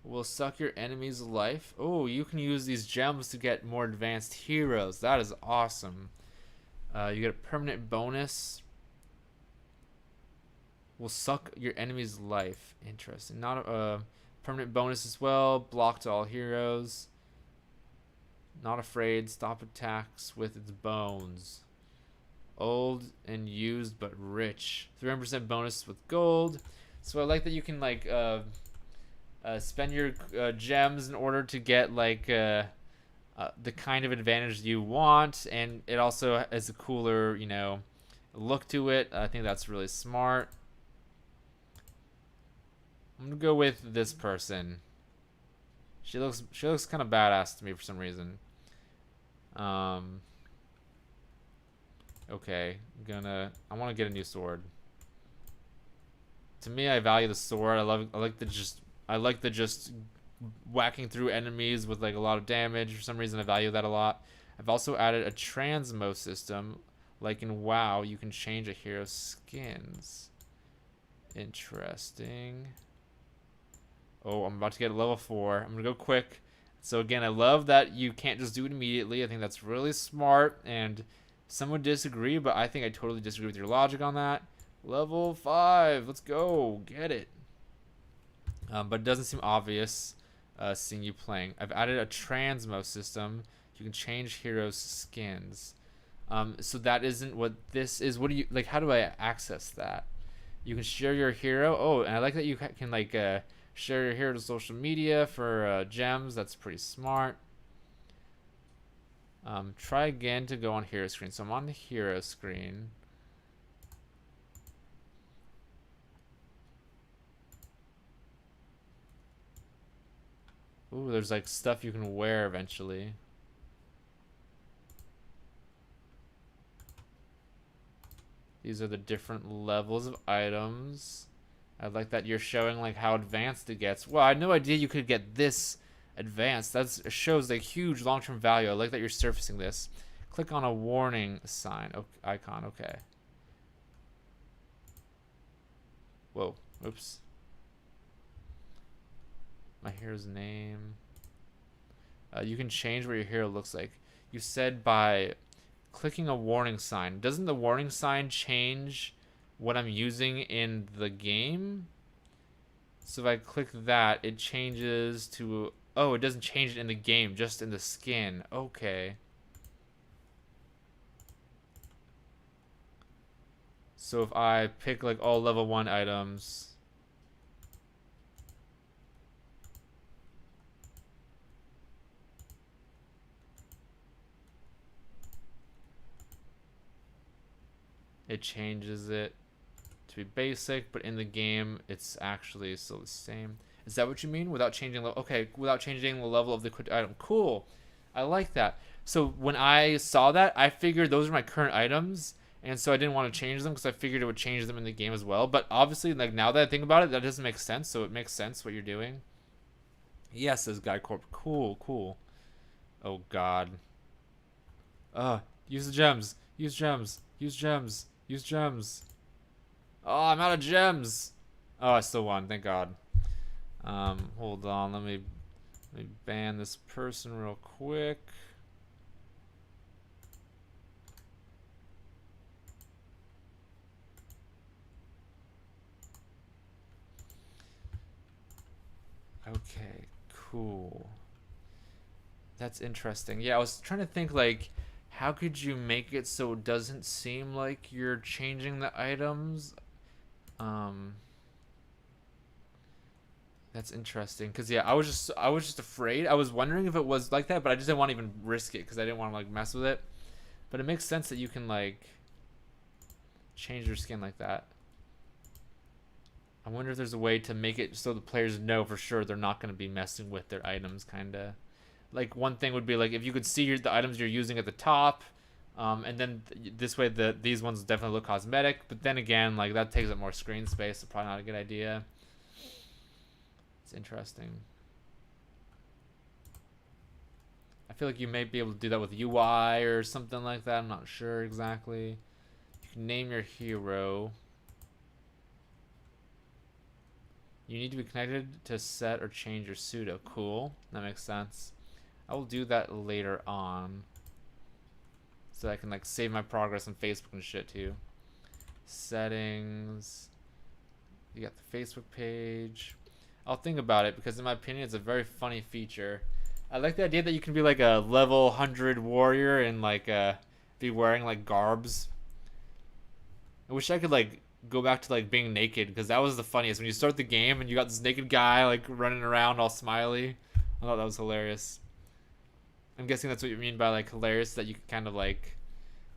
Will suck your enemy's life. Oh, you can use these gems to get more advanced heroes. That is awesome. You get a permanent bonus. Will suck your enemy's life. Interesting. Not a permanent bonus as well. Block to all heroes. Not afraid. Stop attacks with its bones. Old and used but rich. 300% bonus with gold. So I like that you can like spend your gems in order to get like the kind of advantage you want, and it also has a cooler look to it. I think that's really smart. I'm gonna go with this person. She looks kind of badass to me for some reason. Okay, I want to get a new sword. To me, I value the sword. I like the just whacking through enemies with like a lot of damage. For some reason, I value that a lot. I've also added a transmo system. Like in WoW, you can change a hero's skins. Interesting. Oh, I'm about to get a level 4. I'm gonna go quick. So again, I love that you can't just do it immediately. I think that's really smart, and some would disagree, but I think I totally disagree with your logic on that. Level 5, let's go, get it. But it doesn't seem obvious seeing you playing. I've added a transmo system. You can change heroes' skins. So that isn't what this is. What do you like? How do I access that? You can share your hero. Oh, and I like that you can like share your hero to social media for gems. That's pretty smart. Try again to go on hero screen. So I'm on the hero screen. Ooh, there's like stuff you can wear eventually. These are the different levels of items. I like that you're showing like how advanced it gets. Well, I had no idea you could get this advanced. That shows like huge long-term value. I like that you're surfacing this. Click on a warning sign icon. Okay. Whoa. Oops. My hero's name. You can change what your hero looks like. You said by clicking a warning sign. Doesn't the warning sign change what I'm using in the game? So if I click that, it changes to... Oh, it doesn't change it in the game, just in the skin. Okay. So if I pick like all level 1 items... It changes it to be basic, but in the game, it's actually still the same. Is that what you mean? Without changing level? Okay, without changing the level of the equiped item. Cool. I like that. So when I saw that, I figured those are my current items, and so I didn't want to change them because I figured it would change them in the game as well. But obviously, like now that I think about it, that doesn't make sense. So it makes sense what you're doing. Yes, says Guy Corp. Cool, cool. Oh God. Use the gems. Use gems. Use gems. Use gems. Oh, I'm out of gems. Oh, I still won. Thank God. Hold on. Let me ban this person real quick. Okay, cool. That's interesting. Yeah, I was trying to think like how could you make it so it doesn't seem like you're changing the items? Um that's interesting cuz yeah, I was just afraid. I was wondering if it was like that, but I just didn't want to even risk it cuz I didn't want to like mess with it. But it makes sense that you can like change your skin like that. I wonder if there's a way to make it so the players know for sure they're not going to be messing with their items, kind of. Like one thing would be like if you could see the items you're using at the top, and then this way these ones definitely look cosmetic. But then again, like that takes up more screen space, so probably not a good idea. It's interesting. I feel like you may be able to do that with UI or something like that. I'm not sure exactly. You can name your hero. You need to be connected to set or change your pseudo. Cool. That makes sense. I will do that later on. So I can like save my progress on Facebook and shit too. Settings. You got the Facebook page. I'll think about it because in my opinion it's a very funny feature. I like the idea that you can be like a level 100 warrior and like be wearing like garbs. I wish I could like go back to like being naked because that was the funniest when you start the game and you got this naked guy like running around all smiley. I thought that was hilarious. I'm guessing that's what you mean by like hilarious, that you can kind of like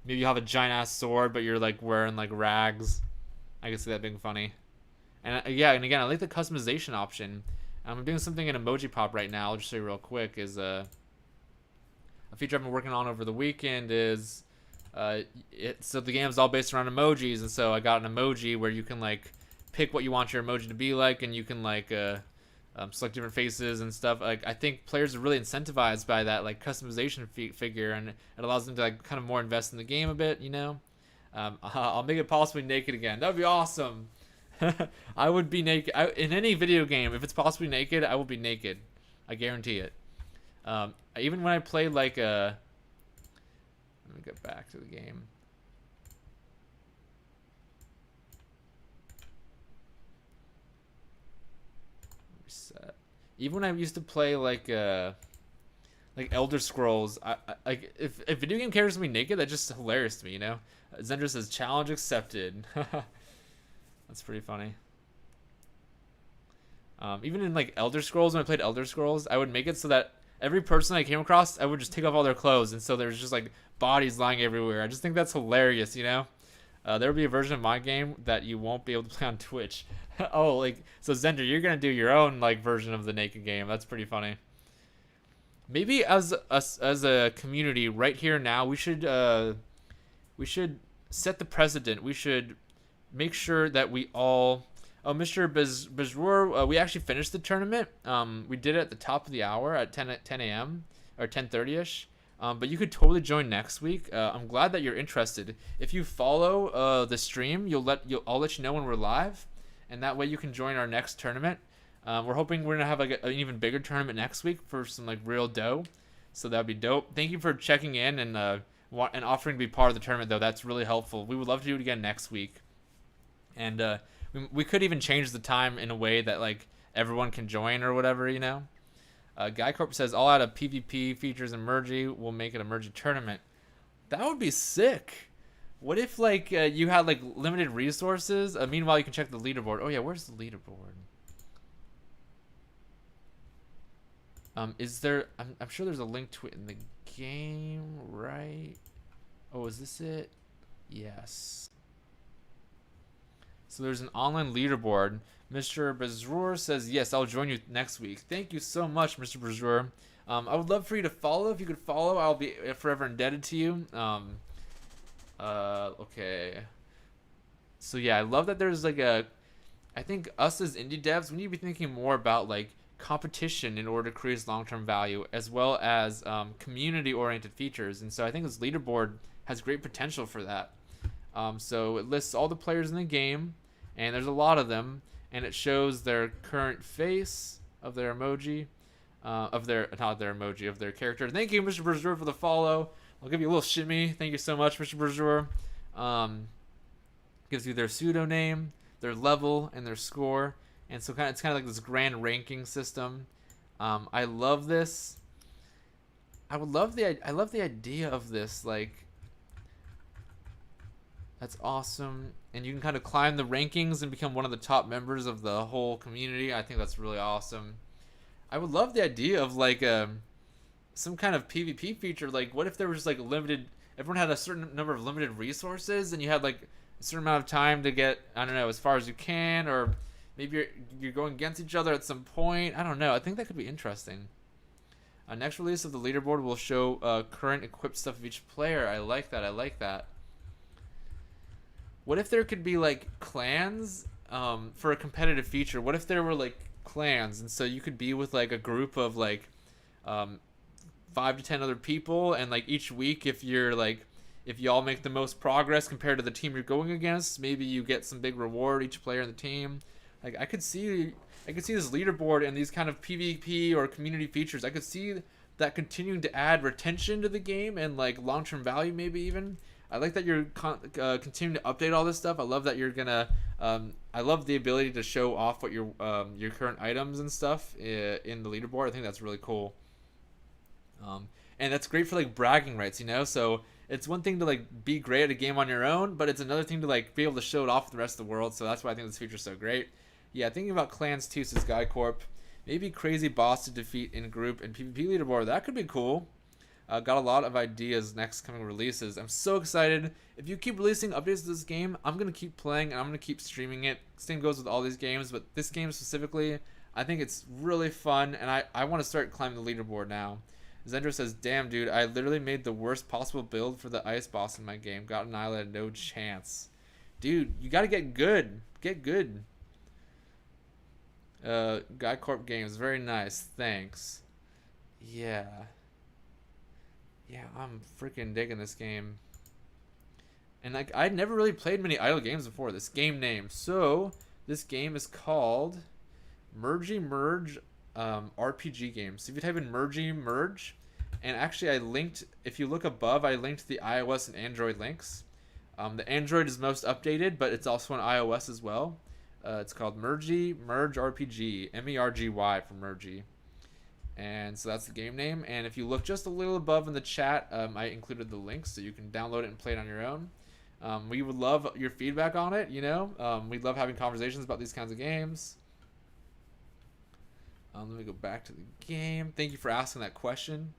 maybe you have a giant ass sword but you're like wearing like rags. I can see that being funny. And yeah, and again I like the customization option. I'm doing something in Emoji Pop right now. I'll just show you real quick. Is a feature I've been working on over the weekend is so the game's all based around emojis, and so I got an emoji where you can like pick what you want your emoji to be like, and you can like select different faces and stuff. Like I think players are really incentivized by that like customization figure, and it allows them to like kind of more invest in the game a bit. You know, I'll make it possibly naked again. That would be awesome. I would be naked in any video game. If it's possibly naked, I will be naked. I guarantee it. Even when I play like a let me get back to the game. Reset. Even when I used to play like Elder Scrolls, I like if video game characters can be naked, that's just hilarious to me, you know? Zendra says challenge accepted. That's pretty funny. Even in like Elder Scrolls, when I played Elder Scrolls, I would make it so that every person I came across, I would just take off all their clothes, and so there's just like bodies lying everywhere. I just think that's hilarious, you know? There will be a version of my game that you won't be able to play on Twitch. Oh, like so Zender, you're gonna do your own like version of the naked game. That's pretty funny. Maybe as a community right here now, we should set the precedent. We should make sure that we all. Oh, Mr. Bezroor, we actually finished the tournament. We did it at the top of the hour at 10 a.m. or 10:30ish. But you could totally join next week. I'm glad that you're interested. If you follow the stream, I'll let you know when we're live, and that way you can join our next tournament. We're hoping we're gonna have like an even bigger tournament next week for some like real dough. So that'd be dope. Thank you for checking in and offering to be part of the tournament though. That's really helpful. We would love to do it again next week, and we could even change the time in a way that like everyone can join or whatever, you know. Guy Corp says all out of PvP features Emergy will make it Emergy tournament. That would be sick. What if like you had like limited resources? Meanwhile, you can check the leaderboard. Oh yeah, where's the leaderboard? Is there? I'm sure there's a link to it in the game, right? Oh, is this it? Yes. So there's an online leaderboard. Mr. Bezroor says, yes, I'll join you next week. Thank you so much, Mr. Bezroor. I would love for you to follow. If you could follow, I'll be forever indebted to you. Okay. So yeah, I love that there's like a. I think us as indie devs, we need to be thinking more about like competition in order to create long-term value, as well as community-oriented features. And so I think this leaderboard has great potential for that. So it lists all the players in the game, and there's a lot of them, and it shows their current face of their emoji, of their not their emoji of their character. Thank you, Mr. Bourgeois, for the follow. I'll give you a little shimmy. Thank you so much, Mr. Bourgeois. Gives you their pseudonym, their level, and their score, and so it's kind of like this grand ranking system. I love this. I love the idea of this, like. That's awesome. And you can kind of climb the rankings and become one of the top members of the whole community. I think that's really awesome. I would love the idea of like some kind of PvP feature. Like, what if there was like limited? Everyone had a certain number of limited resources, and you had like a certain amount of time to get, I don't know, as far as you can, or maybe you're going against each other at some point. I don't know. I think that could be interesting. Next release of the leaderboard will show current equipped stuff of each player. I like that. I like that. What if there could be like clans for a competitive feature? What if there were like clans, and so you could be with like a group of like 5 to 10 other people, and like each week, if you're like, if y'all make the most progress compared to the team you're going against, maybe you get some big reward, each player in the team. Like I could see this leaderboard and these kind of PvP or community features. I could see that continuing to add retention to the game and like long-term value, maybe even. I like that you're continuing to update all this stuff. I love that you're gonna. I love the ability to show off what your current items and stuff in the leaderboard. I think that's really cool. And that's great for like bragging rights, you know. So it's one thing to like be great at a game on your own, but it's another thing to like be able to show it off with the rest of the world. So that's why I think this feature's so great. Yeah, thinking about clans too, says Guy Corp. Maybe crazy boss to defeat in group and PvP leaderboard. That could be cool. Got a lot of ideas next coming releases. I'm so excited. If you keep releasing updates to this game, I'm going to keep playing and I'm going to keep streaming it. Same goes with all these games, but this game specifically, I think it's really fun, and I want to start climbing the leaderboard now. Zendro says, damn, dude, I literally made the worst possible build for the ice boss in my game. Got annihilated, no chance. Dude, you got to get good. Get good. Guy Corp Games, very nice. Thanks. Yeah. Yeah, I'm freaking digging this game. And like, I'd never really played many idle games before. This game name. So, this game is called Mergy Merge RPG game. So if you type in Mergy Merge, and actually I linked, if you look above, I linked the iOS and Android links. The Android is most updated, but it's also on iOS as well. It's called Mergy Merge RPG. M-E-R-G-Y for Mergy. And so that's the game name. And if you look just a little above in the chat, I included the links so you can download it and play it on your own. We would love your feedback on it, you know. We love having conversations about these kinds of games. Let me go back to the game. Thank you for asking that question.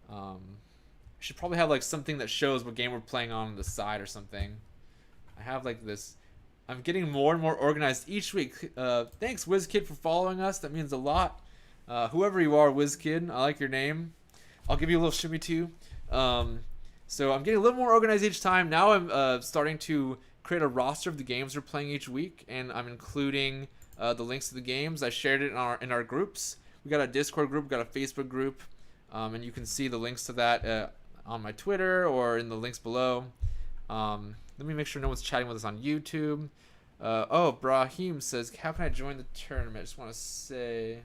I should probably have like something that shows what game we're playing on the side or something. I have like this. I'm getting more and more organized each week. Thanks, WizKid, for following us. That means a lot. Whoever you are, WizKid, I like your name. I'll give you a little shimmy too. So I'm getting a little more organized each time. Now I'm starting to create a roster of the games we're playing each week, and I'm including the links to the games. I shared it in our groups. We got a Discord group, we got a Facebook group, and you can see the links to that on my Twitter or in the links below. Let me make sure no one's chatting with us on YouTube. Oh, Brahim says, how can I join the tournament? I just want to say...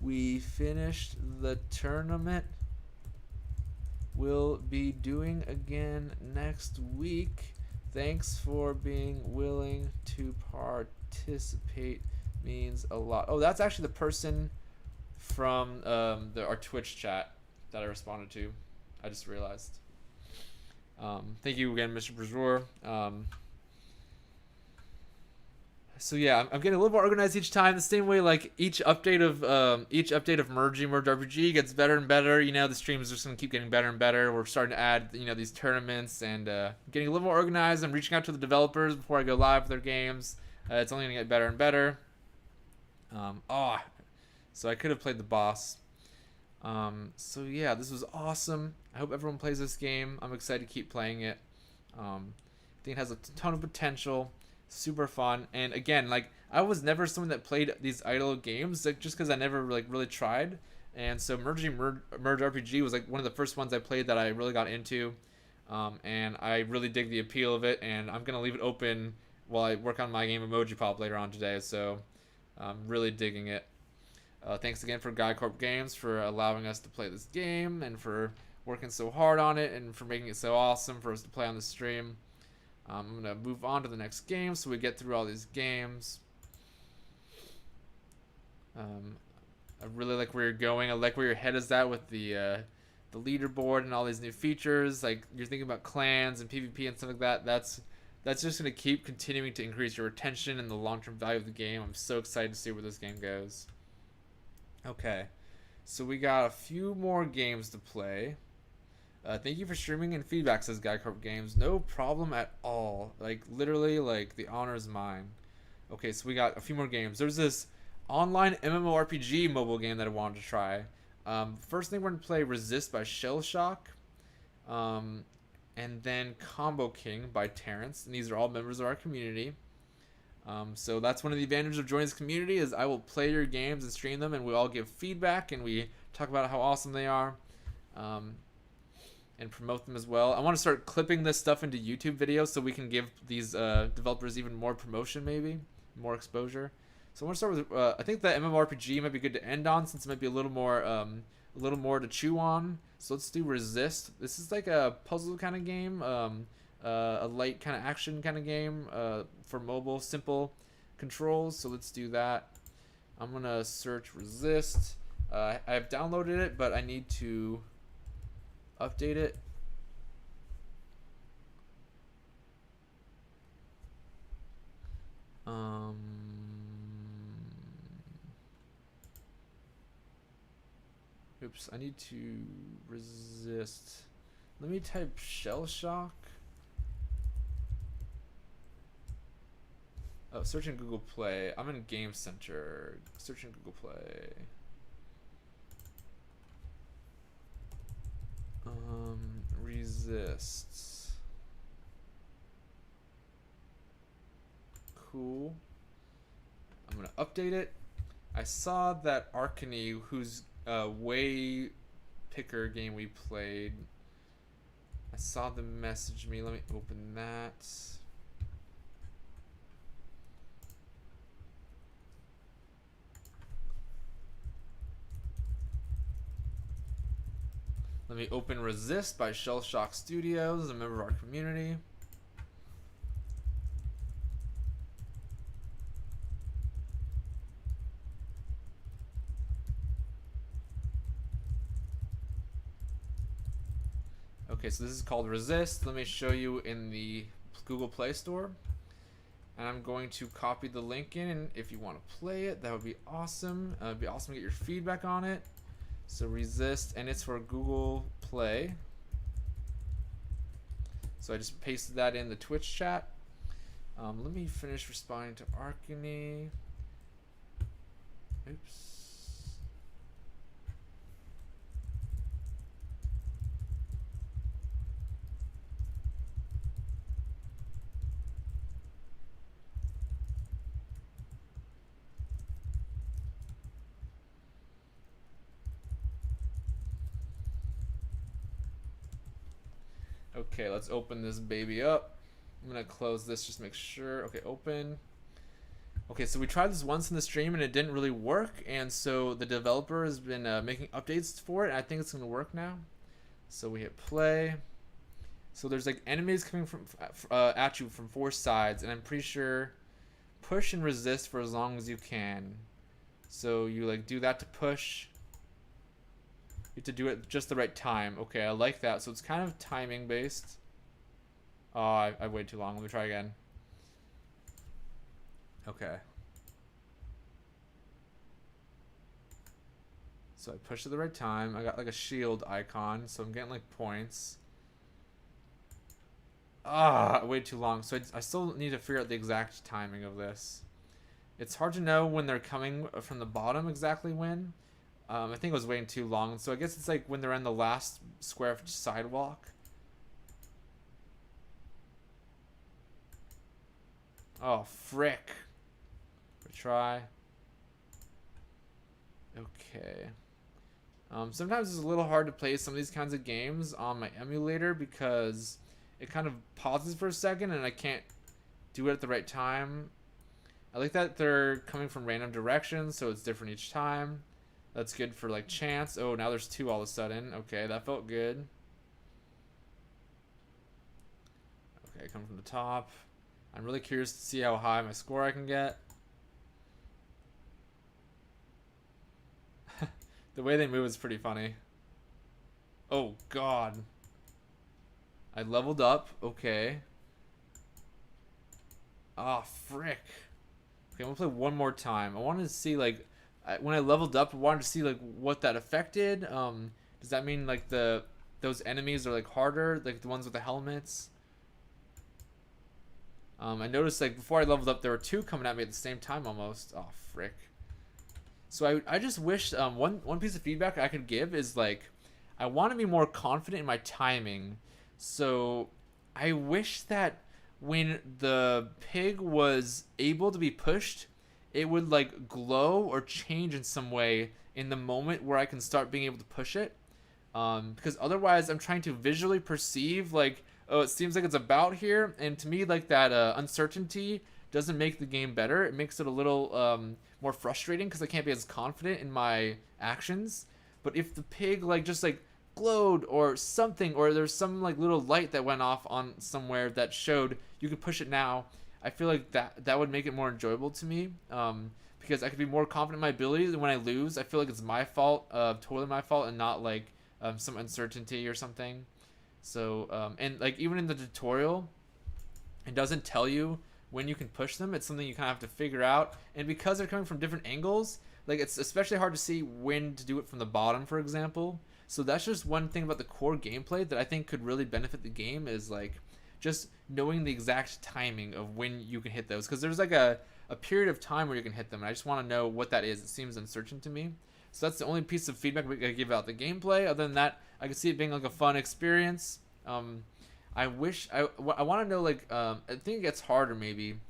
we finished the tournament. We'll be doing again next week. Thanks for being willing to participate. Means a lot. Oh, that's actually the person from our Twitch chat that I responded to. I just realized. Thank you again, Mr. Brazour. So yeah, I'm getting a little more organized each time. The same way, like each update of Merge RPG gets better and better. You know, the streams are just gonna keep getting better and better. We're starting to add, you know, these tournaments and getting a little more organized. I'm reaching out to the developers before I go live with their games. It's only gonna get better and better. so I could have played the boss. So yeah, this was awesome. I hope everyone plays this game. I'm excited to keep playing it. I think it has a ton of potential. Super fun. And again, like I was never someone that played these idle games, like just because I never like really tried. And so Merge RPG was like one of the first ones I played that I really got into. And I really dig the appeal of it. And I'm gonna leave it open while I work on my game Emoji Pop later on today. So I'm really digging it. Thanks again for Guy Corp Games for allowing us to play this game and for working so hard on it and for making it so awesome for us to play on the stream. I'm going to move on to the next game so we get through all these games. I really like where you're going. I like where your head is at with the leaderboard and all these new features. Like you're thinking about clans and PvP and stuff like that. That's just going to keep continuing to increase your retention and the long-term value of the game. I'm so excited to see where this game goes. Okay, so we got a few more games to play. Thank you for streaming and feedback, says Guy Corp Games. No problem at all. Like, literally, like, the honor is mine. Okay, so we got a few more games. There's this online MMORPG mobile game that I wanted to try. First thing we're going to play Resist by Shell Shock. And then Combo King by Terrence. And these are all members of our community. So that's one of the advantages of joining this community is I will play your games and stream them, and we all give feedback, and we talk about how awesome they are. And promote them as well. I want to start clipping this stuff into YouTube videos so we can give these developers even more promotion, maybe more exposure. So I want to start with I think the MMORPG might be good to end on since it might be a little more to chew on. So let's do Resist. This is like a puzzle kind of game, a light kind of action kind of game for mobile, simple controls. So let's do that. I'm gonna search Resist. I've downloaded it, but I need to update it. Oops, I need to resist. Let me type Shell Shock. Oh, search in Google Play. I'm in Game Center. Search in Google Play. Resist. Cool. I'm gonna update it. I saw that Arcany, whose way picker game we played, I saw them message me. Let me open that. Let me open Resist by Shell Shock Studios, a member of our community. Okay, so this is called Resist. Let me show you in the Google Play Store. And I'm going to copy the link in, and if you want to play it, that would be awesome. It'd be awesome to get your feedback on it. So Resist, and it's for Google Play. So I just pasted that in the Twitch chat. Let me finish responding to Arcany. Oops. Okay, let's open this baby up. I'm gonna close this, just make sure. Okay, open. Okay, so we tried this once in the stream and it didn't really work, and so the developer has been making updates for it, and I think it's gonna work now. So we hit play. So there's like enemies coming from at you from 4 sides, and I'm pretty sure push and resist for as long as you can. So you like do that to push. You have to do it just the right time. Okay, I like that. So it's kind of timing based. Oh, I waited too long. Let me try again. Okay. So I pushed at the right time. I got like a shield icon, so I'm getting like points. I waited too long. So I still need to figure out the exact timing of this. It's hard to know when they're coming from the bottom exactly when. I think it was waiting too long, so I guess it's like when they're on the last square sidewalk. Oh, frick. Retry. Okay. Sometimes it's a little hard to play some of these kinds of games on my emulator because it kind of pauses for a second and I can't do it at the right time. I like that they're coming from random directions, so it's different each time. That's good for like chance. Oh, now there's two all of a sudden. Okay, that felt good. Okay, come from the top. I'm really curious to see how high my score I can get. The way they move is pretty funny. Oh, God. I leveled up. Okay. Ah, frick. Okay, I'm gonna play one more time. I wanted to see, like, when I leveled up, I wanted to see, like, what that affected. Does that mean, like, those enemies are, like, harder? Like, the ones with the helmets? I noticed, like, before I leveled up, there were two coming at me at the same time almost. Oh, frick. So I just wish one piece of feedback I could give is like I want to be more confident in my timing. So I wish that when the pig was able to be pushed, it would like glow or change in some way in the moment where I can start being able to push it. Because otherwise I'm trying to visually perceive like, oh, it seems like it's about here, and to me like that uncertainty doesn't make the game better. It makes it a little more frustrating because I can't be as confident in my actions. But if the pig like just like glowed or something, or there's some like little light that went off on somewhere that showed you could push it now, I feel like that would make it more enjoyable to me. Because I could be more confident in my abilities, and when I lose, I feel like it's my fault, totally my fault, and not like some uncertainty or something. So and like even in the tutorial, it doesn't tell you when you can push them. It's something you kind of have to figure out, and because they're coming from different angles, like it's especially hard to see when to do it from the bottom, for example. So that's just one thing about the core gameplay that I think could really benefit the game, is like just knowing the exact timing of when you can hit those, because there's like a period of time where you can hit them, and I just want to know what that is. It seems uncertain to me. So that's the only piece of feedback we could give out the gameplay. Other than that, I can see it being like a fun experience. I wish I want to know like I think it gets harder maybe.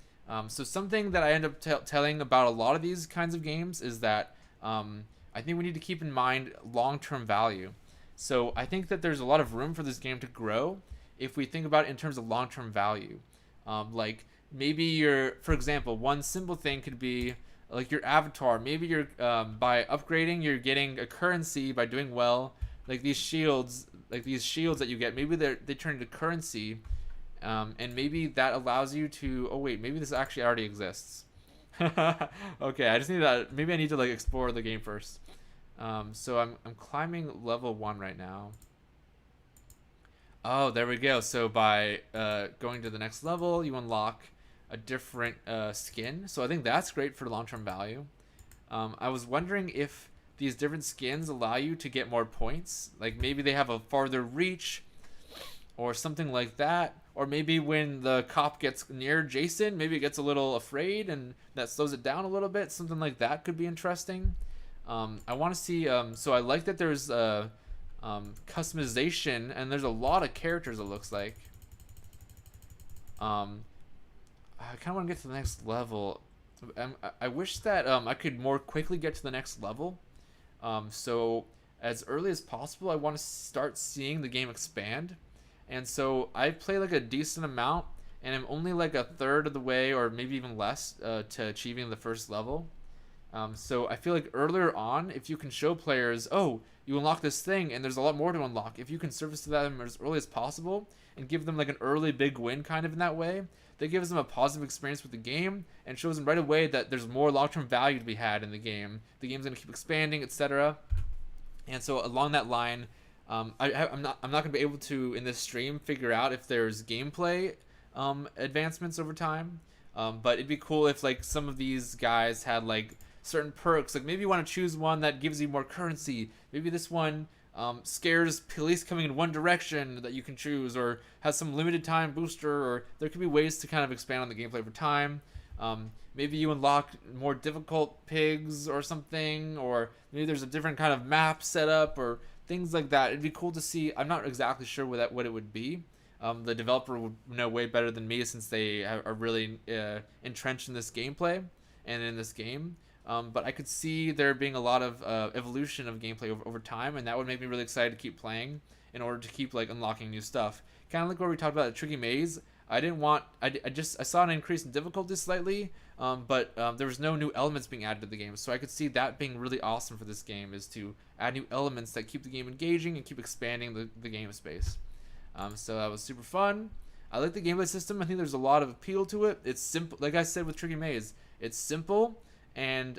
So something that I end up telling about a lot of these kinds of games is that I think we need to keep in mind long-term value. So I think that there's a lot of room for this game to grow if we think about it in terms of long-term value. Like maybe for example, one simple thing could be like your avatar. Maybe you're by upgrading, you're getting a currency by doing well. Like these shields that you get, maybe they turn into currency, and maybe that allows you to. Oh wait, maybe this actually already exists. Okay, I just need that. Maybe I need to like explore the game first. So I'm climbing level 1 right now. Oh, there we go. So by going to the next level, you unlock a different skin. So I think that's great for long-term value. I was wondering if these different skins allow you to get more points. Like maybe they have a farther reach or something like that. Or maybe when the cop gets near Jason, maybe it gets a little afraid and that slows it down a little bit. Something like that could be interesting. I want to see, so I like that there's customization, and there's a lot of characters it looks like. I kind of want to get to the next level. I wish that I could more quickly get to the next level. So as early as possible, I want to start seeing the game expand. And so I play like a decent amount, and I'm only like a third of the way, or maybe even less, to achieving the first level. So I feel like earlier on, if you can show players, oh, you unlock this thing, and there's a lot more to unlock. If you can service to them as early as possible and give them like an early big win kind of in that way, that gives them a positive experience with the game and shows them right away that there's more long-term value to be had in the game. The game's going to keep expanding, etc. And so along that line, I'm not going to be able to in this stream figure out if there's gameplay advancements over time. But it'd be cool if like some of these guys had like certain perks. Like maybe you want to choose one that gives you more currency. Maybe this one scares police coming in one direction that you can choose, or has some limited time booster, or there could be ways to kind of expand on the gameplay over time. Maybe you unlock more difficult pigs or something, or maybe there's a different kind of map set up or things like that. It'd be cool to see. I'm not exactly sure what it would be. The developer would know way better than me since they are really entrenched in this gameplay and in this game. But I could see there being a lot of evolution of gameplay over time, and that would make me really excited to keep playing in order to keep like unlocking new stuff. Kind of like where we talked about the tricky maze. I didn't want. I saw an increase in difficulty slightly, but there was no new elements being added to the game, so I could see that being really awesome for this game is to add new elements that keep the game engaging and keep expanding the game space. So that was super fun. I like the gameplay system. I think there's a lot of appeal to it. It's simple, like I said with Tricky Maze. It's simple and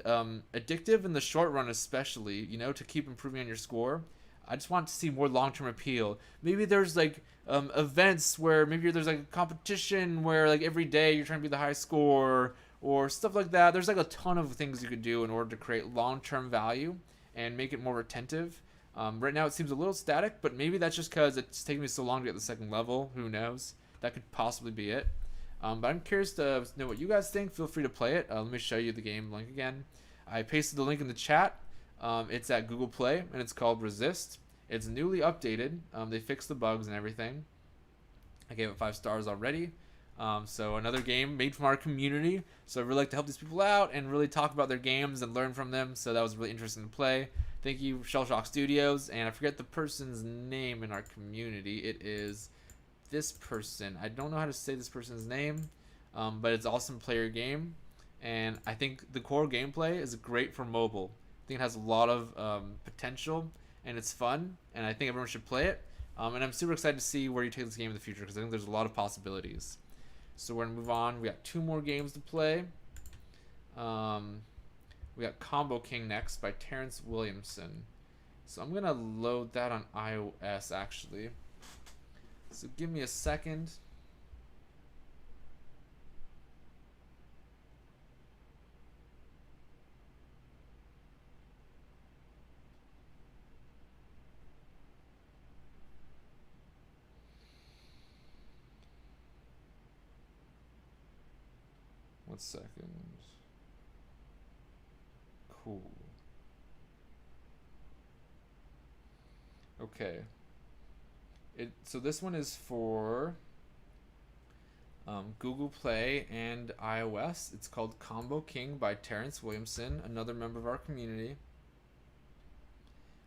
addictive in the short run, especially. You know, to keep improving on your score. I just want to see more long-term appeal. Maybe there's like events where maybe there's like a competition where like every day you're trying to be the high score or stuff like that. There's like a ton of things you could do in order to create long-term value and make it more retentive. Right now it seems a little static, but maybe that's just because it's taking me so long to get the second level. Who knows? That could possibly be it. But I'm curious to know what you guys think. Feel free to play it. Let me show you the game link again. I pasted the link in the chat. It's at Google Play, and it's called Resist. It's newly updated. They fixed the bugs and everything. I gave it 5 stars already. So another game made from our community. So I really like to help these people out and really talk about their games and learn from them. So that was really interesting to play. Thank you, Shellshock Studios. And I forget the person's name in our community. It is this person. I don't know how to say this person's name, but it's an awesome player game. And I think the core gameplay is great for mobile. I think it has a lot of potential, and it's fun, and I think everyone should play it. And I'm super excited to see where you take this game in the future because I think there's a lot of possibilities. So we're going to move on. We got 2 more games to play. We got Combo King next by Terrence Williamson. So I'm going to load that on iOS, actually. So give me a second. One second. Cool. Okay. So this one is for Google Play and iOS. It's called Combo King by Terrence Williamson, another member of our community.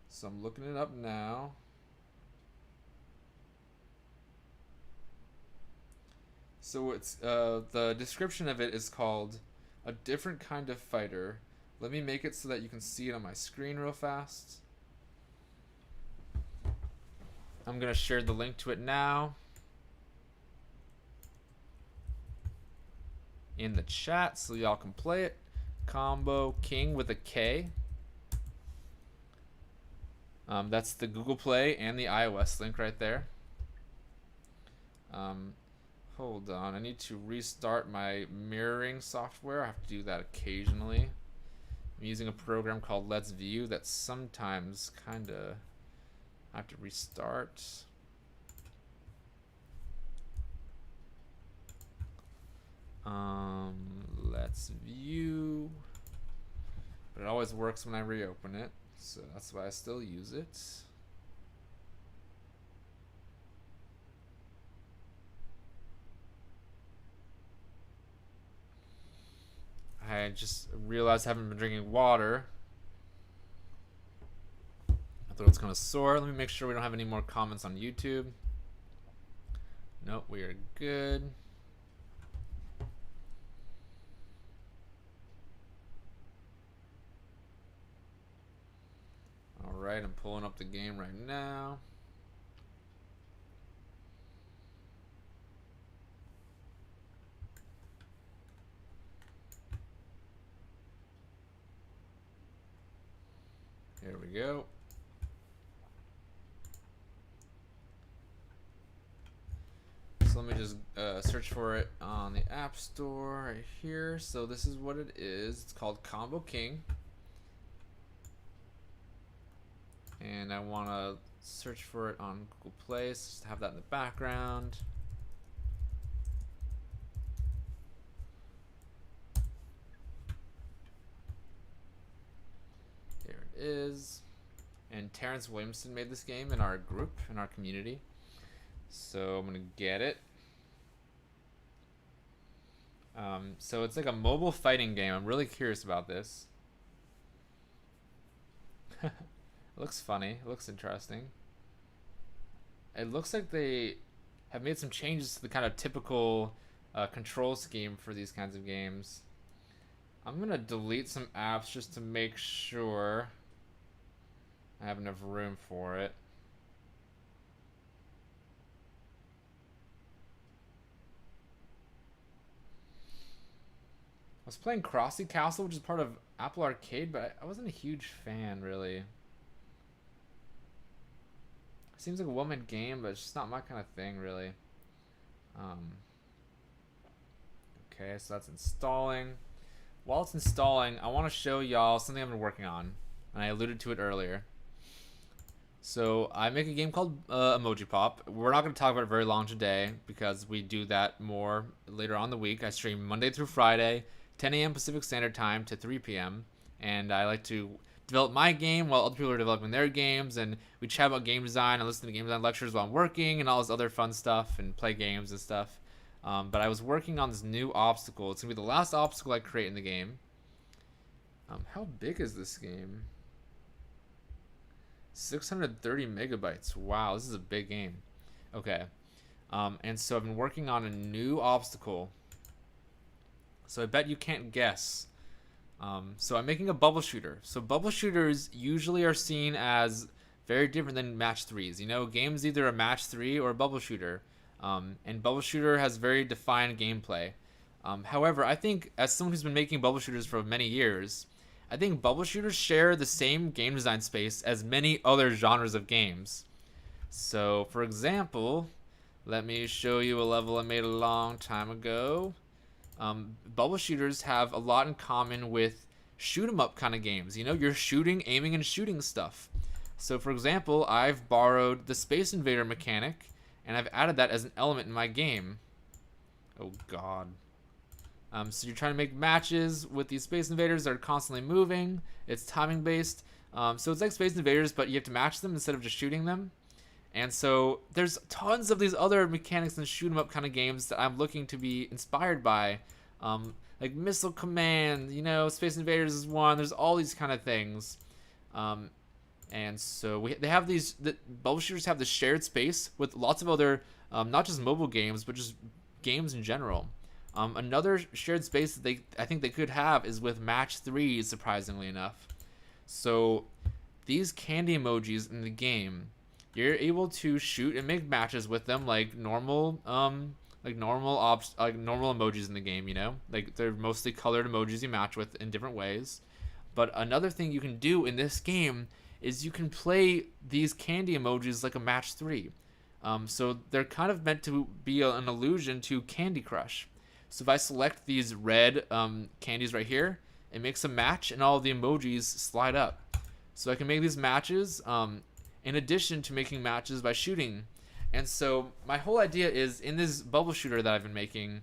So I'm looking it up now. So it's the description of it is called A Different Kind of Fighter. Let me make it so that you can see it on my screen real fast. I'm going to share the link to it now in the chat so y'all can play it. Combo King with a K. That's the Google Play and the iOS link right there. Hold on, I need to restart my mirroring software. I have to do that occasionally. I'm using a program called Let's View that sometimes kind of I have to restart. Let's View. But it always works when I reopen it, so that's why I still use it. I just realized I haven't been drinking water. My throat's kind of sore. Let me make sure we don't have any more comments on YouTube. Nope, we are good. Alright, I'm pulling up the game right now. Here we go. So let me just search for it on the App Store right here. So this is what it is. It's called Combo King. And I want to search for it on Google Play, so just have that in the background. is. And Terrence Williamson made this game in our group, in our community. So I'm gonna get it. So it's like a mobile fighting game. I'm really curious about this. It looks funny. It looks interesting. It looks like they have made some changes to the kind of typical control scheme for these kinds of games. I'm gonna delete some apps just to make sure I have enough room for it. I was playing Crossy Castle, which is part of Apple Arcade, but I wasn't a huge fan, really. Seems like a well-made game, but it's just not my kind of thing, really. Okay, so that's installing. While it's installing, I want to show y'all something I've been working on, and I alluded to it earlier. So I make a game called Emoji Pop. We're not going to talk about it very long today because we do that more later on in the week. I stream Monday through Friday, 10 a.m. Pacific Standard Time to 3 p.m. And I like to develop my game while other people are developing their games, and we chat about game design and listen to game design lectures while I'm working and all this other fun stuff and play games and stuff. But I was working on this new obstacle. It's going to be the last obstacle I create in the game. How big is this game? 630 megabytes. Wow, this is a big game. Okay. And so I've been working on a new obstacle. So I bet you can't guess. So I'm making a bubble shooter. So bubble shooters usually are seen as very different than match threes. You know, game's either a match three or a bubble shooter. And bubble shooter has very defined gameplay. However, I think as someone who's been making bubble shooters for many years, I think bubble shooters share the same game design space as many other genres of games. So, for example, let me show you a level I made a long time ago. Bubble shooters have a lot in common with shoot 'em up kind of games. You know, you're shooting, aiming, and shooting stuff. So, for example, I've borrowed the Space Invader mechanic, and I've added that as an element in my game. Oh, God. So you're trying to make matches with these Space Invaders that are constantly moving. It's timing based. So it's like Space Invaders, but you have to match them instead of just shooting them. And so there's tons of these other mechanics and shoot 'em up kind of games that I'm looking to be inspired by. Like Missile Command, you know, Space Invaders is one. There's all these kind of things. And so they have these, the bubble shooters have this shared space with lots of other, not just mobile games, but just games in general. Another shared space that I think they could have is with match threes, surprisingly enough. So these candy emojis in the game, you're able to shoot and make matches with them like normal emojis in the game, you know? Like they're mostly colored emojis you match with in different ways. But another thing you can do in this game is you can play these candy emojis like a match three. So they're kind of meant to be an allusion to Candy Crush. So if I select these red candies right here, it makes a match and all the emojis slide up. So I can make these matches in addition to making matches by shooting. And so my whole idea is in this bubble shooter that I've been making,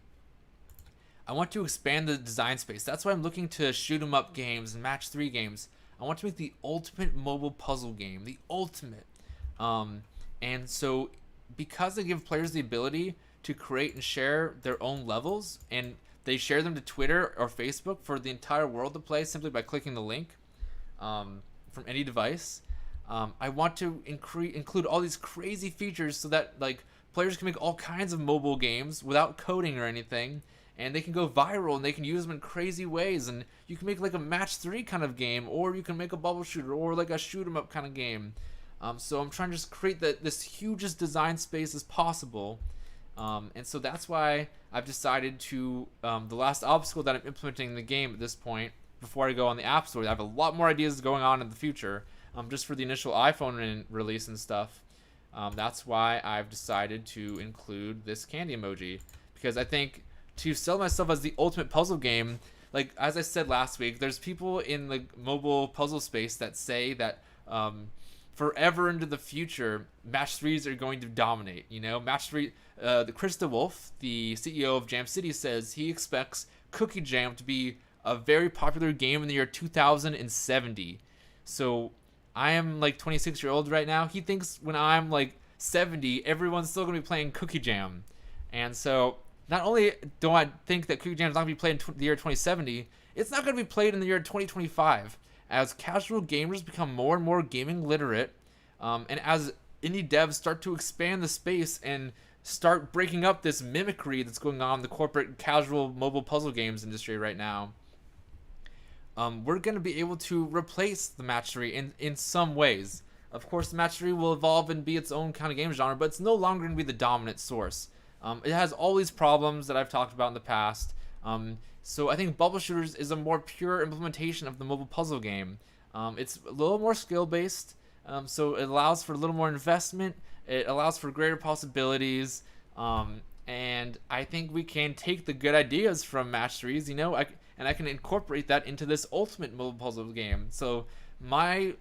I want to expand the design space. That's why I'm looking to shoot 'em up games and match three games. I want to make the ultimate mobile puzzle game, the ultimate. And so because they give players the ability to create and share their own levels, and they share them to Twitter or Facebook for the entire world to play simply by clicking the link from any device. I want to include all these crazy features so that like players can make all kinds of mobile games without coding or anything, and they can go viral and they can use them in crazy ways. And you can make like a match three kind of game, or you can make a bubble shooter, or like a shoot 'em up kind of game. So I'm trying to just create this hugest design space as possible. And so that's why I've decided to, the last obstacle that I'm implementing in the game at this point, before I go on the App Store, I have a lot more ideas going on in the future, just for the initial iPhone release and stuff. That's why I've decided to include this candy emoji, because I think to sell myself as the ultimate puzzle game, like as I said last week, there's people in the mobile puzzle space that say that forever into the future, match threes are going to dominate. You know, match three. The Chris DeWolf, the CEO of Jam City, says he expects Cookie Jam to be a very popular game in the year 2070. So I am like 26-year-old right now. He thinks when I'm like 70, everyone's still gonna be playing Cookie Jam, and so not only do I think that Cookie Jam is not gonna be played in the year 2070, it's not gonna be played in the year 2025 as casual gamers become more and more gaming literate, and as indie devs start to expand the space and start breaking up this mimicry that's going on in the corporate casual mobile puzzle games industry right now. We're going to be able to replace the match 3 in some ways. Of course, the match 3 will evolve and be its own kind of game genre, but it's no longer going to be the dominant source. It has all these problems that I've talked about in the past. So I think Bubble Shooters is a more pure implementation of the mobile puzzle game. It's a little more skill based, so it allows for a little more investment. It allows for greater possibilities, and I think we can take the good ideas from match threes, and I can incorporate that into this ultimate mobile puzzle game. So my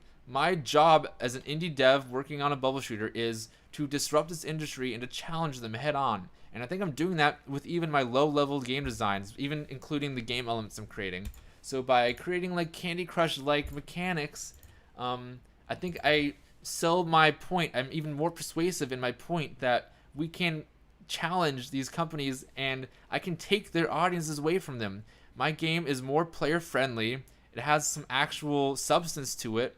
job as an indie dev working on a bubble shooter is to disrupt this industry and to challenge them head on. And I think I'm doing that with even my low-level game designs, even including the game elements I'm creating. So by creating like Candy Crush-like mechanics, I think I sell my point. I'm even more persuasive in my point that we can challenge these companies and I can take their audiences away from them. My game is more player friendly. It has some actual substance to it.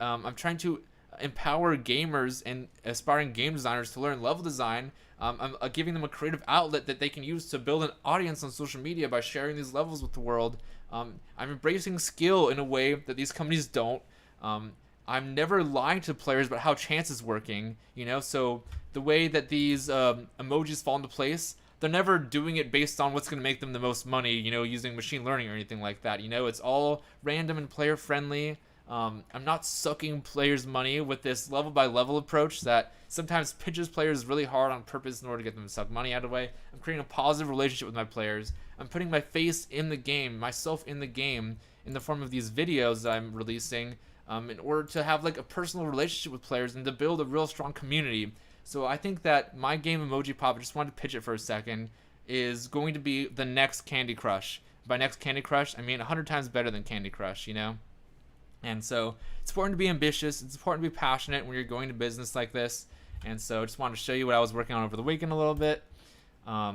I'm trying to empower gamers and aspiring game designers to learn level design. I'm giving them a creative outlet that they can use to build an audience on social media by sharing these levels with the world. I'm embracing skill in a way that these companies don't. I'm never lying to players about how chance is working, so the way that these emojis fall into place, they're never doing it based on what's going to make them the most money, using machine learning or anything like that. It's all random and player friendly. I'm not sucking players' money with this level by level approach that sometimes pinches players really hard on purpose in order to get them to suck money out of the way. I'm creating a positive relationship with my players. I'm putting my face in the game, myself in the game, in the form of these videos that I'm releasing, in order to have like a personal relationship with players and to build a real strong community. So I think that my game Emoji Pop, I just wanted to pitch it for a second, is going to be the next Candy Crush. By next Candy Crush, I mean 100 times better than Candy Crush, And so it's important to be ambitious. It's important to be passionate when you're going to business like this. And so I just wanted to show you what I was working on over the weekend a little bit.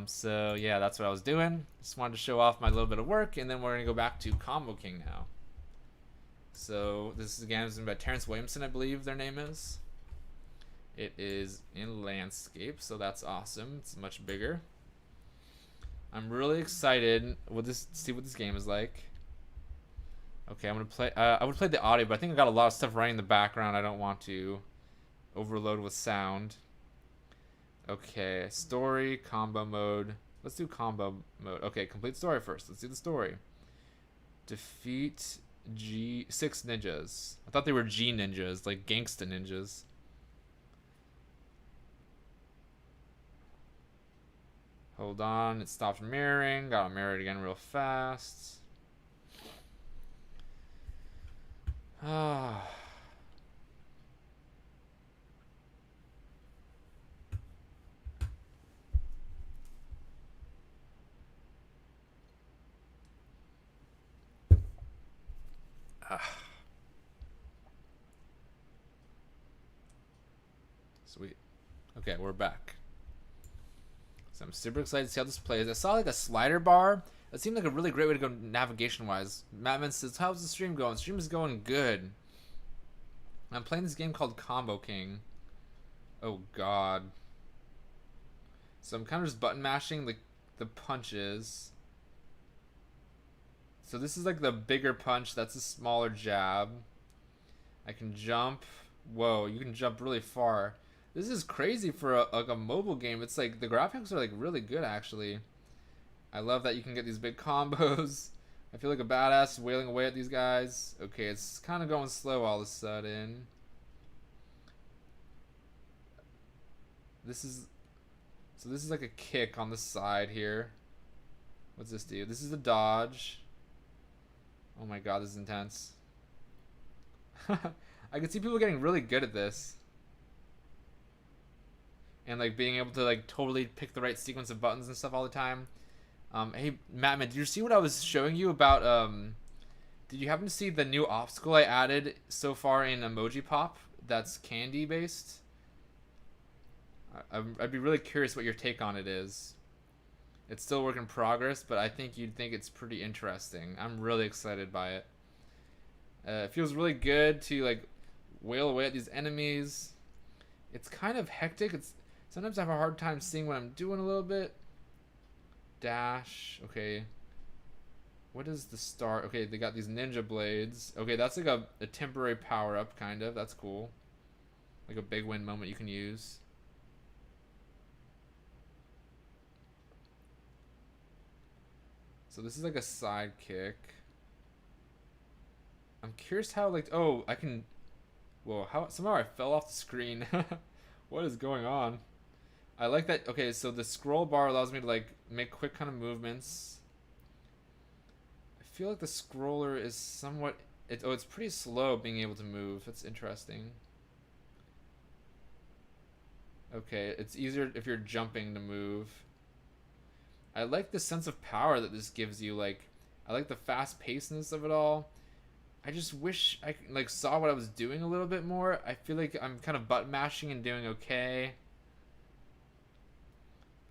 So yeah, that's what I was doing. Just wanted to show off my little bit of work, and then we're going to go back to Combo King now. So this is again by Terrence Williamson, I believe their name is. It is in landscape, so that's awesome. It's much bigger. I'm really excited to see what this game is like. Okay, I'm gonna play. I would play the audio, but I think I got a lot of stuff running in the background. I don't want to overload with sound. Okay, story, combo mode. Let's do combo mode. Okay, complete story first. Let's do the story. Defeat G6 ninjas. I thought they were G ninjas, like gangsta ninjas. Hold on, it stopped mirroring. Gotta mirror it again real fast. Ah. Sweet. Okay, we're back. So I'm super excited to see how this plays. I saw like a slider bar. That seemed like a really great way to go navigation-wise. Mattman says, how's the stream going? The stream is going good. I'm playing this game called Combo King. Oh, God. So I'm kind of just button mashing the punches. So this is like the bigger punch. That's a smaller jab. I can jump. Whoa, you can jump really far. This is crazy for a mobile game. It's like the graphics are like really good, actually. I love that you can get these big combos. I feel like a badass wailing away at these guys. Okay, it's kind of going slow all of a sudden. This is like a kick on the side here. What's this do? This is a dodge. Oh my god, this is intense. I can see people getting really good at this. And like being able to like totally pick the right sequence of buttons and stuff all the time. Hey, Mattman, did you see what I was showing you about Did you happen to see the new obstacle I added so far in Emoji Pop? That's candy based. I'd be really curious what your take on it is. It's still a work in progress, but I think you'd think it's pretty interesting. I'm really excited by it. It feels really good to like wail away at these enemies. It's kind of hectic. It's sometimes I have a hard time seeing what I'm doing a little bit. Dash. Okay. What is the start? Okay, they got these ninja blades. Okay, that's like a temporary power up, kind of. That's cool. Like a big win moment you can use. So this is like a sidekick. I'm curious how like I can. Whoa! How somehow I fell off the screen. What is going on? I like that. Okay, so the scroll bar allows me to like make quick kind of movements. I feel like the scroller is somewhat. It's pretty slow being able to move. That's interesting. Okay, it's easier if you're jumping to move. I like the sense of power that this gives you. Like, I like the fast pacedness of it all. I just wish I like saw what I was doing a little bit more. I feel like I'm kind of button mashing and doing okay.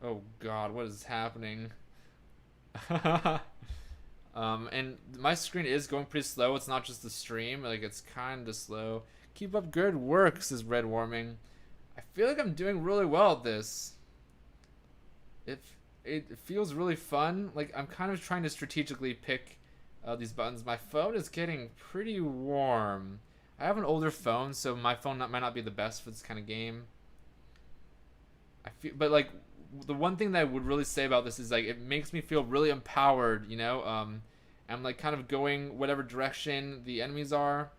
Oh God, what is happening? And my screen is going pretty slow. It's not just the stream. Like it's kind of slow. Keep up good work, says Red Warming. I feel like I'm doing really well at this. It feels really fun. Like I'm kind of trying to strategically pick these buttons. My phone is getting pretty warm. I have an older phone, so my phone might not be the best for this kind of game. I feel, but like the one thing that I would really say about this is like it makes me feel really empowered. I'm like kind of going whatever direction the enemies are.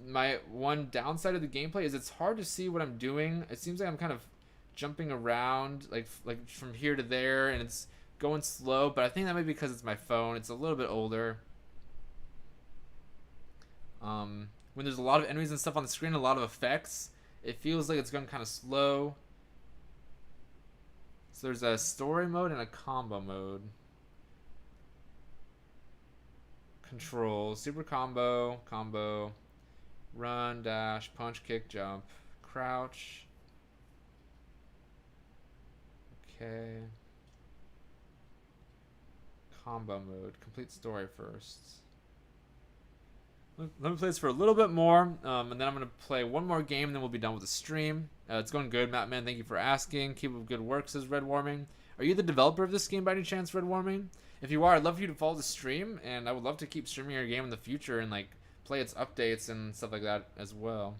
My one downside of the gameplay is it's hard to see what I'm doing. It seems like I'm kind of jumping around like from here to there, and it's going slow. But I think that might be because it's my phone. It's a little bit older. When there's a lot of enemies and stuff on the screen, a lot of effects, it feels like it's going kind of slow. So there's a story mode and a combo mode. Control, super combo, combo, run, dash, punch, kick, jump, crouch. Okay. Combo mode, complete story first. Let me play this for a little bit more, and then I'm going to play one more game, and then we'll be done with the stream. It's going good, Mattman. Thank you for asking. Keep up good work, says Red Warming. Are you the developer of this game by any chance, Red Warming? If you are, I'd love for you to follow the stream, and I would love to keep streaming your game in the future and like play its updates and stuff like that as well.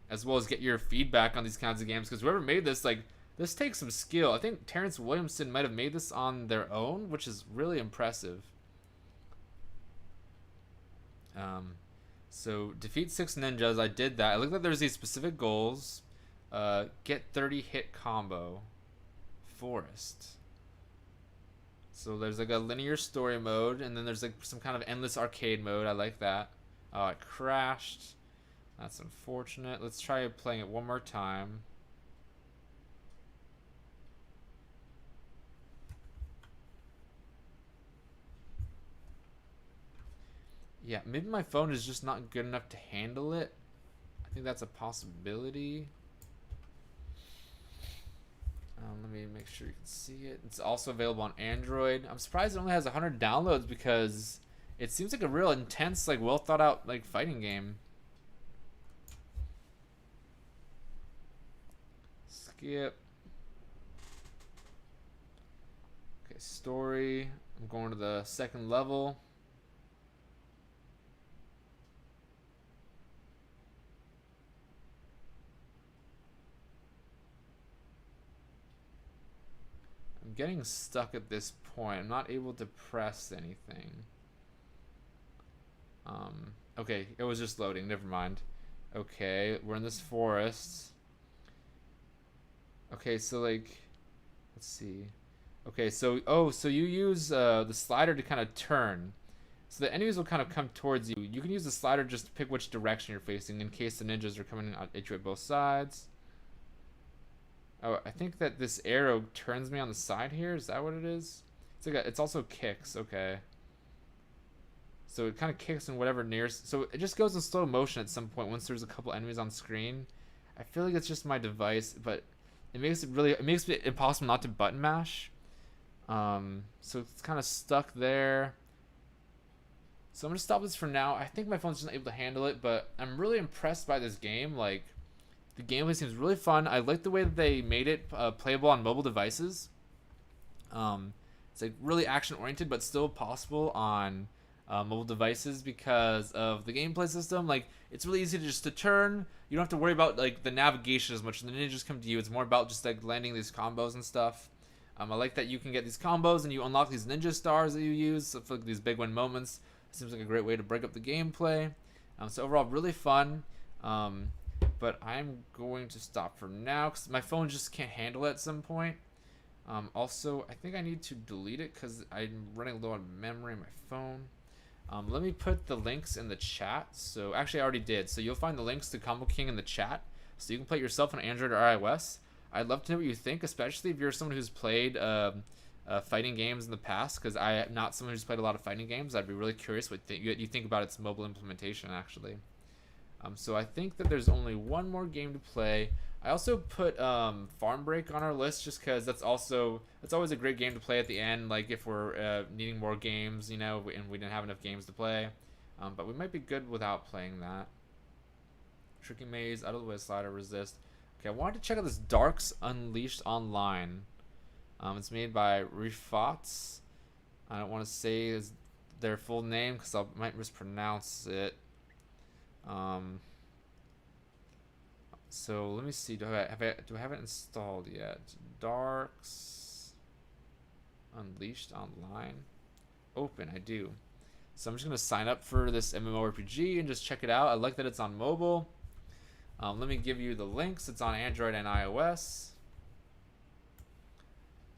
As well as get your feedback on these kinds of games, because whoever made this, like, this takes some skill. I think Terrence Williamson might have made this on their own, which is really impressive. So defeat 6 ninjas. I did that. I looked like there's these specific goals. Get 30 hit combo. Forest. So there's like a linear story mode, and then there's like some kind of endless arcade mode. I like that. Oh, it crashed. That's unfortunate. Let's try playing it one more time. Yeah, maybe my phone is just not good enough to handle it. I think that's a possibility. Let me make sure you can see it. It's also available on Android. I'm surprised it only has 100 downloads because it seems like a real intense, like well thought out, like fighting game. Skip. Okay, story. I'm going to the second level. I'm getting stuck at this point. I'm not able to press anything. Okay, it was just loading. Never mind. Okay, we're in this forest. Okay, so like, let's see. Okay, so so you use the slider to kind of turn. So the enemies will kind of come towards you. You can use the slider just to pick which direction you're facing in case the ninjas are coming at you at both sides. Oh, I think that this arrow turns me on the side here. Is that what it is? It's like it's also kicks. Okay. So it kind of kicks in whatever nears. So it just goes in slow motion at some point once there's a couple enemies on screen. I feel like it's just my device, but it makes it impossible not to button mash. So it's kind of stuck there. So I'm gonna stop this for now. I think my phone's just not able to handle it, but I'm really impressed by this game. Like, the gameplay seems really fun. I like the way that they made it playable on mobile devices. It's like really action oriented, but still possible on mobile devices because of the gameplay system. Like, it's really easy to just to turn. You don't have to worry about like the navigation as much. The ninjas come to you. It's more about just like landing these combos and stuff. I like that you can get these combos and you unlock these ninja stars that you use for like, these big win moments. It seems like a great way to break up the gameplay. So overall, really fun. But I'm going to stop for now because my phone just can't handle it at some point. Also, I think I need to delete it because I'm running low on memory on my phone. Let me put the links in the chat. So actually, I already did. So you'll find the links to Combo King in the chat. So you can play it yourself on Android or iOS. I'd love to know what you think, especially if you're someone who's played fighting games in the past, because I am not someone who's played a lot of fighting games. I'd be really curious what you think about its mobile implementation, actually. So I think that there's only one more game to play. I also put Farm Break on our list just because that's always a great game to play at the end, like if we're needing more games, you know, and we didn't have enough games to play. But we might be good without playing that. Tricky Maze, Out of the Way Slider, Resist. Okay, I wanted to check out this Darks Unleashed Online. It's made by Refats. I don't want to say their full name because I might mispronounce it. So let me see. Do I have it installed yet? Darks Unleashed Online. Open. I do. So I'm just gonna sign up for this MMORPG and just check it out. I like that it's on mobile. Let me give you the links. It's on Android and iOS.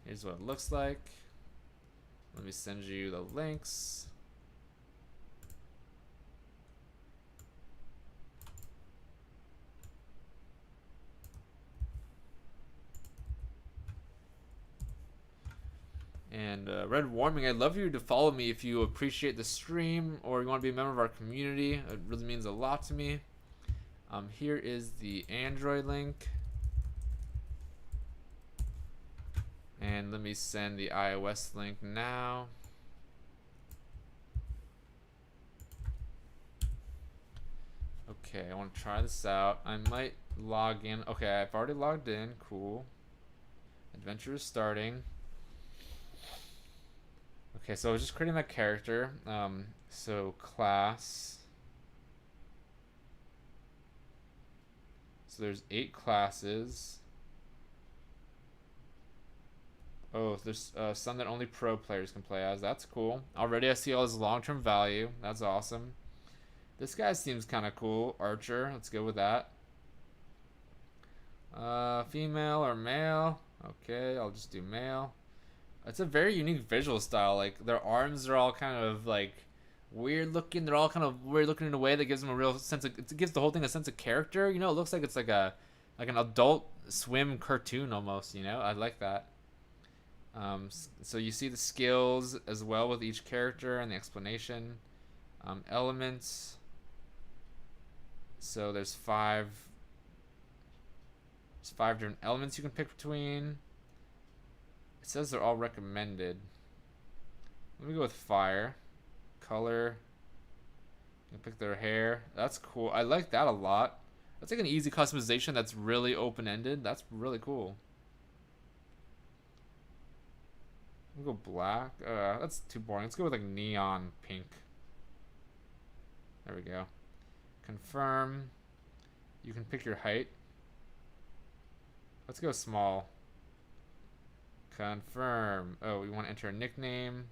Here's what it looks like. Let me send you the links. And Red Warming, I'd love you to follow me if you appreciate the stream or you want to be a member of our community. It really means a lot to me. Here is the Android link. And let me send the iOS link now. Okay, I want to try this out. I might log in. Okay, I've already logged in. Cool. Adventure is starting. Okay, so I was just creating my character. So class. So there's 8 classes. Oh, there's some that only pro players can play as. That's cool. Already I see all his long-term value. That's awesome. This guy seems kind of cool. Archer. Let's go with that. Female or male? Okay, I'll just do male. It's a very unique visual style. Like, their arms are all kind of like weird looking. They're all kind of weird looking in a way that gives them a real sense of, it gives the whole thing a sense of character. You know, it looks like it's like an Adult Swim cartoon almost, you know? I like that. So you see the skills as well with each character and the explanation. Elements. So there's 5 different elements you can pick between. It says they're all recommended. Let me go with fire. Color. You can pick their hair. That's cool. I like that a lot. That's like an easy customization that's really open-ended. That's really cool. We'll go black. That's too boring. Let's go with like neon pink. There we go. Confirm. You can pick your height. Let's go small. Confirm. Oh, we want to enter a nickname.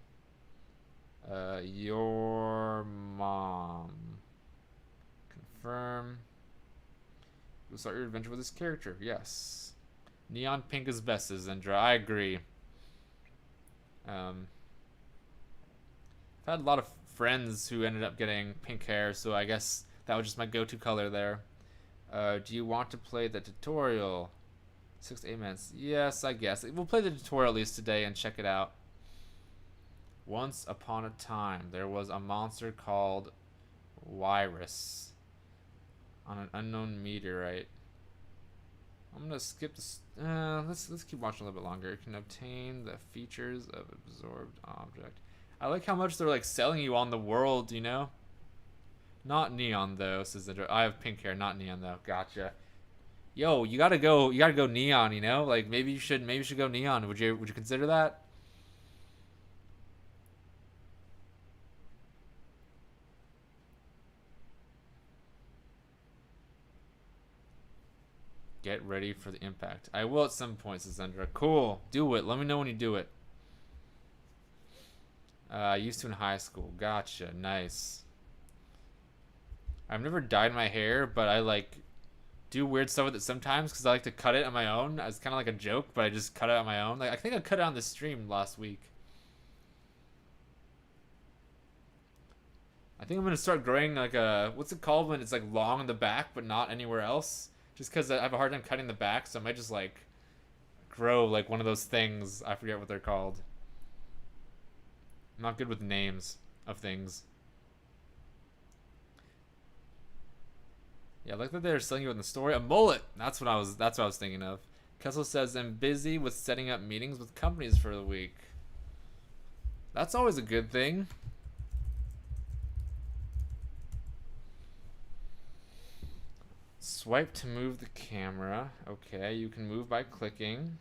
Your mom. Confirm. You'll start your adventure with this character. Yes. Neon pink is best, says Zendra. I agree. I've had a lot of friends who ended up getting pink hair, so I guess that was just my go-to color there. Do you want to play the tutorial? 6 to 8 minutes. Yes, I guess. We'll play the tutorial at least today and check it out. Once upon a time, there was a monster called Virus on an unknown meteorite. I'm gonna skip this. Let's keep watching a little bit longer. It can obtain the features of absorbed object. I like how much they're like selling you on the world, you know. Not neon though, says the. I have pink hair, not neon though. Gotcha. Yo, you gotta go. You gotta go neon. You know, like maybe you should. Maybe you should go neon. Would you consider that? Get ready for the impact. I will at some point, says Zendra. Cool. Do it. Let me know when you do it. I used to in high school. Gotcha. Nice. I've never dyed my hair, but I like do weird stuff with it sometimes because I like to cut it on my own. It's kind of like a joke, but I just cut it on my own. Like I think I cut it on the stream last week. I think I'm gonna start growing like a what's it called when it's like long in the back but not anywhere else. Just because I have a hard time cutting the back, so I might just like grow like one of those things. I forget what they're called. I'm not good with names of things. Yeah, I like that they're selling you in the story. A mullet. That's what I was thinking of. Kessel says I'm busy with setting up meetings with companies for the week. That's always a good thing. Swipe to move the camera. Okay, you can move by clicking.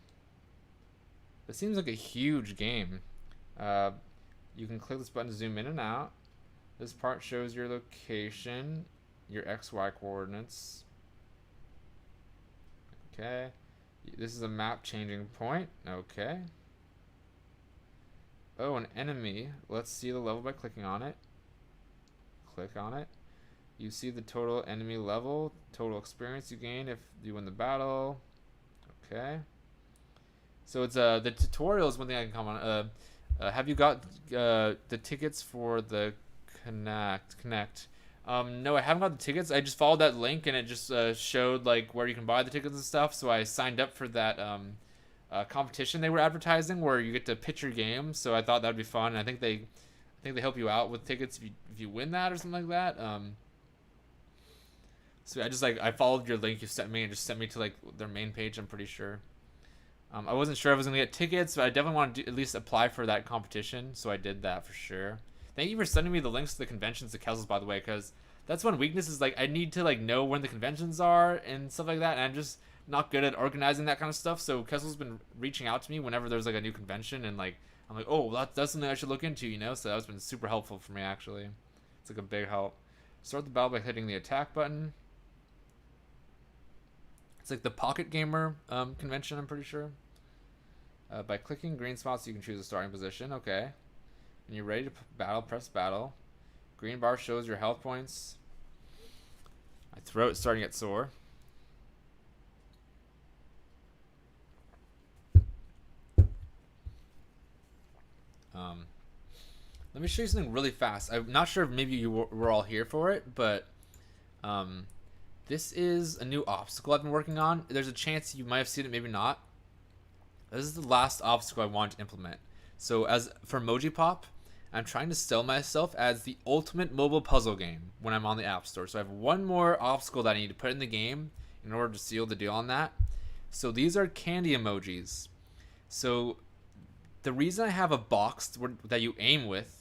It seems like a huge game. You can click this button to zoom in and out. This part shows your location, your XY coordinates. Okay. This is a map changing point. Okay. Oh, an enemy. Let's see the level by clicking on it. Click on it. You see the total enemy level, total experience you gain if you win the battle. Okay. So it's the tutorial is one thing I can comment on. Have you got the tickets for the Connect? No, I haven't got the tickets. I just followed that link and it just showed like where you can buy the tickets and stuff. So I signed up for that competition they were advertising where you get to pitch your game. So I thought that'd be fun. And I think they help you out with tickets if you win that or something like that. So I followed your link you sent me and just sent me to like their main page. I'm pretty sure. I wasn't sure if I was gonna get tickets, but I definitely want to at least apply for that competition. So I did that for sure. Thank you for sending me the links to the conventions to Kessels, by the way, because that's one weakness is like I need to like know when the conventions are and stuff like that, and I'm just not good at organizing that kind of stuff. So Kessel's been reaching out to me whenever there's like a new convention, and like I'm like, oh, that's something I should look into, you know. So that's been super helpful for me actually. It's like a big help. Start the battle by hitting the attack button. It's like the Pocket Gamer convention, I'm pretty sure. By clicking green spots, you can choose a starting position. Okay. When you're ready to battle, press battle. Green bar shows your health points. My throat is starting to get sore. Let me show you something really fast. I'm not sure if maybe you were all here for it, but this is a new obstacle I've been working on. There's a chance you might have seen it, maybe not. This is the last obstacle I wanted to implement. So as for Emoji Pop, I'm trying to sell myself as the ultimate mobile puzzle game when I'm on the App Store. So I have one more obstacle that I need to put in the game in order to seal the deal on that. So these are candy emojis. So the reason I have a box that you aim with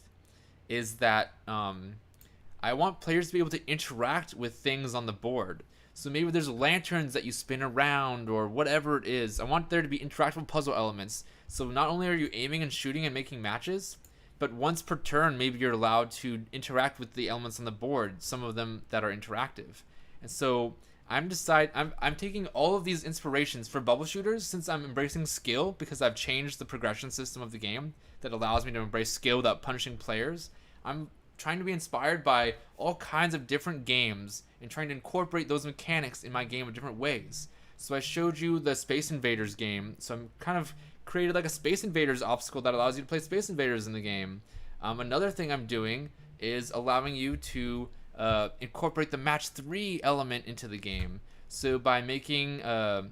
is that I want players to be able to interact with things on the board. So maybe there's lanterns that you spin around or whatever it is. I want there to be interactive puzzle elements. So not only are you aiming and shooting and making matches, but once per turn, maybe you're allowed to interact with the elements on the board, some of them that are interactive. And so I'm taking all of these inspirations for bubble shooters since I'm embracing skill because I've changed the progression system of the game that allows me to embrace skill without punishing players. I'm trying to be inspired by all kinds of different games and trying to incorporate those mechanics in my game in different ways. So I showed you the Space Invaders game. So I'm kind of created like a Space Invaders obstacle that allows you to play Space Invaders in the game. Another thing I'm doing is allowing you to incorporate the match 3 element into the game. So by making,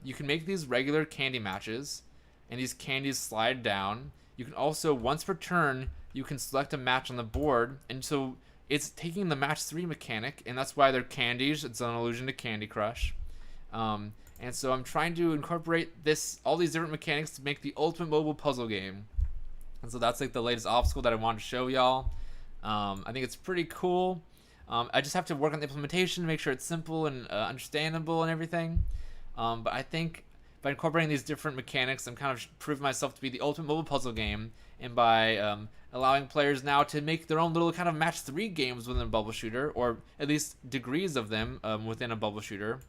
you can make these regular candy matches and these candies slide down. You can also, once per turn, you can select a match on the board, and so it's taking the match 3 mechanic, and that's why they're candies. It's an allusion to Candy Crush. And so I'm trying to incorporate all these different mechanics to make the ultimate mobile puzzle game. And so that's like the latest obstacle that I wanted to show y'all. I think it's pretty cool. I just have to work on the implementation to make sure it's simple and understandable and everything. But I think by incorporating these different mechanics, I'm kind of proving myself to be the ultimate mobile puzzle game. And by allowing players now to make their own little kind of match 3 games within a bubble shooter, or at least degrees of them within a bubble shooter,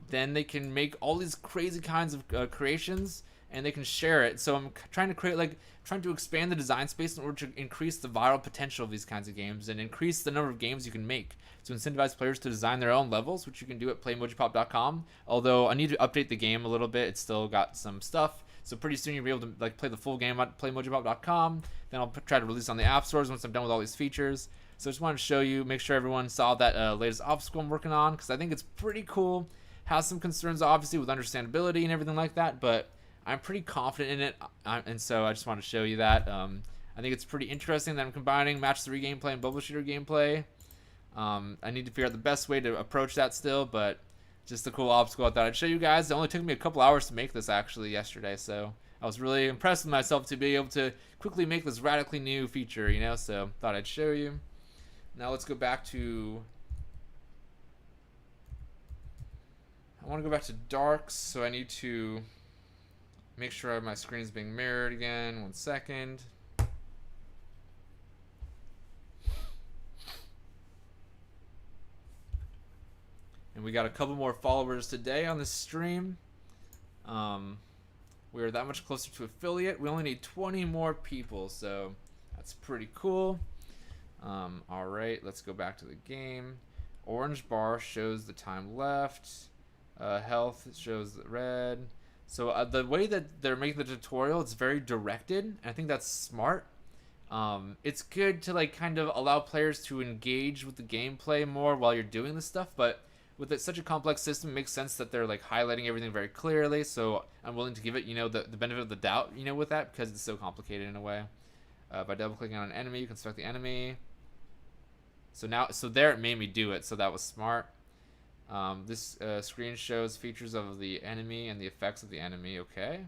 then they can make all these crazy kinds of creations, and they can share it. So I'm trying to expand the design space in order to increase the viral potential of these kinds of games and increase the number of games you can make, to incentivize players to design their own levels, which you can do at playmojipop.com. Although I need to update the game a little bit. It's still got some stuff. So pretty soon you'll be able to like play the full game at playmojipop.com. Then I'll try to release on the app stores once I'm done with all these features. So I just wanted to show you, make sure everyone saw that latest obstacle I'm working on, because I think it's pretty cool. Has some concerns obviously with understandability and everything like that, but I'm pretty confident in it, and so I just want to show you that. I think it's pretty interesting that I'm combining match 3 gameplay and bubble shooter gameplay. I need to figure out the best way to approach that still, but just a cool obstacle I thought I'd show you guys. It only took me a couple hours to make this actually yesterday, so I was really impressed with myself to be able to quickly make this radically new feature, you know, so thought I'd show you. Now let's go back to... I want to go back to darks, so I need to make sure my screen is being mirrored again. 1 second. And we got a couple more followers today on this stream. We are that much closer to affiliate. We only need 20 more people, so that's pretty cool. All right, let's go back to the game. Orange bar shows the time left. Health shows the red. So the way that they're making the tutorial, it's very directed, and I think that's smart. It's good to like kind of allow players to engage with the gameplay more while you're doing this stuff, but with such a complex system, it makes sense that they're like highlighting everything very clearly. So I'm willing to give it, the benefit of the doubt, with that, because it's so complicated in a way. By double clicking on an enemy, you can select the enemy. So there it made me do it, so that was smart. This screen shows features of the enemy and the effects of the enemy. Okay.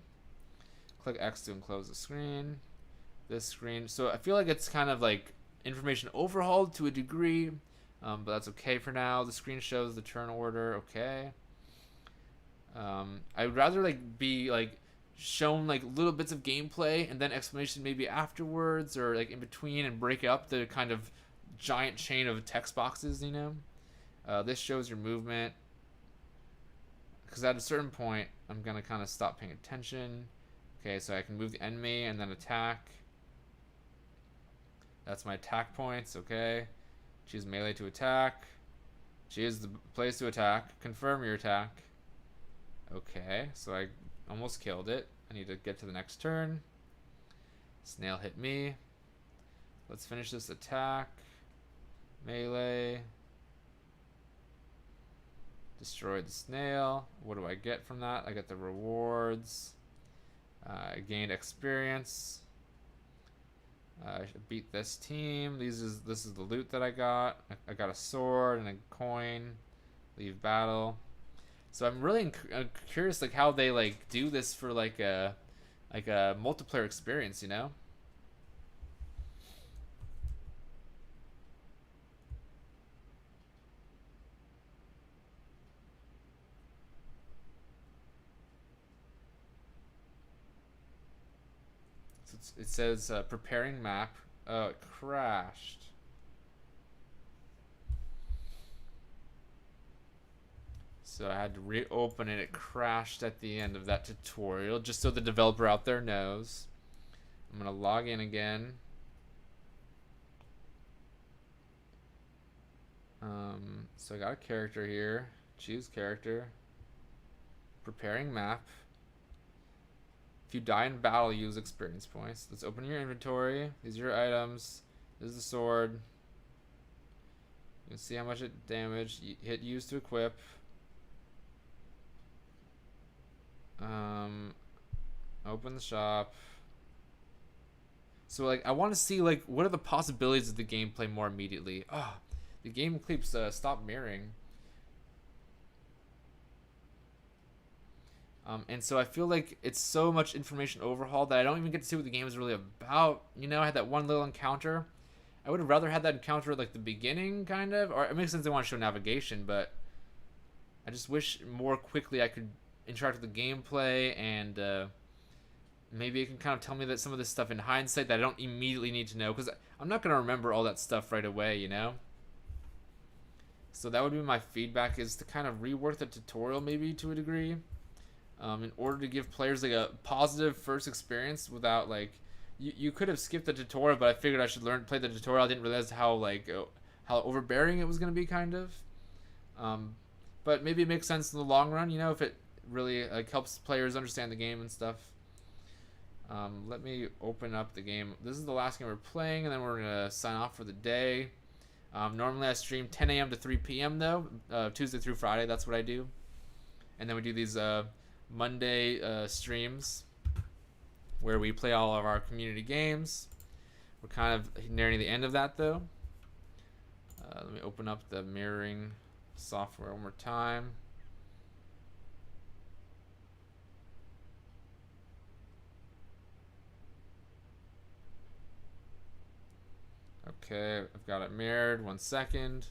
Click X to enclose the screen. This screen. So I feel like it's kind of like information overhauled to a degree, but that's okay for now. The screen shows the turn order. Okay. I would rather like be like shown like little bits of gameplay and then explanation maybe afterwards or like in between, and break up the kind of giant chain of text boxes. This shows your movement, because at a certain point I'm gonna kind of stop paying attention. Okay, so I can move the enemy and then attack. That's my attack points. Okay, choose melee to attack. Choose the place to attack. Confirm your attack. Okay, so I almost killed it. I need to get to the next turn. Snail hit me. Let's finish this attack. Melee. Destroyed the snail. What do I get from that? I get the rewards. I gained experience. I beat this team. This is the loot that I got. I got a sword and a coin. Leave battle. So I'm really curious like how they like do this for like a multiplayer experience, It says preparing map. Oh, it crashed. So I had to reopen it. It crashed at the end of that tutorial, just so the developer out there knows. I'm gonna log in again. So I got a character here. Choose character. Preparing map. If you die in battle, use experience points. Let's open your inventory. These are your items. This is the sword. You can see how much it damaged. Hit use to equip. Open the shop. So like I want to see like what are the possibilities of the gameplay more immediately. The game keeps stop mirroring. And so I feel like it's so much information overhaul that I don't even get to see what the game is really about. I had that one little encounter. I would have rather had that encounter at like the beginning, kind of. Or it makes sense they want to show navigation, but I just wish more quickly I could interact with the gameplay and maybe it can kind of tell me that some of this stuff in hindsight that I don't immediately need to know because I'm not going to remember all that stuff right away. So that would be my feedback is to kind of rework the tutorial maybe to a degree. In order to give players like a positive first experience without like you could have skipped the tutorial, but I figured I should play the tutorial. I didn't realize how overbearing it was going to be kind of. But maybe it makes sense in the long run, if it really like helps players understand the game and stuff. Let me open up the game. This is the last game we're playing, and then we're gonna sign off for the day. Normally I stream 10 a.m. to 3 p.m. though, Tuesday through Friday. That's what I do, and then we do these Monday streams where we play all of our community games. We're kind of nearing the end of that though. Let me open up the mirroring software one more time. Okay, I've got it mirrored. 1 second.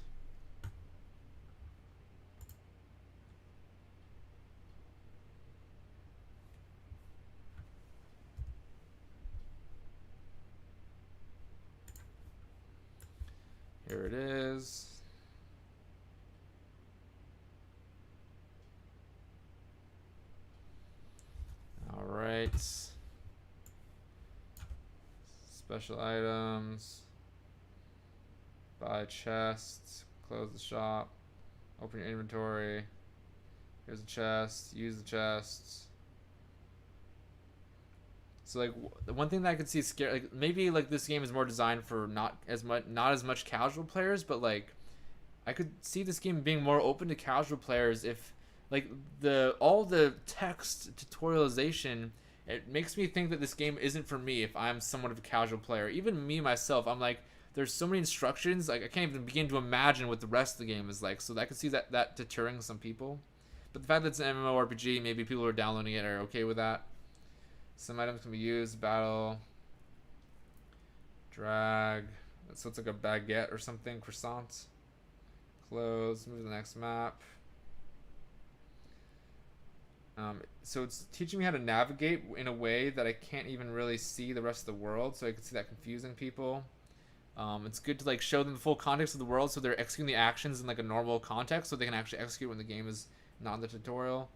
Here it is. All right. Special items. Buy chests. Close the shop. Open your inventory. Here's a chest. Use the chests. So like the one thing that I could see scare like maybe like this game is more designed for not as much casual players, but like I could see this game being more open to casual players if like all the text tutorialization, it makes me think that this game isn't for me if I'm somewhat of a casual player. Even me myself, I'm like there's so many instructions, like I can't even begin to imagine what the rest of the game is like. So I could see that deterring some people. But the fact that it's an MMORPG, maybe people who are downloading it are okay with that. Some items can be used, battle, drag. So it's like a baguette or something, croissant. Close, move to the next map. So it's teaching me how to navigate in a way that I can't even really see the rest of the world, so I can see that confusing people. It's good to like show them the full context of the world so they're executing the actions in like a normal context so they can actually execute when the game is not in the tutorial.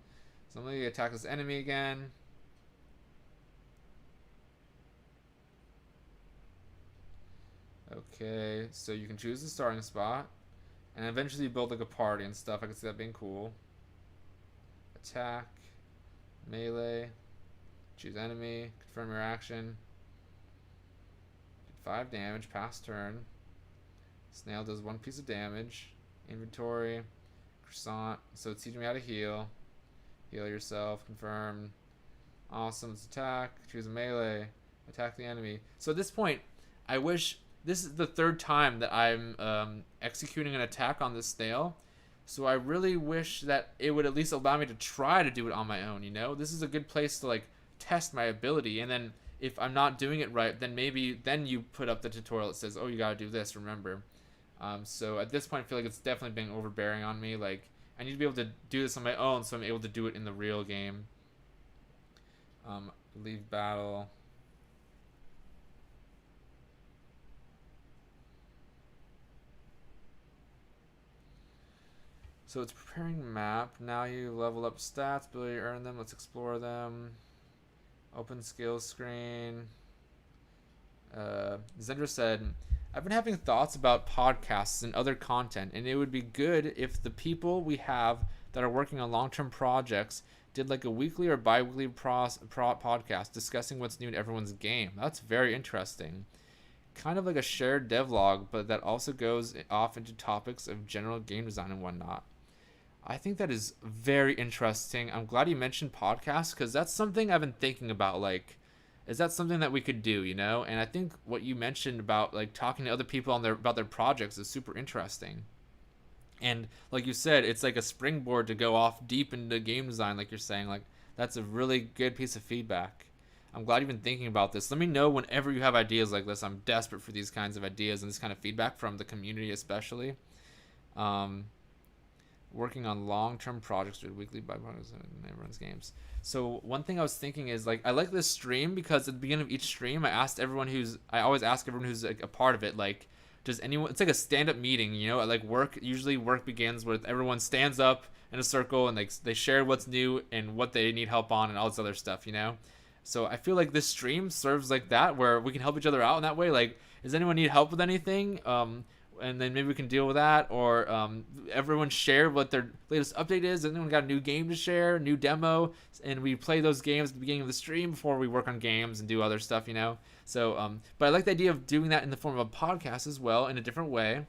So I'm going to attack this enemy again. Okay, so you can choose the starting spot and eventually build like a party and stuff. I can see that being cool. Attack, melee, choose enemy, confirm your action. 5 damage, pass turn. Snail does 1 piece of damage. Inventory, croissant. So it's teaching me how to heal. Heal yourself, confirm. Awesome, let's attack. Choose a melee. Attack the enemy. So at this point, I wish this is the 3rd time that I'm executing an attack on this snail. So I really wish that it would at least allow me to try to do it on my own, This is a good place to like test my ability, and then if I'm not doing it right, then maybe you put up the tutorial that says, oh, you gotta do this, remember. So at this point I feel like it's definitely being overbearing on me. Like I need to be able to do this on my own so I'm able to do it in the real game. Leave battle. So it's preparing map. Now you level up stats, ability to earn them. Let's explore them. Open skills screen. Zendra said, I've been having thoughts about podcasts and other content, and it would be good if the people we have that are working on long-term projects did like a weekly or bi-weekly podcast discussing what's new in everyone's game. That's very interesting. Kind of like a shared devlog, but that also goes off into topics of general game design and whatnot. I think that is very interesting. I'm glad you mentioned podcasts because that's something I've been thinking about, like is that something that we could do, you know? And I think what you mentioned about like talking to other people on their about their projects is super interesting. And like you said, it's like a springboard to go off deep into game design, like you're saying. Like that's a really good piece of feedback. I'm glad you've been thinking about this. Let me know whenever you have ideas like this. I'm desperate for these kinds of ideas and this kind of feedback from the community, especially. Um, Working on long-term projects with weekly bipartisan everyone's games. So one thing I was thinking is like I like this stream because at the beginning of each stream I always ask everyone who's like a part of it, like, does anyone, it's like a stand-up meeting, you know, like work begins with everyone stands up in a circle and like they share what's new and what they need help on and all this other stuff, you know. So I feel like this stream serves like that, where we can help each other out in that way. Like, does anyone need help with anything? And then maybe we can deal with that, or everyone share what their latest update is. Anyone got a new game to share, new demo, and we play those games at the beginning of the stream before we work on games and do other stuff, you know. So, but I like the idea of doing that in the form of a podcast as well, in a different way.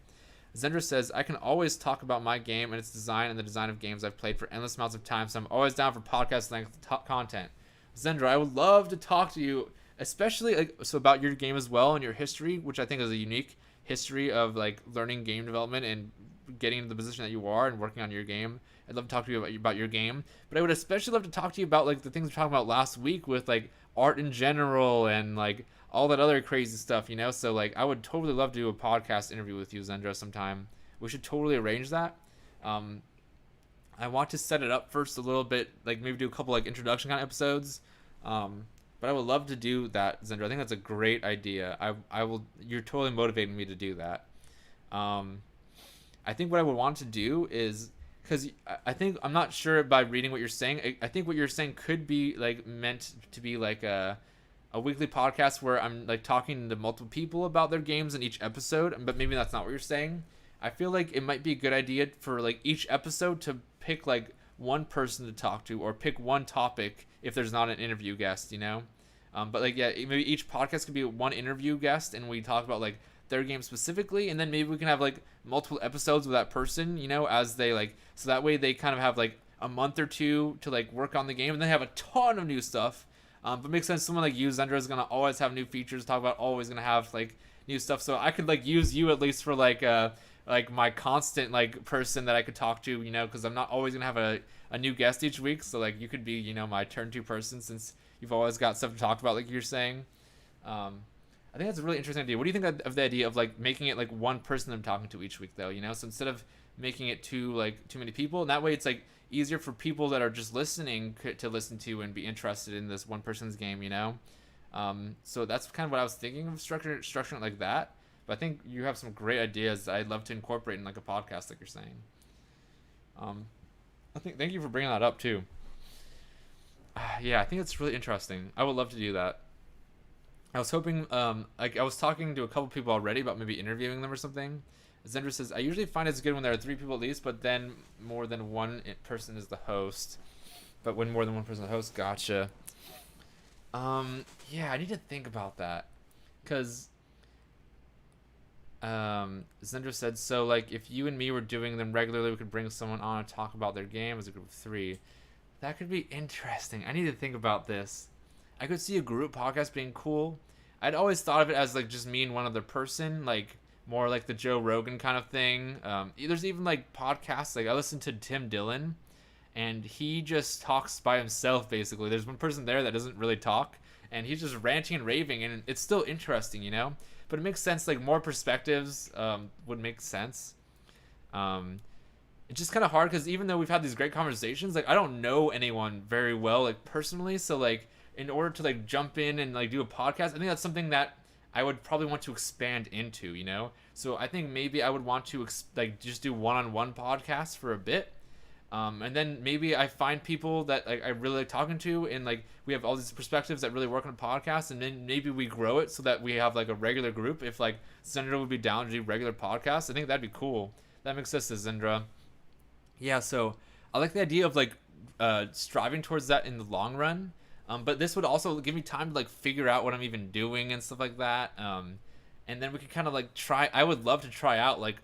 Zendra says, I can always talk about my game and its design and the design of games I've played for endless amounts of time, so I'm always down for podcast length content. Zendra, I would love to talk to you, especially like, so about your game as well and your history, which I think is a unique history of like learning game development and getting into the position that you are and working on your game. I'd love to talk to you about your game, but I would especially love to talk to you about like the things we were talking about last week with like art in general and like all that other crazy stuff, you know. So like I would totally love to do a podcast interview with you, Zendra, sometime. We should totally arrange that. I want to set it up first a little bit, like maybe do a couple like introduction kind of episodes. But I would love to do that, Zendra. I think that's a great idea. I will. You're totally motivating me to do that. I think what I would want to do is, because I think I'm not sure by reading what you're saying. I think what you're saying could be like meant to be like a weekly podcast where I'm like talking to multiple people about their games in each episode. But maybe that's not what you're saying. I feel like it might be a good idea for like each episode to pick like one person to talk to or pick one topic if there's not an interview guest, you know. But like, yeah, maybe each podcast could be one interview guest and we talk about like their game specifically, and then maybe we can have like multiple episodes with that person, you know, as they like, so that way they kind of have like a month or two to like work on the game and then have a ton of new stuff. But it makes sense, someone like you, Zendra, is gonna always have new features to talk about, always gonna have like new stuff. So I could like use you at least for like my constant like person that I could talk to, you know, because I'm not always gonna have a new guest each week. So like you could be, you know, my turn to person since you've always got stuff to talk about, like you're saying. I think that's a really interesting idea. What do you think of the idea of like making it like one person I'm talking to each week, though? You know, so instead of making it too many people, and that way it's like easier for people that are just listening to listen to and be interested in this one person's game, you know. So that's kind of what I was thinking of structuring it like that. But I think you have some great ideas that I'd love to incorporate in like a podcast, like you're saying. I think thank you for bringing that up too. Yeah, I think it's really interesting. I would love to do that. I was hoping, like I was talking to a couple people already about maybe interviewing them or something. Zendra says, I usually find it's good when there are 3 people at least, but then more than one person is the host. But when more than one person is the host, gotcha. Yeah, I need to think about that. Because, Zendra said, so like if you and me were doing them regularly, we could bring someone on and talk about their game as a group of 3. That could be interesting. I need to think about this. I could see a group podcast being cool. I'd always thought of it as like just me and one other person, like more like the Joe Rogan kind of thing. There's even like podcasts, like I listen to Tim Dillon and he just talks by himself basically. There's one person there that doesn't really talk and he's just ranting and raving and it's still interesting, you know? But it makes sense, like more perspectives would make sense. It's just kind of hard because even though we've had these great conversations, like I don't know anyone very well, like personally, so like in order to like jump in and like do a podcast, I think that's something that I would probably want to expand into, you know. So I think maybe I would want to like just do one-on-one podcasts for a bit, and then maybe I find people that like I really like talking to, and like we have all these perspectives that really work on a podcast, and then maybe we grow it so that we have like a regular group. If like Zendra would be down to do regular podcasts, I think that'd be cool. That makes sense to Zendra. Yeah, so I like the idea of like striving towards that in the long run. But this would also give me time to like figure out what I'm even doing and stuff like that. And then we could kind of like try. I would love to try out like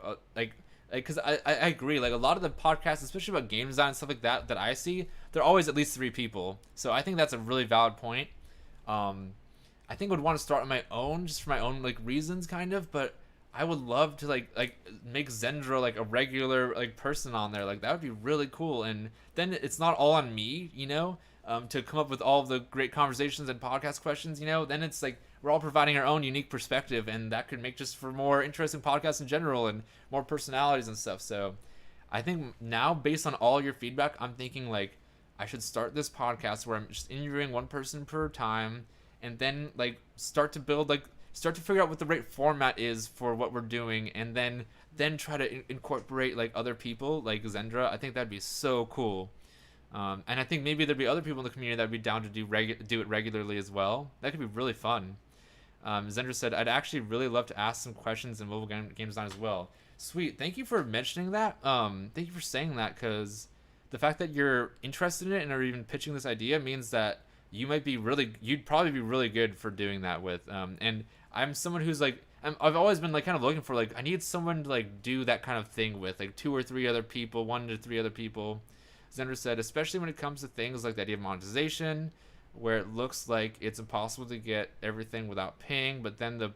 because I agree. Like a lot of the podcasts, especially about game design and stuff like that, that I see, they're always at least 3 people. So I think that's a really valid point. I think I would want to start on my own, just for my own like reasons, kind of. But I would love to like make Zendra like a regular like person on there. Like that would be really cool. And then it's not all on me, to come up with all of the great conversations and podcast questions. Then it's like we're all providing our own unique perspective, and that could make just for more interesting podcasts in general and more personalities and stuff. So I think now, based on all your feedback, I'm thinking like I should start this podcast where I'm just interviewing one person per time, and then like start to figure out what the right format is for what we're doing, and then try to incorporate like other people like Zendra. I think that'd be so cool. And I think maybe there'd be other people in the community that'd be down to do it regularly as well. That could be really fun. Zendra said, I'd actually really love to ask some questions in mobile game design as well. Sweet. Thank you for mentioning that. Thank you for saying that, because the fact that you're interested in it and are even pitching this idea means that you'd probably be really good for doing that with. And I'm someone who's like, I've always been like kind of looking for like, I need someone to like do that kind of thing with like 2 or 3 other people, 1 to 3 other people. Zender said, especially when it comes to things like the idea of monetization, where it looks like it's impossible to get everything without paying, but then the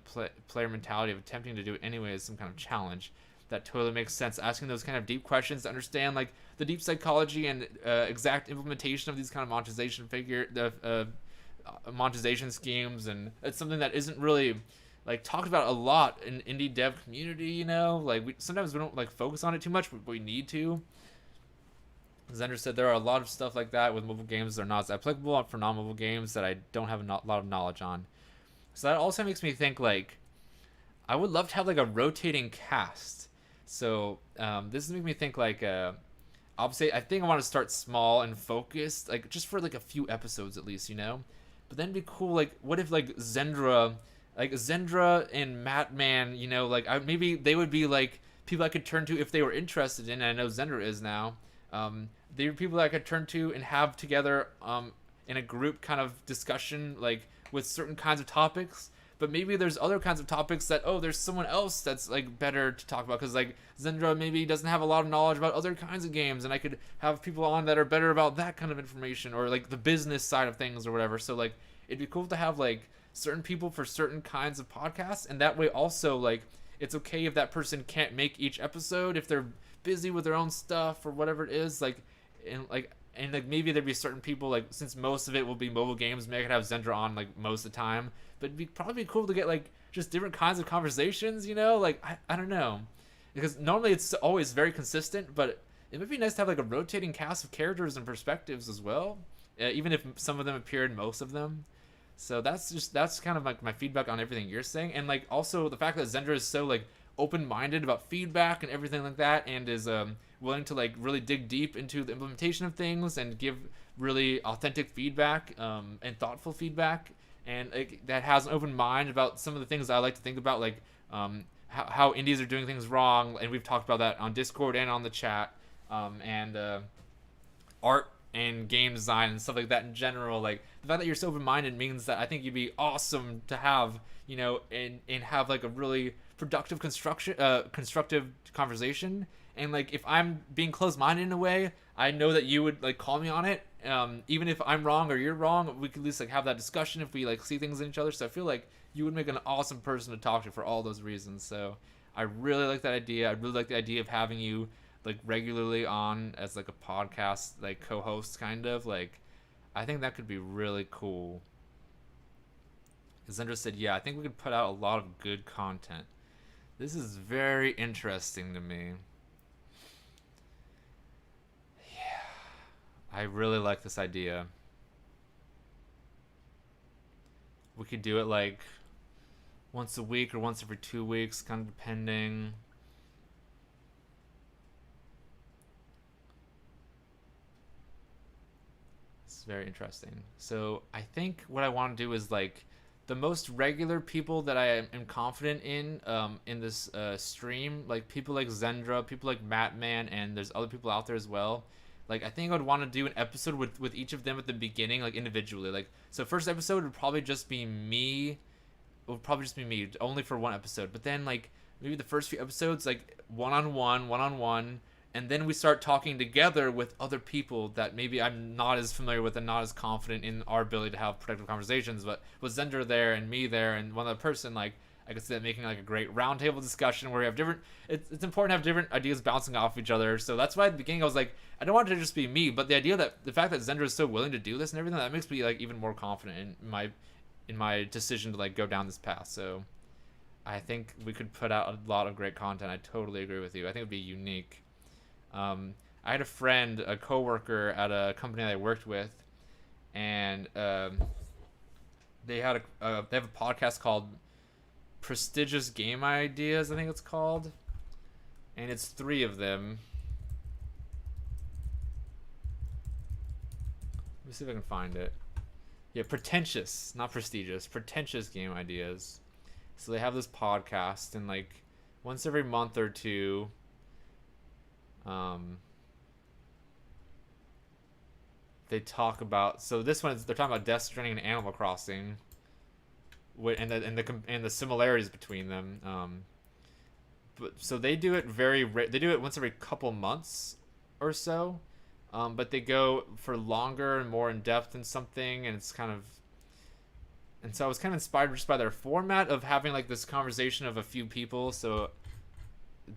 player mentality of attempting to do it anyway is some kind of challenge. That totally makes sense. Asking those kind of deep questions to understand like the deep psychology and exact implementation of these kind of monetization schemes, and it's something that isn't really like talked about a lot in indie dev community. Like sometimes we don't like focus on it too much, but we need to. Zender said there are a lot of stuff like that with mobile games that are not as applicable for non-mobile games that I don't have a lot of knowledge on. So that also makes me think like I would love to have like a rotating cast. So this is making me think like obviously I think I want to start small and focused, like just for like a few episodes at least, But then it'd be cool, like what if like Zendra and Matman, like maybe they would be like people I could turn to if they were interested in. And I know Zendra is now. They were people that I could turn to and have together in a group kind of discussion, like with certain kinds of topics. But maybe there's other kinds of topics that, there's someone else that's like better to talk about, because like Zendra maybe doesn't have a lot of knowledge about other kinds of games, and I could have people on that are better about that kind of information, or like the business side of things or whatever. So like it'd be cool to have like certain people for certain kinds of podcasts, and that way also like it's okay if that person can't make each episode if they're busy with their own stuff or whatever it is, and maybe there'd be certain people, like since most of it will be mobile games, maybe I could have Zendra on like most of the time, but it'd be probably cool to get like just different kinds of conversations, like I don't know, because normally it's always very consistent, but it would be nice to have like a rotating cast of characters and perspectives as well, even if some of them appear in most of them. So that's kind of like my feedback on everything you're saying, and like also the fact that Zendra is so like open-minded about feedback and everything like that, and is willing to like really dig deep into the implementation of things and give really authentic feedback and thoughtful feedback, and that has an open mind about some of the things I like to think about, like how indies are doing things wrong, and we've talked about that on Discord and on the chat, and art and game design and stuff like that in general. Like the fact that you're so open-minded means that I think you'd be awesome to have, and have like a really productive constructive conversation. And like if I'm being closed-minded in a way, I know that you would like call me on it, even if I'm wrong or you're wrong. We could at least like have that discussion if we like see things in each other. So I feel like you would make an awesome person to talk to for all those reasons. So I really like that idea. I really like the idea of having you like regularly on as like a podcast like co-host, kind of like I think that could be really cool. Zendra said, yeah, I think we could put out a lot of good content. This is very interesting to me. Yeah, I really like this idea. We could do it like once a week or once every 2 weeks, kind of depending. It's very interesting. So I think what I want to do is like the most regular people that I am confident in this stream, like people like Zendra, people like Matman, and there's other people out there as well. Like I think I would want to do an episode with each of them at the beginning, like individually. Like so, first episode would probably just be me. It would probably just be me, only for one episode. But then like maybe the first few episodes, like one on one, and then we start talking together with other people that maybe I'm not as familiar with and not as confident in our ability to have productive conversations. But with Zendra there and me there and one other person, like I could see that making like a great roundtable discussion where we have different. It's important to have different ideas bouncing off each other. So that's why at the beginning I was like, I don't want it to just be me, but the idea that the fact that Zendra is so willing to do this and everything, that makes me like even more confident in my decision to like go down this path. So I think we could put out a lot of great content. I totally agree with you. I think it'd be unique. I had a friend, a coworker at a company that I worked with, and they have a podcast called Prestigious Game Ideas, I think it's called, and it's 3 of them. Let me see if I can find it. Yeah, pretentious, not prestigious, pretentious game ideas. So they have this podcast, and like once every month or two, they talk about. So this one, they're talking about Death Stranding and Animal Crossing, and the similarities between them. But so they do it they do it once every couple months or so. But they go for longer and more in depth in something, and it's kind of. And so I was kind of inspired just by their format of having like this conversation of a few people. So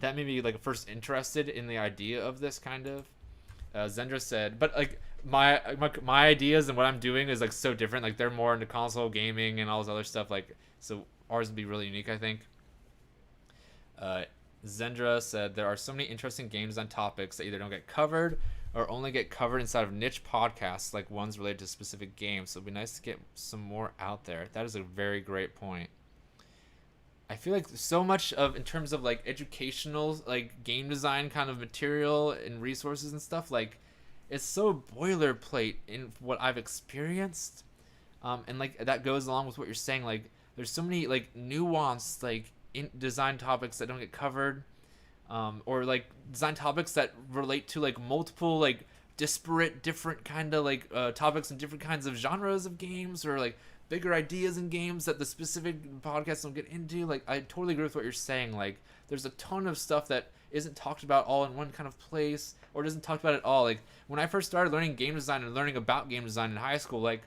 that made me like first interested in the idea of this kind of. Zendra said, but like my ideas and what I'm doing is like so different. Like they're more into console gaming and all this other stuff. Like so ours would be really unique, I think. Zendra said there are so many interesting games on topics that either don't get covered or only get covered inside of niche podcasts, like ones related to specific games. So it'd be nice to get some more out there. That is a very great point. I feel like so much of, in terms of like educational, like game design kind of material and resources and stuff, like it's so boilerplate in what I've experienced. And like that goes along with what you're saying. Like there's so many like nuanced like in design topics that don't get covered. Or like design topics that relate to like multiple like disparate different kind of like topics and different kinds of genres of games, or like bigger ideas in games that the specific podcasts don't get into. Like I totally agree with what you're saying. Like there's a ton of stuff that isn't talked about all in one kind of place, or isn't talked about at all. Like when I first started learning game design and learning about game design in high school, like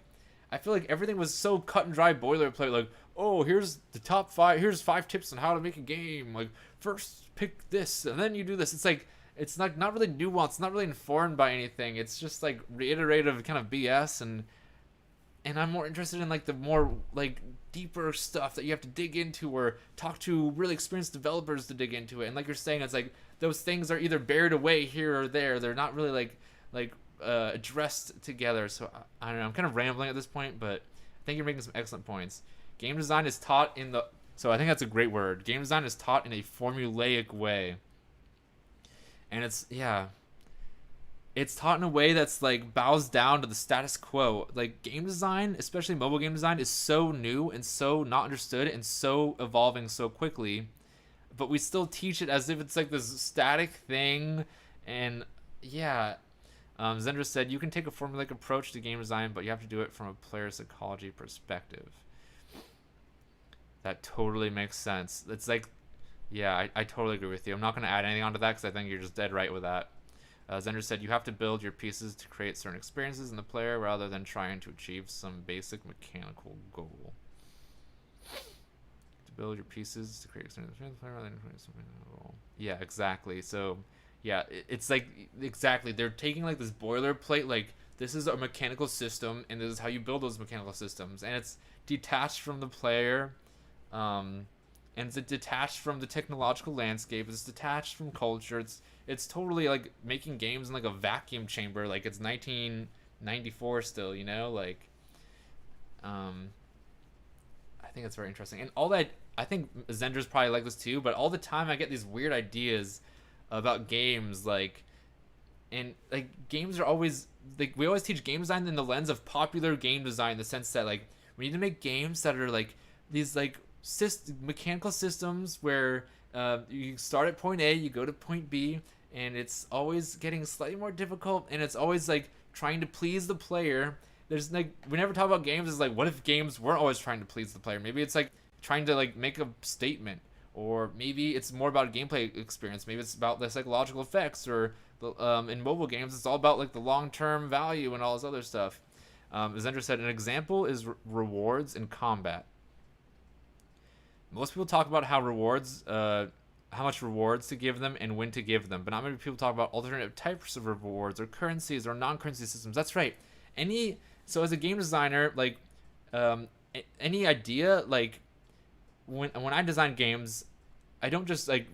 I feel like everything was so cut and dry boilerplate. Like, oh, here's the top 5, here's 5 tips on how to make a game. Like first pick this and then you do this. It's like it's like not really nuanced, not really informed by anything. It's just like reiterative kind of BS, and I'm more interested in like the more like deeper stuff that you have to dig into or talk to really experienced developers to dig into it. And like you're saying, it's like those things are either buried away here or there. They're not really like addressed together. So I don't know. I'm kind of rambling at this point, but I think you're making some excellent points. Game design is taught in the. So I think that's a great word. Game design is taught in a formulaic way. And it's taught in a way that's like bows down to the status quo. Like game design, especially mobile game design, is so new and so not understood and so evolving so quickly. But we still teach it as if it's like this static thing. And Zendra said, you can take a formulaic approach to game design, but you have to do it from a player psychology perspective. That totally makes sense. It's like, I totally agree with you. I'm not going to add anything onto that because I think you're just dead right with that. Zender said you have to build your pieces to create certain experiences in the player rather than trying to achieve some basic mechanical goal. To build your pieces to create experiences in the player rather than create some mechanical goal. Yeah, exactly. So, yeah, it's like, exactly. They're taking like this boilerplate, like, this is a mechanical system, and this is how you build those mechanical systems. And it's detached from the player. And it's detached from the technological landscape. It's detached from culture. It's totally like making games in like a vacuum chamber. Like it's 1994 still, you know? Like, I think it's very interesting. And all that, I think Zendra's probably like this too, but all the time I get these weird ideas about games, like, and like games are always, like, we always teach game design in the lens of popular game design, in the sense that like we need to make games that are like these like mechanical systems where you start at point A, you go to point B, and it's always getting slightly more difficult, and it's always like trying to please the player. There's like, we never talk about games as like, what if games weren't always trying to please the player? Maybe it's like trying to like make a statement, Or maybe it's more about a gameplay experience. Maybe it's about the psychological effects, or in mobile games, it's all about like the long-term value and all this other stuff. As Zendra said, an example is rewards in combat. Most people talk about how much rewards to give them and when to give them, but not many people talk about alternative types of rewards or currencies or non-currency systems. That's right. So as a game designer, like, any idea, like, when I design games, I don't just like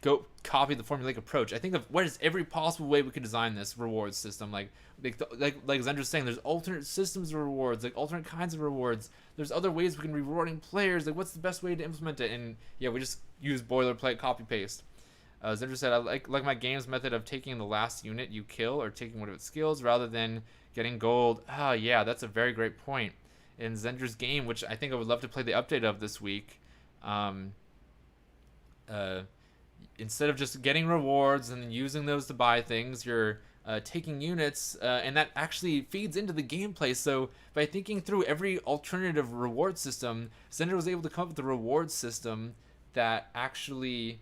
go copy the formulaic approach. I think of what is every possible way we could design this reward system. Like Zendra's saying, there's alternate systems of rewards, like alternate kinds of rewards. There's other ways we can be rewarding players. Like, what's the best way to implement it? And yeah, we just use boilerplate copy paste. Zendra said, I like my game's method of taking the last unit you kill or taking one of its skills rather than getting gold. Yeah, that's a very great point. In Zendra's game, which I think I would love to play the update of this week, instead of just getting rewards and then using those to buy things, you're taking units, and that actually feeds into the gameplay. So by thinking through every alternative reward system, Zendra was able to come up with a reward system that actually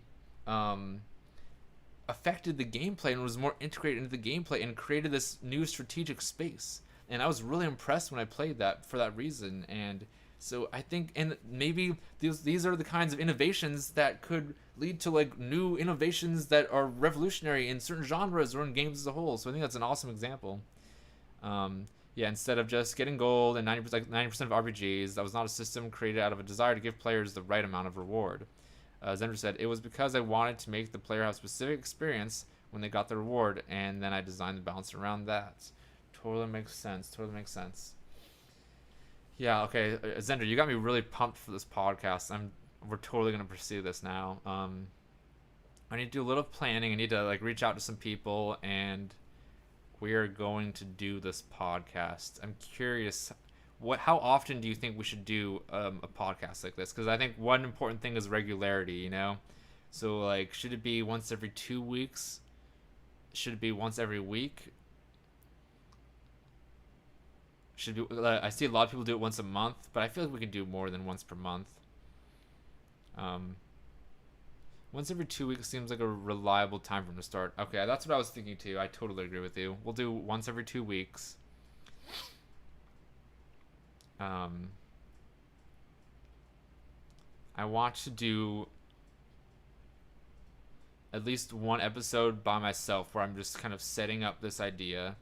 affected the gameplay and was more integrated into the gameplay and created this new strategic space. And I was really impressed when I played that for that reason. And so I think, and maybe these are the kinds of innovations that could lead to like new innovations that are revolutionary in certain genres or in games as a whole. So I think that's an awesome example. Yeah, instead of just getting gold and 90% of RPGs, that was not a system created out of a desire to give players the right amount of reward. Zendra said, it was because I wanted to make the player have a specific experience when they got the reward, and then I designed the balance around that. Totally makes sense. Yeah, okay, Zendra, you got me really pumped for this podcast. We're totally gonna pursue this now. I need to do a little planning. I need to like reach out to some people, and we are going to do this podcast. I'm curious, how often do you think we should do a podcast like this? Because I think one important thing is regularity. You know, so like, should it be once every 2 weeks? Should it be once every week? I see a lot of people do it once a month, but I feel like we can do more than once per month. Once every 2 weeks seems like a reliable time for them to start. Okay, that's what I was thinking too. I totally agree with you. We'll do once every 2 weeks. I want to do at least one episode by myself where I'm just kind of setting up this idea.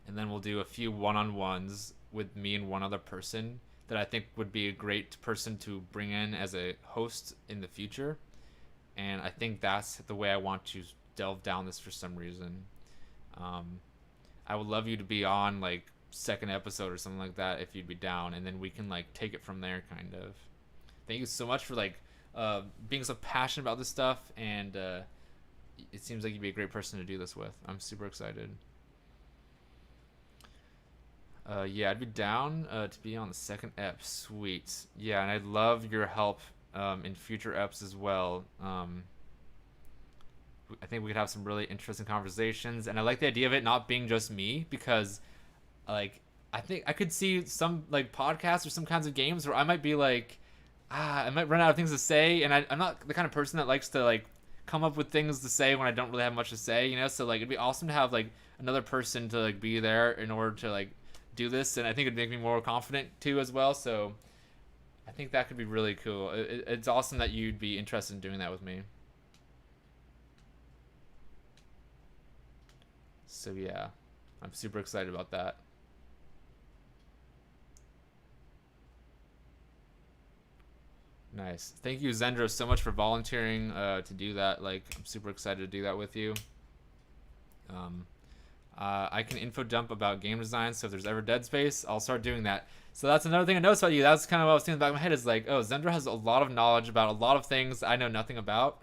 And then we'll do a few one-on-ones with me and one other person that I think would be a great person to bring in as a host in the future. And I think that's the way I want to delve down this for some reason. I would love you to be on like second episode or something like that if you'd be down, and then we can like take it from there, kind of. Thank you so much for like being so passionate about this stuff, and it seems like you'd be a great person to do this with. I'm super excited. Yeah, I'd be down to be on the second ep. Sweet. Yeah, and I'd love your help in future eps as well. I think we could have some really interesting conversations, and I like the idea of it not being just me, because like I think I could see some like podcasts or some kinds of games where I might be like, I might run out of things to say, and I'm not the kind of person that likes to like come up with things to say when I don't really have much to say, you know. So like, it'd be awesome to have like another person to like be there in order to like do this, and I think it'd make me more confident too as well. So I think that could be really cool. It's awesome that you'd be interested in doing that with me. So yeah, I'm super excited about that. Nice. Thank you, Zendra, so much for volunteering to do that. Like, I'm super excited to do that with you. I can info dump about game design, so if there's ever dead space, I'll start doing that. So that's another thing I noticed about you. That's kind of what I was thinking in the back of my head, is like, oh, Zendra has a lot of knowledge about a lot of things I know nothing about.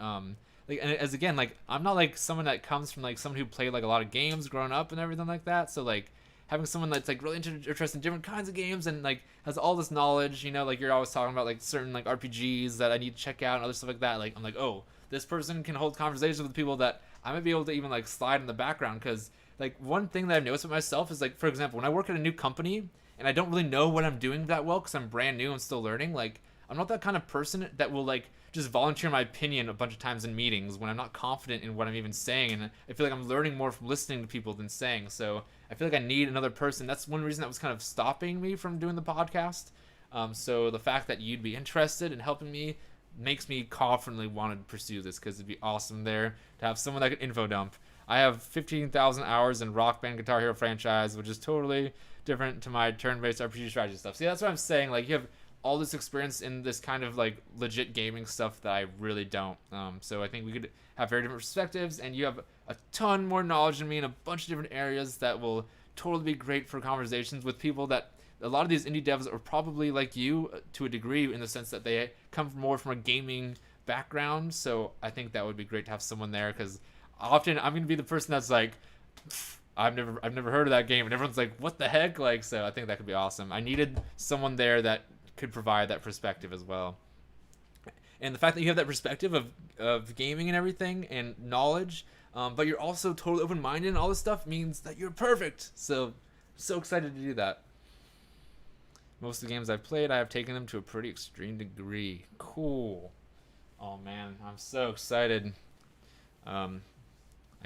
Like, and as again, like, I'm not like someone that comes from like someone who played like a lot of games growing up and everything like that. So like, having someone that's like really interested in different kinds of games and like has all this knowledge, you know, like you're always talking about like certain like RPGs that I need to check out and other stuff like that. Like, I'm like, oh, this person can hold conversations with people that I might be able to even like slide in the background. Because like, one thing that I've noticed with myself is like, for example, when I work at a new company and I don't really know what I'm doing that well because I'm brand new and still learning, like, I'm not that kind of person that will like just volunteer my opinion a bunch of times in meetings when I'm not confident in what I'm even saying, and I feel like I'm learning more from listening to people than saying. So I feel like I need another person. That's one reason that was kind of stopping me from doing the podcast. So the fact that you'd be interested in helping me makes me confidently want to pursue this, because it'd be awesome there to have someone that could info dump. I have 15,000 hours in Rock Band Guitar Hero franchise, which is totally different to my turn-based RPG strategy stuff. See, that's what I'm saying. Like, you have all this experience in this kind of like legit gaming stuff that I really don't. So I think we could have very different perspectives, and you have a ton more knowledge than me in a bunch of different areas that will totally be great for conversations with people that a lot of these indie devs are probably like you to a degree, in the sense that they come more from a gaming background. So I think that would be great to have someone there, because often I'm going to be the person that's like, I've never heard of that game, and everyone's like, what the heck? Like, so I think that could be awesome. I needed someone there that could provide that perspective as well. And the fact that you have that perspective of gaming and everything and knowledge, but you're also totally open-minded and all this stuff, means that you're perfect. So excited to do that. Most of the games I've played, I have taken them to a pretty extreme degree. Cool. Oh man, I'm so excited. I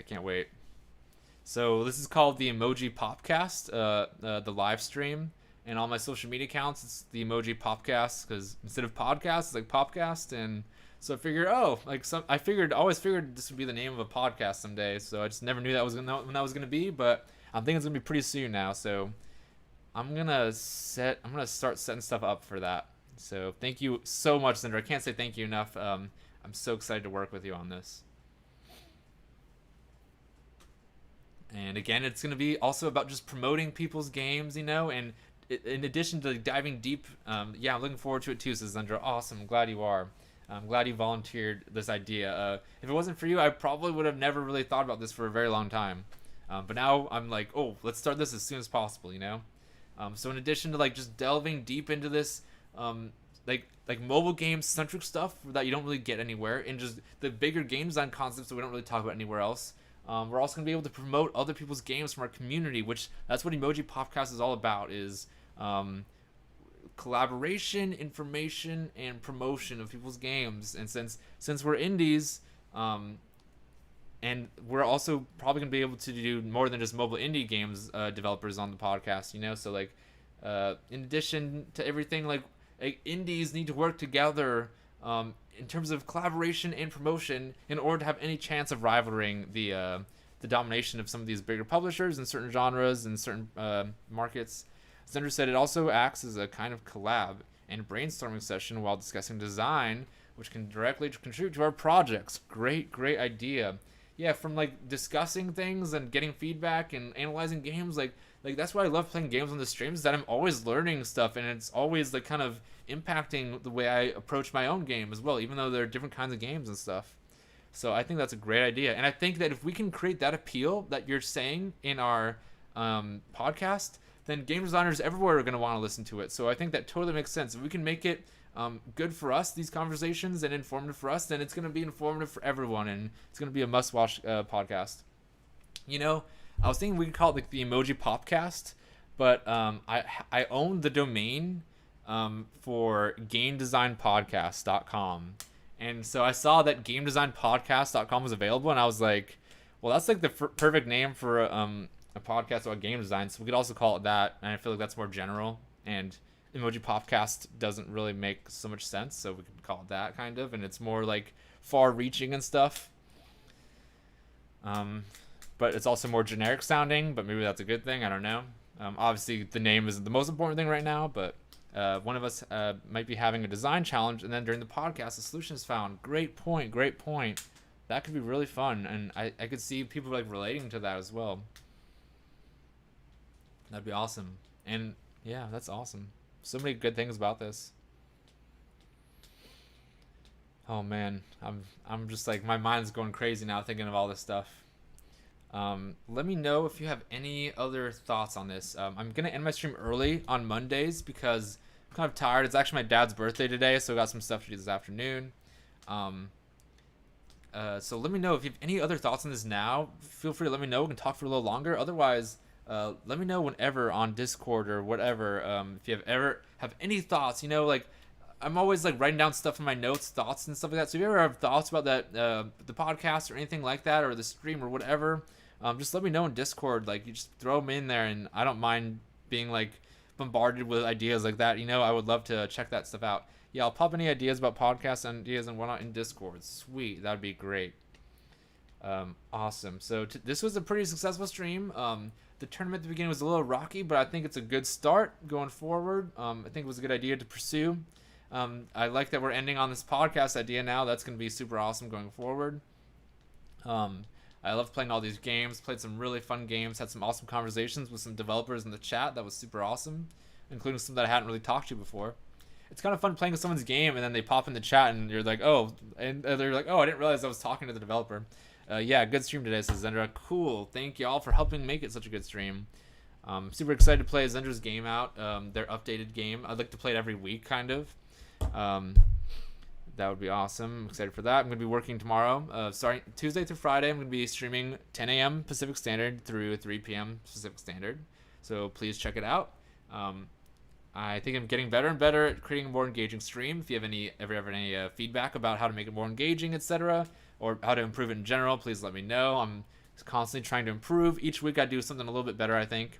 can't wait. So this is called the Emoji Popcast, the live stream. And all my social media accounts, it's the Emoji Popcast, because instead of podcast, it's like Popcast. And so I figured, I always figured this would be the name of a podcast someday. So I just never knew when that was gonna be, but I'm thinking it's gonna be pretty soon now. So I'm gonna start setting stuff up for that. So thank you so much, Cinder. I can't say thank you enough. I'm so excited to work with you on this. And again, it's gonna be also about just promoting people's games, and in addition to diving deep, I'm looking forward to it too, says Cinder. Awesome, I'm glad you are. I'm glad you volunteered this idea. If it wasn't for you, I probably would have never really thought about this for a very long time. But now I'm like, oh, let's start this as soon as possible, So in addition to like just delving deep into this, like mobile game centric stuff that you don't really get anywhere, and just the bigger game design concepts that we don't really talk about anywhere else, we're also gonna be able to promote other people's games from our community, which that's what Emoji Popcast is all about, is collaboration, information, and promotion of people's games. And since we're indies, and we're also probably going to be able to do more than just mobile indie games developers on the podcast, so like in addition to everything, like indies need to work together in terms of collaboration and promotion in order to have any chance of rivaling the domination of some of these bigger publishers in certain genres and certain markets. Zender said it also acts as a kind of collab and brainstorming session while discussing design, which can directly contribute to our projects. Great idea. Yeah, from like discussing things and getting feedback and analyzing games, like that's why I love playing games on the streams, is that I'm always learning stuff, and it's always like kind of impacting the way I approach my own game as well, even though there are different kinds of games and stuff. So I think that's a great idea, and I think that if we can create that appeal that you're saying in our podcast, then game designers everywhere are going to want to listen to it. So I think that totally makes sense. If we can make it good for us, these conversations, and informative for us, then it's going to be informative for everyone, and it's going to be a must-watch podcast. I was thinking we could call it like the Emoji Popcast, but I own the domain for gamedesignpodcast.com. And so I saw that gamedesignpodcast.com was available, and I was like, well, that's like the perfect name for a podcast about game design, so we could also call it that. And I feel like that's more general, and Emoji Popcast doesn't really make so much sense, so we could call it that kind of, and it's more like far-reaching and stuff. But it's also more generic sounding, but maybe that's a good thing. I don't know. Obviously, the name isn't the most important thing right now, but one of us might be having a design challenge, and then during the podcast, a solution is found. Great point. That could be really fun, and I could see people like relating to that as well. That'd be awesome. And yeah, that's awesome. So many good things about this. Oh man, I'm just like, my mind's going crazy now thinking of all this stuff. Let me know if you have any other thoughts on this. I'm gonna end my stream early on Mondays because I'm kind of tired. It's actually my dad's birthday today, so I got some stuff to do this afternoon. So let me know if you have any other thoughts on this now. Feel free to let me know. We can talk for a little longer. Otherwise, let me know whenever on Discord or whatever. If you ever have any thoughts, like I'm always like writing down stuff in my notes, thoughts and stuff like that. So if you ever have thoughts about that, the podcast or anything like that, or the stream or whatever, just let me know in Discord. Like, you just throw them in there, and I don't mind being like bombarded with ideas like that. I would love to check that stuff out. Yeah, I'll pop any ideas about podcast ideas and whatnot in Discord. Sweet, that'd be great. Awesome. So this was a pretty successful stream. The tournament at the beginning was a little rocky, but I think it's a good start going forward. I think it was a good idea to pursue. I like that we're ending on this podcast idea now. That's going to be super awesome going forward. I love playing all these games. Played some really fun games. Had some awesome conversations with some developers in the chat. That was super awesome, including some that I hadn't really talked to before. It's kind of fun playing with someone's game, and then they pop in the chat, and you're like, oh, and they're like, oh, I didn't realize I was talking to the developer. Yeah, good stream today, says Zendra. Cool. Thank y'all for helping make it such a good stream. Super excited to play Zendra's game out, their updated game. I'd like to play it every week, kind of. That would be awesome. I'm excited for that. I'm going to be working tomorrow. Starting Tuesday through Friday, I'm going to be streaming 10 a.m. Pacific Standard through 3 p.m. Pacific Standard. So please check it out. I think I'm getting better and better at creating a more engaging stream. If you have any feedback about how to make it more engaging, etc., or how to improve it in general, please let me know. I'm constantly trying to improve. Each week I do something a little bit better, I think.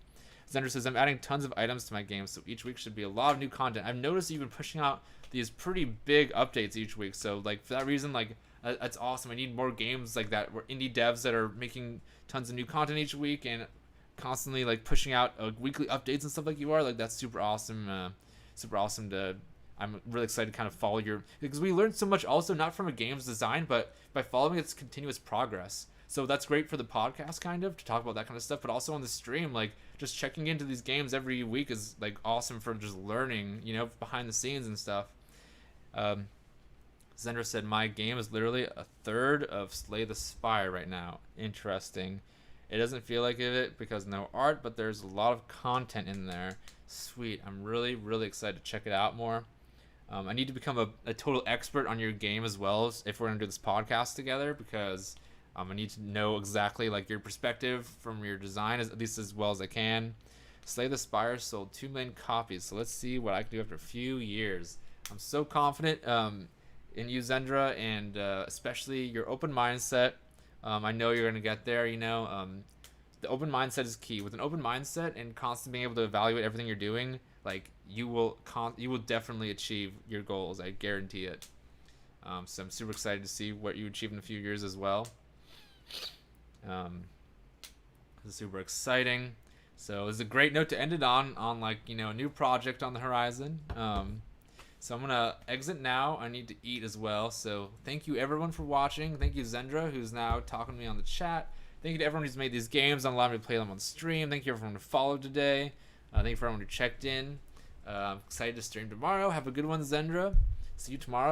Zender says, I'm adding tons of items to my game, so each week should be a lot of new content. I've noticed you've been pushing out these pretty big updates each week, so like for that reason, like that's awesome. I need more games like that, where indie devs that are making tons of new content each week and constantly like pushing out weekly updates and stuff like you are. Like, that's super awesome. Super awesome to... I'm really excited to kind of follow because we learned so much also, not from a game's design, but by following its continuous progress. So that's great for the podcast, kind of, to talk about that kind of stuff, but also on the stream, like, just checking into these games every week is, like, awesome for just learning, behind the scenes and stuff. Zendra said, my game is literally a third of Slay the Spire right now. Interesting. It doesn't feel like it because no art, but there's a lot of content in there. Sweet. I'm really, really excited to check it out more. I need to become a total expert on your game as well if we're going to do this podcast together, because I need to know exactly like your perspective from your design, at least as well as I can. Slay the Spire sold 2 million copies, so let's see what I can do after a few years. I'm so confident in you, Zendra, and especially your open mindset. I know you're going to get there, The open mindset is key. With an open mindset and constantly being able to evaluate everything you're doing, like, you will definitely achieve your goals. I guarantee it. So I'm super excited to see what you achieve in a few years as well. This is super exciting. So it's a great note to end it on like, a new project on the horizon. So I'm gonna exit now. I need to eat as well. So thank you everyone for watching. Thank you, Zendra, who's now talking to me on the chat. Thank you to everyone who's made these games and allowed me to play them on stream. Thank you everyone who followed today. Thank you for everyone who checked in. Excited to stream tomorrow. Have a good one, Zendra. See you tomorrow.